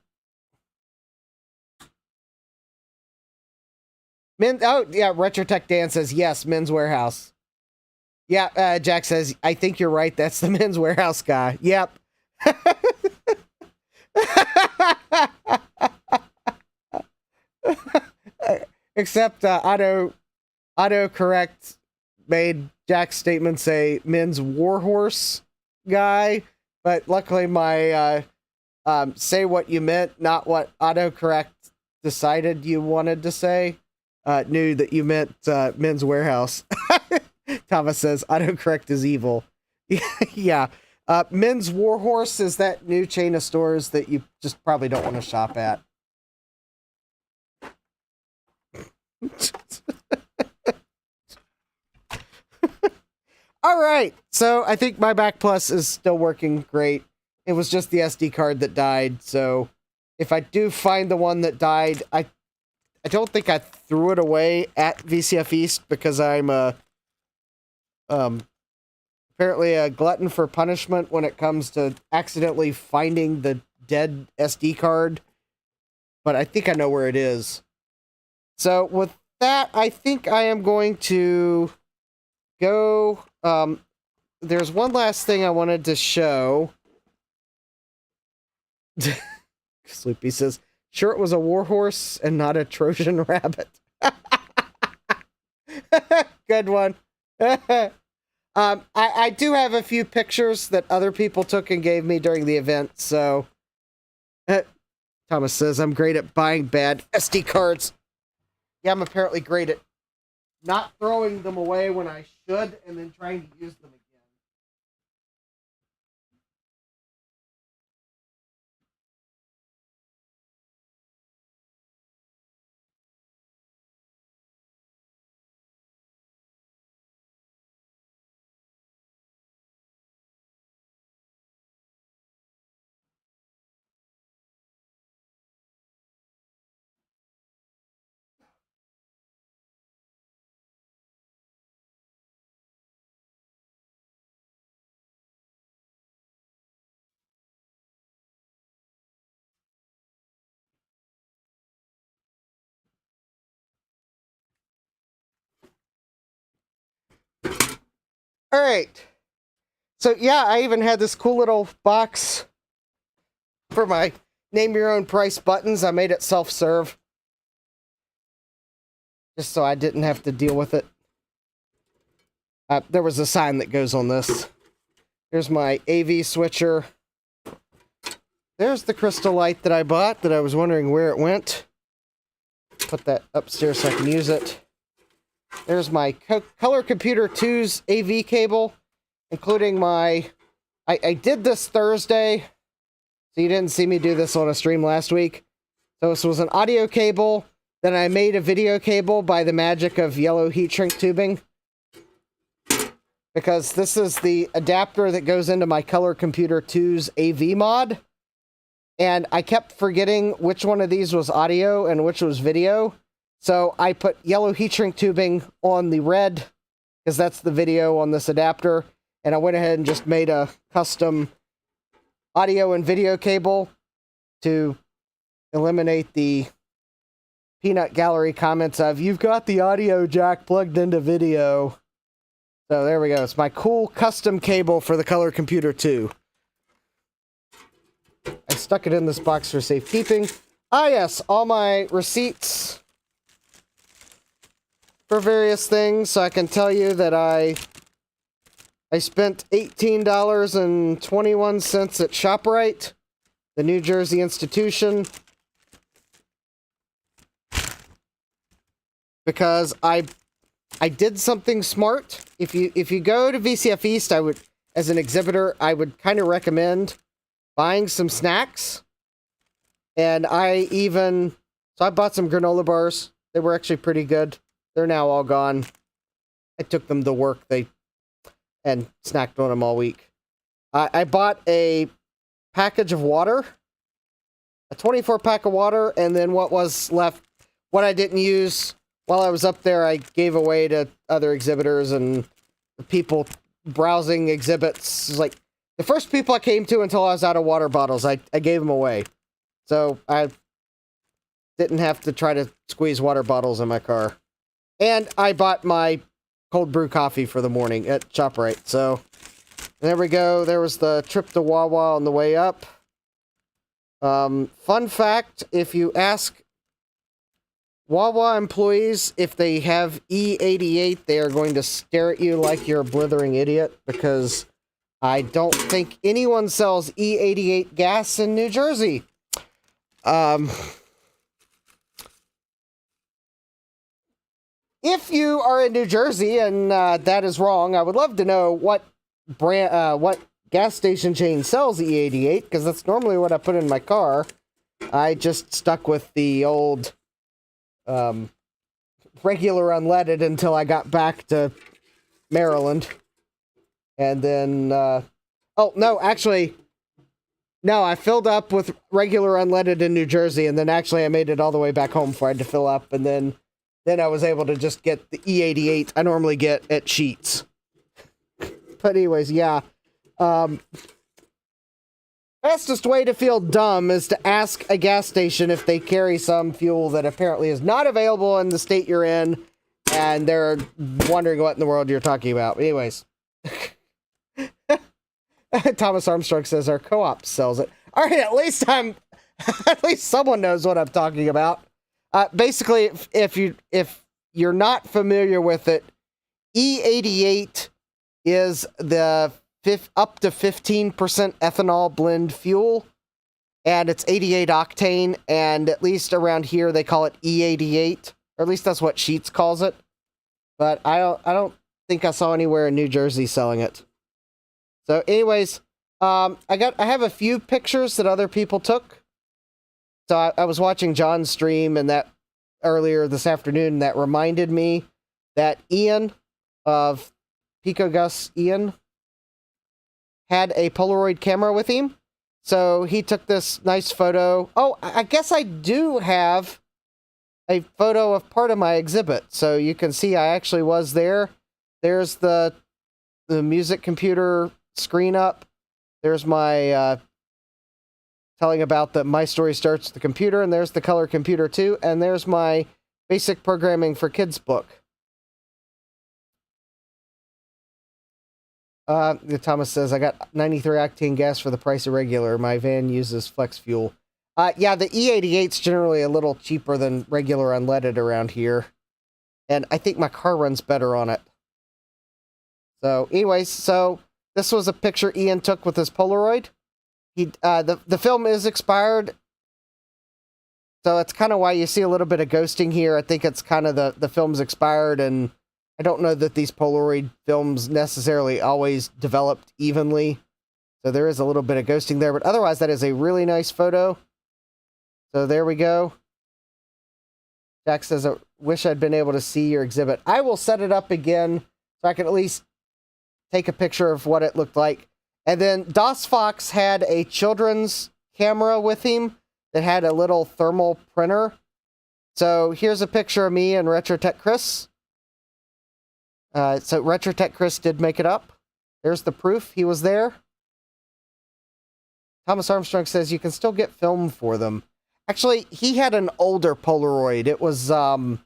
Oh, yeah, Retrotech Dan says, yes, Men's Warehouse. Yeah, Jack says, I think you're right, that's the Men's Warehouse guy. Yep. Except autocorrect made Jack's statement say Men's Warhorse guy, but luckily my say what you meant, not what autocorrect decided you wanted to say, knew that you meant Men's Warehouse. Thomas says autocorrect is evil. Yeah. Men's Warhorse is that new chain of stores that you just probably don't want to shop at. All right, so I think my Mac Plus is still working great. It was just the SD card that died, so if I do find the one that died, I don't think I threw it away at VCF East because I'm apparently a glutton for punishment when it comes to accidentally finding the dead SD card, but I think I know where it is. So with that, I think I am going to go. There's one last thing I wanted to show. Sleepy says, sure it was a warhorse and not a Trojan rabbit. Good one. I do have a few pictures that other people took and gave me during the event, so... Thomas says, I'm great at buying bad SD cards. Yeah, I'm apparently great at not throwing them away when I should, and then trying to use them again. All right. So, yeah, I even had this cool little box for my name your own price buttons. I made it self-serve, just so I didn't have to deal with it. There was a sign that goes on this. Here's my AV switcher. There's the crystal light that I bought that I was wondering where it went. Put that upstairs so I can use it. There's my Color Computer 2's AV cable, including my... I did this Thursday, so you didn't see me do this on a stream last week. So this was an audio cable, then I made a video cable by the magic of yellow heat shrink tubing. Because this is the adapter that goes into my Color Computer 2's AV mod. And I kept forgetting which one of these was audio and which was video. So I put yellow heat shrink tubing on the red, because that's the video on this adapter. And I went ahead and just made a custom audio and video cable to eliminate the peanut gallery comments of, you've got the audio jack plugged into video. So there we go. It's my cool custom cable for the Color Computer 2. I stuck it in this box for safekeeping. Ah, yes, all my receipts for various things. So I can tell you that I spent $18.21 at ShopRite, the New Jersey institution, because I did something smart. If you go to VCF East, I would, as an exhibitor, I would kind of recommend buying some snacks. And I bought some granola bars. They were actually pretty good. They're now all gone. I took them to work and snacked on them all week. I bought a package of water, a 24-pack of water, and then what was left, what I didn't use while I was up there, I gave away to other exhibitors and the people browsing exhibits. It was like the first people I came to until I was out of water bottles, I gave them away. So I didn't have to try to squeeze water bottles in my car. And I bought my cold brew coffee for the morning at ShopRite. So there we go. There was the trip to Wawa on the way up. Fun fact, if you ask Wawa employees if they have E88, they are going to stare at you like you're a blithering idiot, because I don't think anyone sells E88 gas in New Jersey. If you are in New Jersey and that is wrong, I would love to know what what gas station chain sells E88, because that's normally what I put in my car. I just stuck with the old regular unleaded until I got back to Maryland. And then, oh, no, actually, no, I filled up with regular unleaded in New Jersey, and then actually I made it all the way back home before I had to fill up, and then I was able to just get the E88 I normally get at Sheetz. But anyways, yeah. Fastest way to feel dumb is to ask a gas station if they carry some fuel that apparently is not available in the state you're in, and they're wondering what in the world you're talking about. But anyways. Thomas Armstrong says our co-op sells it. All right, at least someone knows what I'm talking about. Basically, if you're not familiar with it, E88 is the up to 15% ethanol blend fuel, and it's 88 octane, and at least around here they call it E88, or at least that's what Sheetz calls it. But I don't think I saw anywhere in New Jersey selling it. So anyways, I have a few pictures that other people took. So I was watching John's stream and that earlier this afternoon, that reminded me that Ian of PicoGus Ian had a Polaroid camera with him. So he took this nice photo. Oh, I guess I do have a photo of part of my exhibit. So you can see I actually was there. There's the music computer screen up. There's my telling about that my story starts with the computer, and there's the color computer too, and there's my basic programming for kids book. Thomas says, I got 93 octane gas for the price of regular. My van uses flex fuel. Yeah, the E88's generally a little cheaper than regular unleaded around here. And I think my car runs better on it. So, anyways, so this was a picture Ian took with his Polaroid. The film is expired. So it's kind of why you see a little bit of ghosting here. I think it's kind of the film's expired, and I don't know that these Polaroid films necessarily always developed evenly. So there is a little bit of ghosting there, but otherwise that is a really nice photo. So there we go. Jack says, I wish I'd been able to see your exhibit. I will set it up again so I can at least take a picture of what it looked like. And then DOS Fox had a children's camera with him that had a little thermal printer. So here's a picture of me and RetroTech Chris. So RetroTech Chris did make it up. There's the proof. He was there. Thomas Armstrong says you can still get film for them. Actually, he had an older Polaroid. It was, I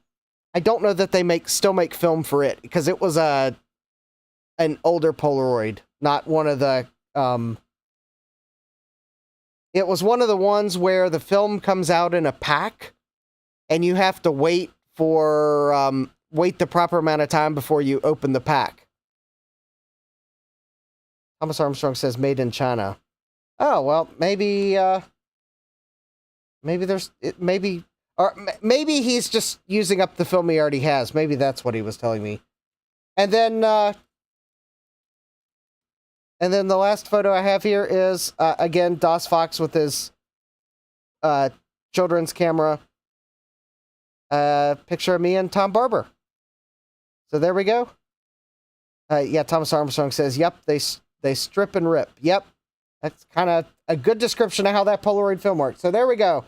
don't know that they still make film for it, because it was an older Polaroid, not one of the, it was one of the ones where the film comes out in a pack, and you have to wait the proper amount of time before you open the pack. Thomas Armstrong says made in China. Oh, well, maybe maybe he's just using up the film he already has. Maybe that's what he was telling me. And then the last photo I have here is, again, DOS Fox with his children's camera. Picture of me and Tom Barber. So there we go. Yeah, Thomas Armstrong says, yep, they strip and rip. Yep. That's kind of a good description of how that Polaroid film works. So there we go.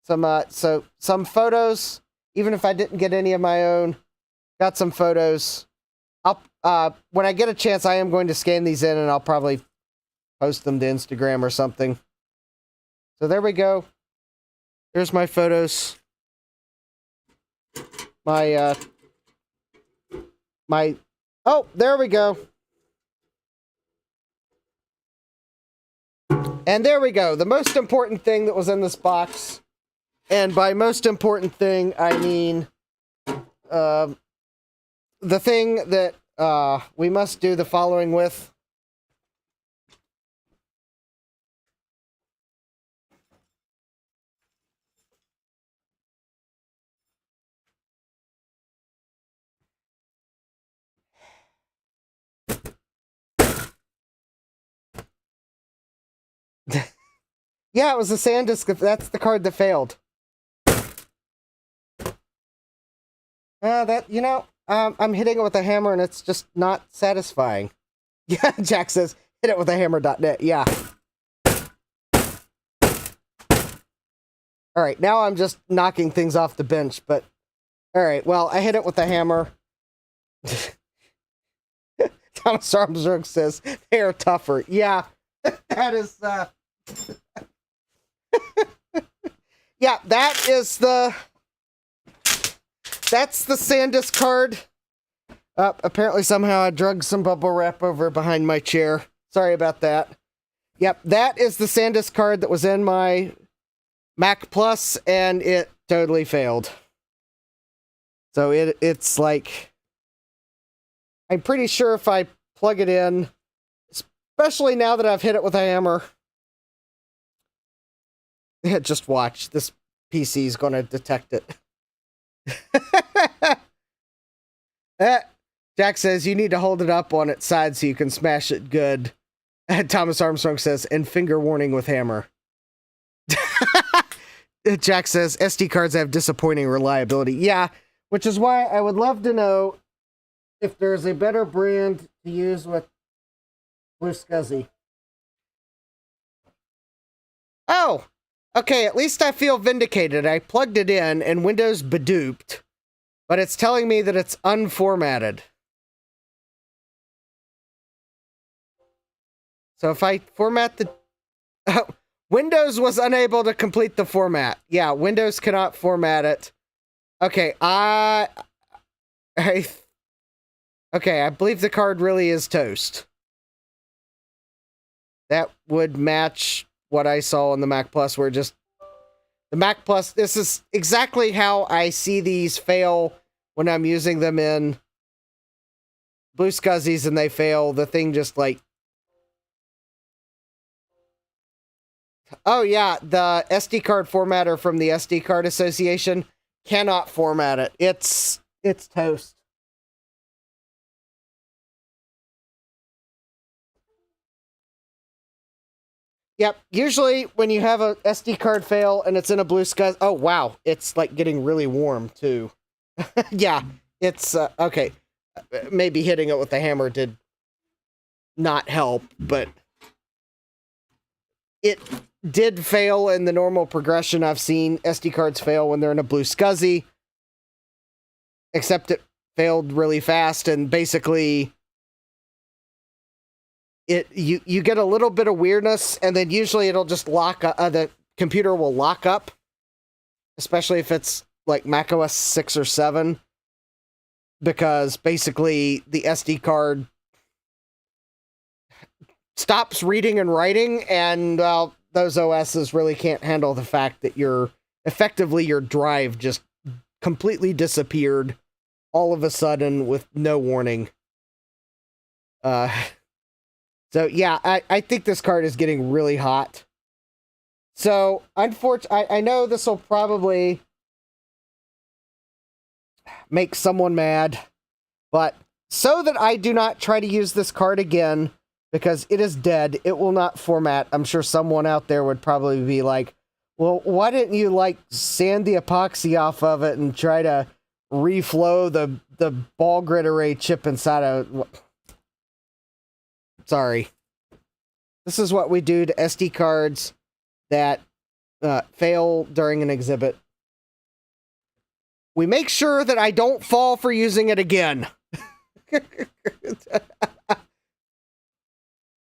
Some photos, even if I didn't get any of my own, got some photos. When I get a chance, I am going to scan these in, and I'll probably post them to Instagram or something. So there we go. Here's my photos. Oh, there we go. And there we go. The most important thing that was in this box. And by most important thing, I mean the thing that we must do the following with. Yeah, it was a SanDisk. That's the card that failed. I'm hitting it with a hammer and it's just not satisfying. Yeah, Jack says, hit it with a hammer.net. Yeah. All right, now I'm just knocking things off the bench, but all right, well, I hit it with a hammer. Thomas Armstrong says, they are tougher. Yeah, that is, yeah, that's the SanDisk card. Apparently somehow I drugged some bubble wrap over behind my chair. Sorry about that. Yep, that is the SanDisk card that was in my Mac Plus, and it totally failed. So it's like, I'm pretty sure if I plug it in, especially now that I've hit it with a hammer, just watch, this PC is going to detect it. Jack says you need to hold it up on its side so you can smash it good. Thomas Armstrong says, and finger warning with hammer. Jack says SD cards have disappointing reliability. Yeah, which is why I would love to know if there's a better brand to use with Blue SCSI. Oh, okay, at least I feel vindicated. I plugged it in and Windows beduped, but it's telling me that it's unformatted. So if I format the... Oh, Windows was unable to complete the format. Yeah, Windows cannot format it. Okay, okay, I believe the card really is toast. That would match what I saw on the Mac Plus, where just... The Mac Plus, this is exactly how I see these fail when I'm using them in Blue SCSIs and they fail. The thing just like... Oh yeah, the SD card formatter from the SD Card Association cannot format it. It's toast. Yep, usually when you have a SD card fail and it's in a Blue SCSI... Oh wow, it's like getting really warm too. Yeah, it's okay. Maybe hitting it with the hammer did not help, but it did fail in the normal progression. I've seen SD cards fail when they're in a Blue SCSI, except it failed really fast, and basically you get a little bit of weirdness, and then usually it'll just lock up, the computer will lock up, especially if it's like macOS 6 or 7, because basically the SD card stops reading and writing, and those OSs really can't handle the fact that your drive just completely disappeared all of a sudden with no warning. So yeah, I think this card is getting really hot. So unfortunately, I know this will probably make someone mad, but so that I do not try to use this card again, because it is dead, it will not format. I'm sure someone out there would probably be like, well, why didn't you like sand the epoxy off of it and try to reflow the ball grid array chip inside of... Sorry. This is what we do to SD cards that fail during an exhibit. We make sure that I don't fall for using it again.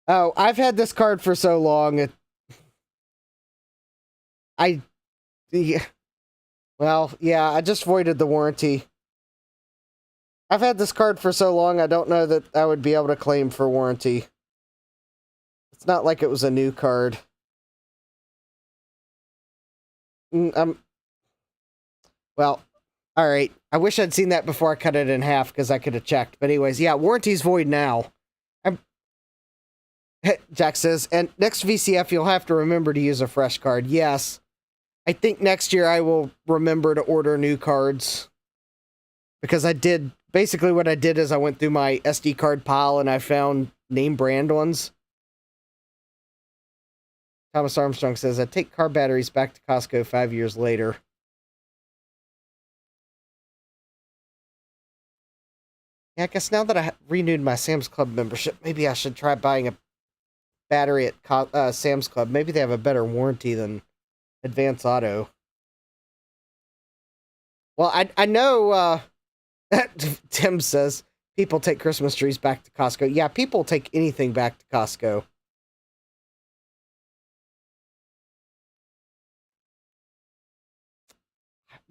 Oh, I've had this card for so long. I just voided the warranty. I've had this card for so long, I don't know that I would be able to claim for warranty. It's not like it was a new card. Well, alright. I wish I'd seen that before I cut it in half, because I could have checked. But anyways, yeah, warranty's void now. Jack says, and next VCF, you'll have to remember to use a fresh card. Yes. I think next year I will remember to order new cards. Because basically what I did is I went through my SD card pile and I found name brand ones. Thomas Armstrong says, I take car batteries back to Costco 5 years later. Yeah, I guess now that I renewed my Sam's Club membership, maybe I should try buying a battery at Sam's Club. Maybe they have a better warranty than Advance Auto. Well, I know Tim says people take Christmas trees back to Costco. Yeah, people take anything back to Costco.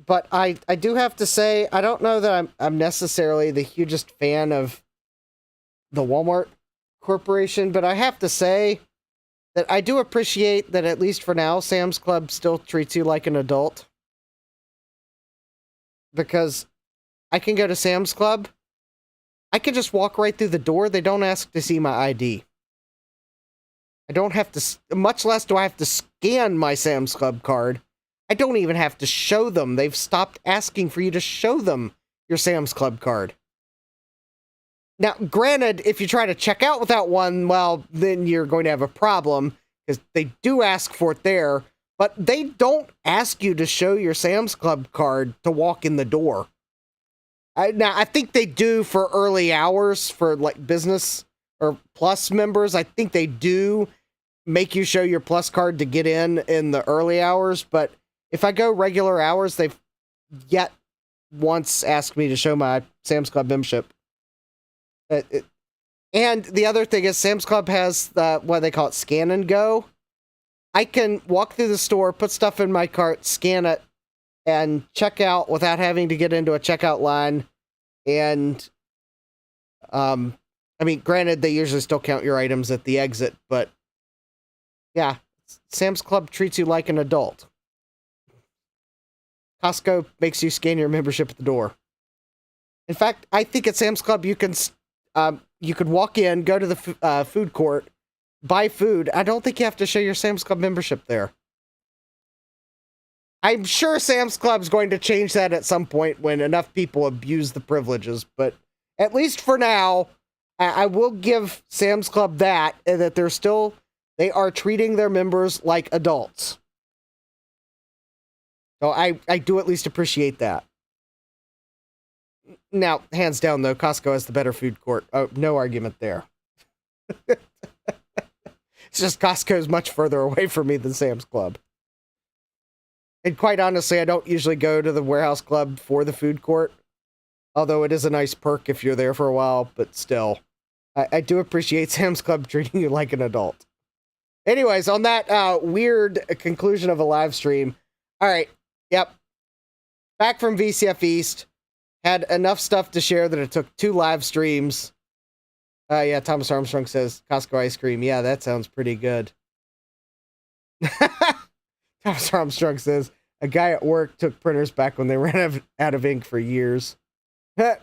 But I do have to say, I don't know that I'm necessarily the hugest fan of the Walmart Corporation, but I have to say that I do appreciate that, at least for now, Sam's Club still treats you like an adult. Because I can go to Sam's Club, I can just walk right through the door. They don't ask to see my ID. I don't have to, much less do I have to scan my Sam's Club card. I don't even have to show them. They've stopped asking for you to show them your Sam's Club card. Now, granted, if you try to check out without one, well, then you're going to have a problem, because they do ask for it there, but they don't ask you to show your Sam's Club card to walk in the door. Now, I think they do for early hours, for like business or plus members. I think they do make you show your plus card to get in the early hours, but if I go regular hours, they've yet once asked me to show my Sam's Club membership. And the other thing is Sam's Club has what they call it, scan and go. I can walk through the store, put stuff in my cart, scan it, and check out without having to get into a checkout line. And, I mean, granted, they usually still count your items at the exit, but yeah, Sam's Club treats you like an adult. Costco makes you scan your membership at the door. In fact, I think at Sam's Club you could walk in, go to the food court, buy food. I don't think you have to show your Sam's Club membership there. I'm sure Sam's Club's going to change that at some point when enough people abuse the privileges, but at least for now, I will give Sam's Club that they are treating their members like adults. So I do at least appreciate that. Now, hands down, though, Costco has the better food court. Oh, no argument there. It's just Costco's much further away from me than Sam's Club. And quite honestly, I don't usually go to the warehouse club for the food court. Although it is a nice perk if you're there for a while, but still. I do appreciate Sam's Club treating you like an adult. Anyways, on that weird conclusion of a live stream. All right. Yep. Back from VCF East. Had enough stuff to share that it took 2 live streams. Yeah, Thomas Armstrong says, Costco ice cream. Yeah, that sounds pretty good. Thomas Armstrong says, a guy at work took printers back when they ran out of ink for years. Tim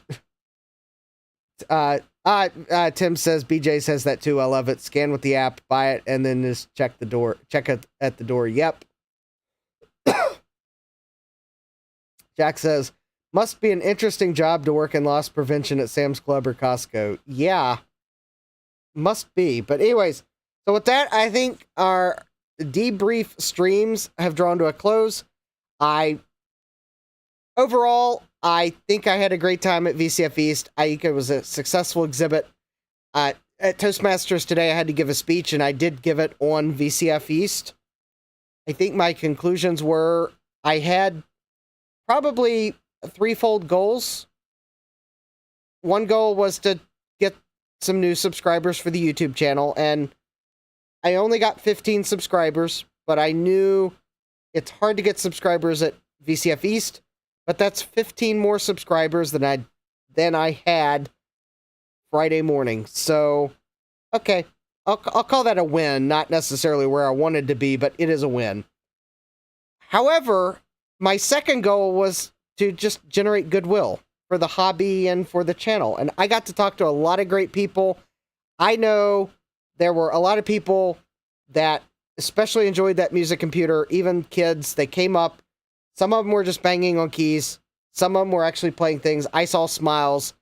says, BJ says that too. I love it. Scan with the app, buy it, and then just check it at the door. Yep. Jack says, must be an interesting job to work in loss prevention at Sam's Club or Costco. Yeah, must be. But anyways, so with that, I think our debrief streams have drawn to a close. Overall, I think I had a great time at VCF East. I think it was a successful exhibit. At Toastmasters today, I had to give a speech, and I did give it on VCF East. I think my conclusions were I had probably 3-fold goals. One goal was to get some new subscribers for the YouTube channel, and I only got 15 subscribers, but I knew it's hard to get subscribers at VCF East, but that's 15 more subscribers than I had Friday morning. So, okay, I'll call that a win, not necessarily where I wanted to be, but it is a win. However, my second goal was to just generate goodwill for the hobby and for the channel. And I got to talk to a lot of great people. I know there were a lot of people that especially enjoyed that music computer, even kids. They came up. Some of them were just banging on keys. Some of them were actually playing things. I saw smiles.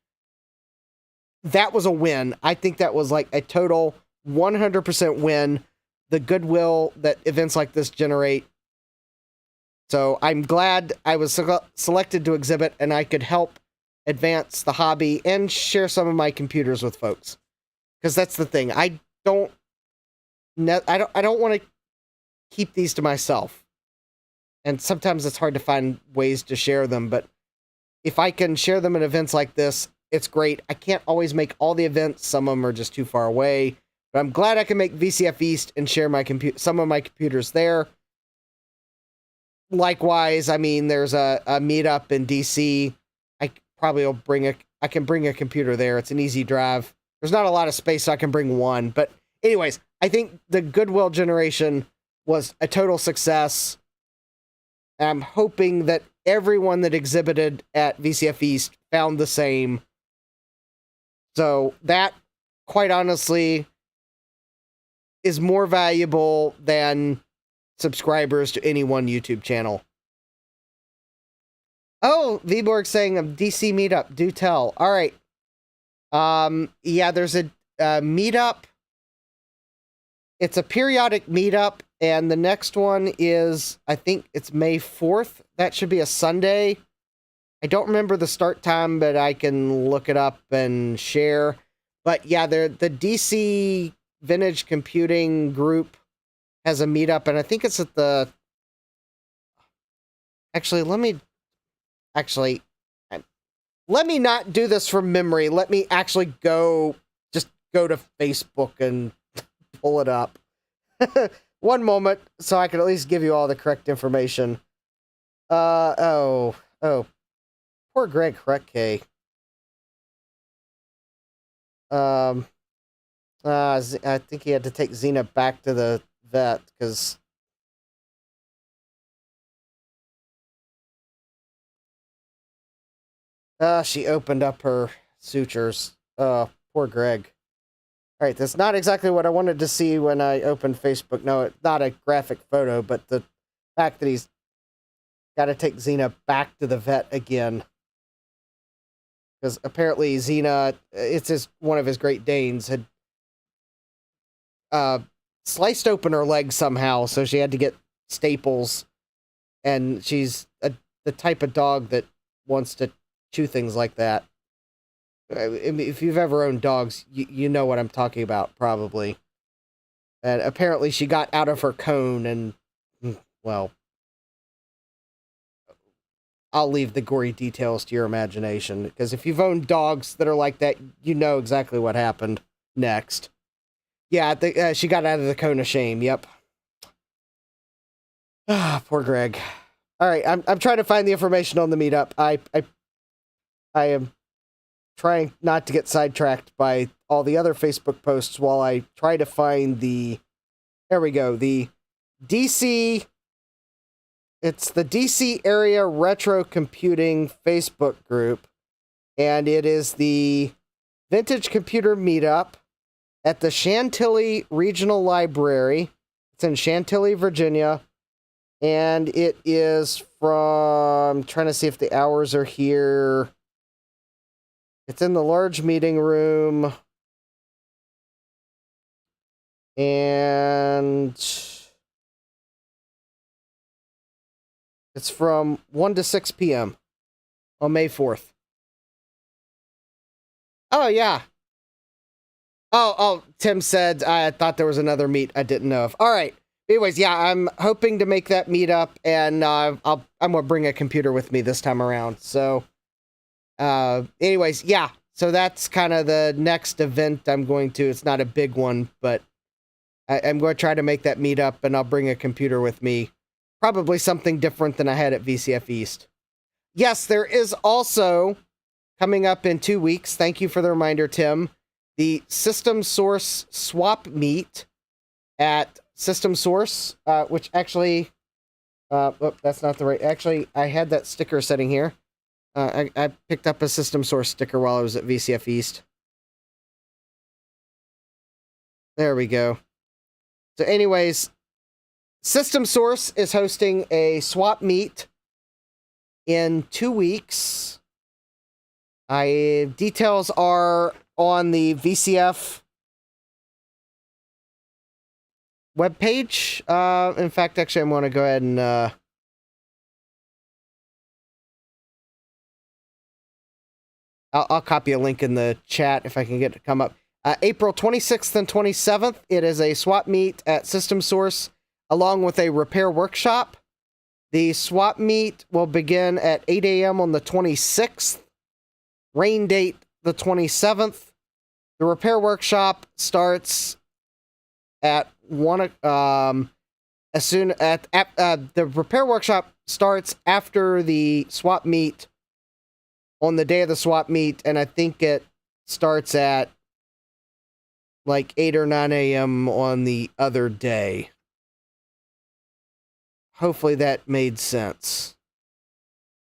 That was a win. I think that was like a total 100% win. The goodwill that events like this generate. So I'm glad I was selected to exhibit and I could help advance the hobby and share some of my computers with folks. Because that's the thing. I don't want to keep these to myself. And sometimes it's hard to find ways to share them, but if I can share them at events like this, it's great. I can't always make all the events. Some of them are just too far away, but I'm glad I can make VCF East and share some of my computers there. Likewise, I mean, there's a meetup in DC. I can bring a computer there. It's an easy drive. There's not a lot of space, so I can bring one. But anyways, I think the goodwill generation was a total success. I'm hoping that everyone that exhibited at VCF East found the same. So that, quite honestly, is more valuable than subscribers to any one YouTube channel. Oh, Vborg saying a DC meetup. Do tell. All right. Yeah, there's a meetup. It's a periodic meetup, and the next one is, I think it's May 4th. That should be a Sunday. I don't remember the start time, but I can look it up and share. But yeah, the DC Vintage Computing group has a meetup, and I think it's at the... Actually, let me not do this from memory. Let me actually just go to Facebook and pull it up. One moment, so I can at least give you all the correct information. Oh, poor Greg Hrecke. I think he had to take Xena back to the vet, because... she opened up her sutures. Poor Greg. Alright, that's not exactly what I wanted to see when I opened Facebook. No, it's not a graphic photo, but the fact that he's got to take Xena back to the vet again. Because apparently Xena, it's one of his Great Danes, had sliced open her leg somehow, so she had to get staples. And she's the type of dog that wants to chew things like that. If you've ever owned dogs, you know what I'm talking about, probably. And apparently she got out of her cone and, well, I'll leave the gory details to your imagination, because if you've owned dogs that are like that, you know exactly what happened next. Yeah, she got out of the cone of shame, yep. Poor Greg. Alright, I'm trying to find the information on the meetup. I am trying not to get sidetracked by all the other Facebook posts while I try to find there we go, the DC, it's the DC Area Retro Computing Facebook group, and it is the Vintage Computer Meetup at the Chantilly Regional Library. It's in Chantilly, Virginia, and it is from, I'm trying to see if the hours are here. It's in the large meeting room, and it's from 1 to 6 p.m. on May 4th. Oh, yeah. Oh, Tim said I thought there was another meet I didn't know of. All right. Anyways, yeah, I'm hoping to make that meetup, and I'm going to bring a computer with me this time around, so... anyways, yeah, so that's kind of the next event I'm going to. It's not a big one, but I'm going to try to make that meetup, and I'll bring a computer with me. Probably something different than I had at VCF East. Yes, there is also, coming up in 2 weeks, thank you for the reminder, Tim, the System Source Swap Meet at System Source, which actually, that's not the right, actually, I had that sticker sitting here. I picked up a System Source sticker while I was at VCF East. There we go. So anyways, System Source is hosting a swap meet in 2 weeks. Details are on the VCF webpage. In fact, actually, I'm going to go ahead and... I'll copy a link in the chat if I can get it to come up. April 26th and 27th, it is a swap meet at System Source, along with a repair workshop. The swap meet will begin at 8 a.m. on the 26th. Rain date, the 27th. The repair workshop starts at 1... the repair workshop starts after the swap meet on the day of the swap meet, and I think it starts at like 8 or 9 a.m. on the other day. Hopefully that made sense.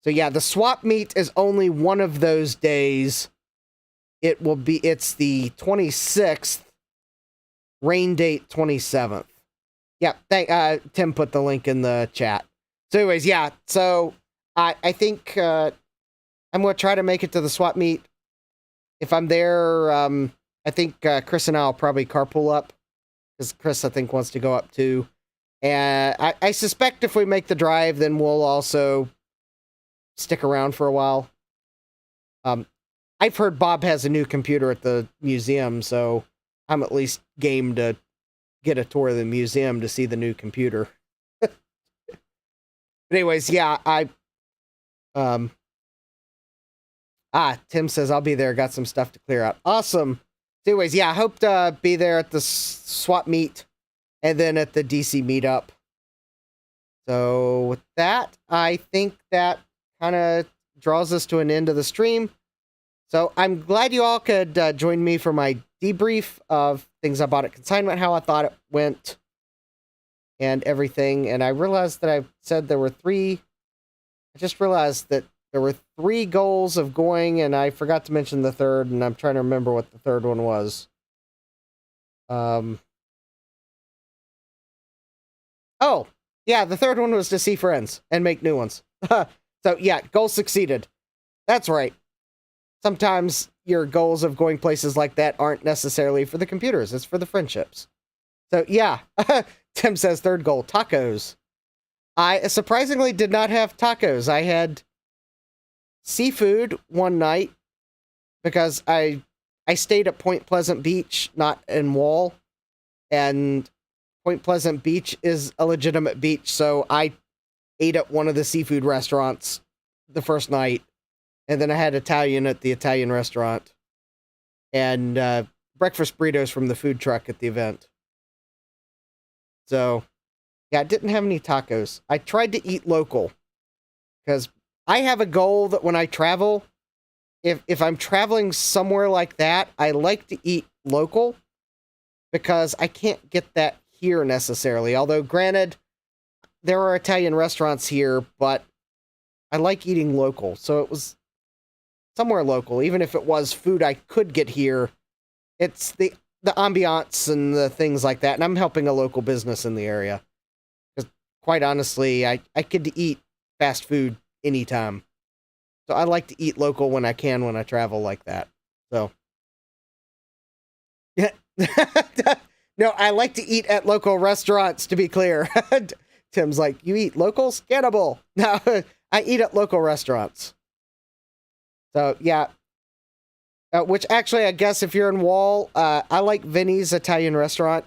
So yeah, the swap meet is only one of those days it's the 26th, rain date 27th. Yeah, Tim put the link in the chat. So anyways, yeah, so I think I'm going to try to make it to the swap meet. If I'm there, I think Chris and I will probably carpool up, because Chris, I think, wants to go up too. And I suspect if we make the drive, then we'll also stick around for a while. I've heard Bob has a new computer at the museum, so I'm at least game to get a tour of the museum to see the new computer. But anyways, yeah, Tim says I'll be there. Got some stuff to clear out. Awesome. Anyways, yeah, I hope to be there at the swap meet and then at the DC meetup. So with that, I think that kind of draws us to an end of the stream. So I'm glad you all could join me for my debrief of things I bought at consignment, how I thought it went, and everything. And I realized that I said there were three. I just realized that there were 3 goals of going, and I forgot to mention the third, and I'm trying to remember what the third one was. Oh, yeah, the third one was to see friends and make new ones. So, yeah, goal succeeded. That's right. Sometimes your goals of going places like that aren't necessarily for the computers. It's for the friendships. So, yeah. Tim says third goal, tacos. I surprisingly did not have tacos. I had seafood one night because I stayed at Point Pleasant Beach, not in Wall. And Point Pleasant Beach is a legitimate beach, so I ate at one of the seafood restaurants the first night. And then I had Italian at the Italian restaurant. And breakfast burritos from the food truck at the event. So, yeah, I didn't have any tacos. I tried to eat local. Because I have a goal that when I travel, if I'm traveling somewhere like that, I like to eat local. Because I can't get that here necessarily. Although, granted, there are Italian restaurants here, but I like eating local. So it was somewhere local, even if it was food I could get here. It's the ambiance and the things like that, and I'm helping a local business in the area. Because quite honestly, I could eat fast food anytime. So I like to eat local when I can when I travel like that. So, yeah. No, I like to eat at local restaurants, to be clear. Tim's like, you eat local? Scannable. No, I eat at local restaurants. So, yeah. Which, actually, I guess if you're in Wall, I like Vinny's Italian restaurant.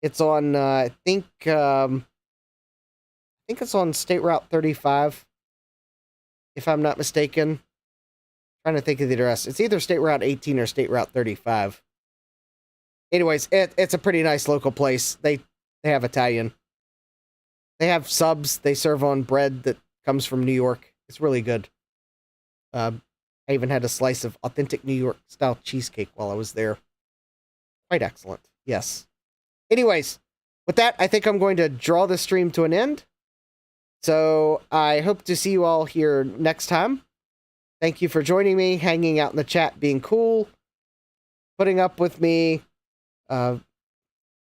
It's on, I think it's on State Route 35, if I'm not mistaken. Trying to think of the address. It's either State Route 18 or State Route 35. Anyways, it's a pretty nice local place. They have Italian. They have subs. They serve on bread that comes from New York. It's really good. I even had a slice of authentic New York style cheesecake while I was there. Quite excellent. Yes. Anyways, with that, I think I'm going to draw the stream to an end. So I hope to see you all here next time. Thank you for joining me, hanging out in the chat, being cool, putting up with me,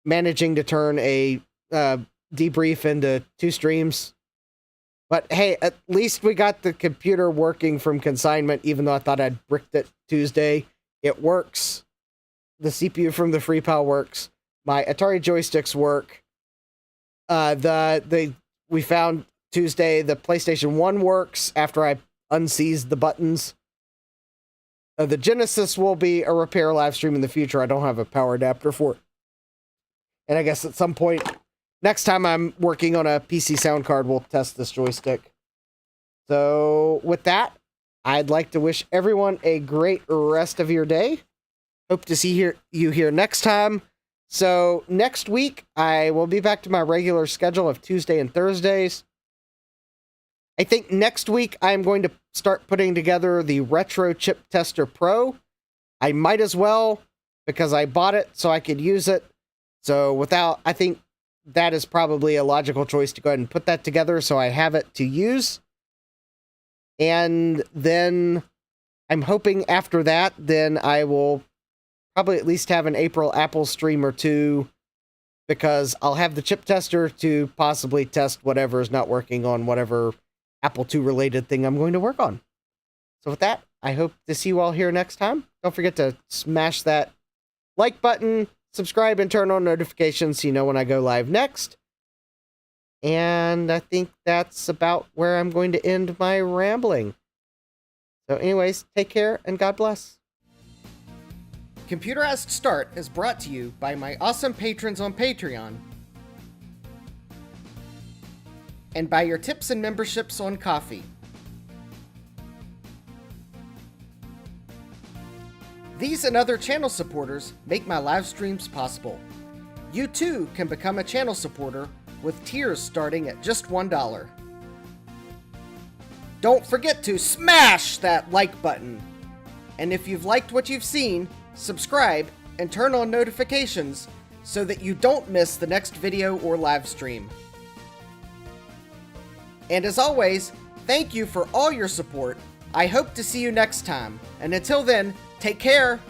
managing to turn a debrief into 2 streams. But hey, at least we got the computer working from consignment, even though I thought I'd bricked it Tuesday. It works. The CPU from the FreePal works. My Atari joysticks work. We found Tuesday the PlayStation 1 works after I unseized the buttons. The Genesis will be a repair live stream in the future. I don't have a power adapter for it. And I guess at some point, next time I'm working on a PC sound card, we'll test this joystick. So with that, I'd like to wish everyone a great rest of your day. Hope to see you here next time. So next week, I will be back to my regular schedule of Tuesday and Thursdays. I think next week I'm going to start putting together the Retro Chip Tester Pro. I might as well, because I bought it so I could use it. So I think that is probably a logical choice to go ahead and put that together so I have it to use. And then I'm hoping after that, then I will probably at least have an April Apple stream or two, because I'll have the chip tester to possibly test whatever is not working on whatever Apple II related thing I'm going to work on. So with that, I hope to see you all here next time. Don't forget to smash that like button, subscribe, and turn on notifications so you know when I go live next. And I think that's about where I'm going to end my rambling. So anyways, take care and God bless. Computerized Start is brought to you by my awesome patrons on Patreon and by your tips and memberships on Ko-fi. These and other channel supporters make my live streams possible. You too can become a channel supporter with tiers starting at just $1. Don't forget to smash that like button. And if you've liked what you've seen, subscribe and turn on notifications so that you don't miss the next video or live stream. And as always, thank you for all your support. I hope to see you next time. And until then, take care.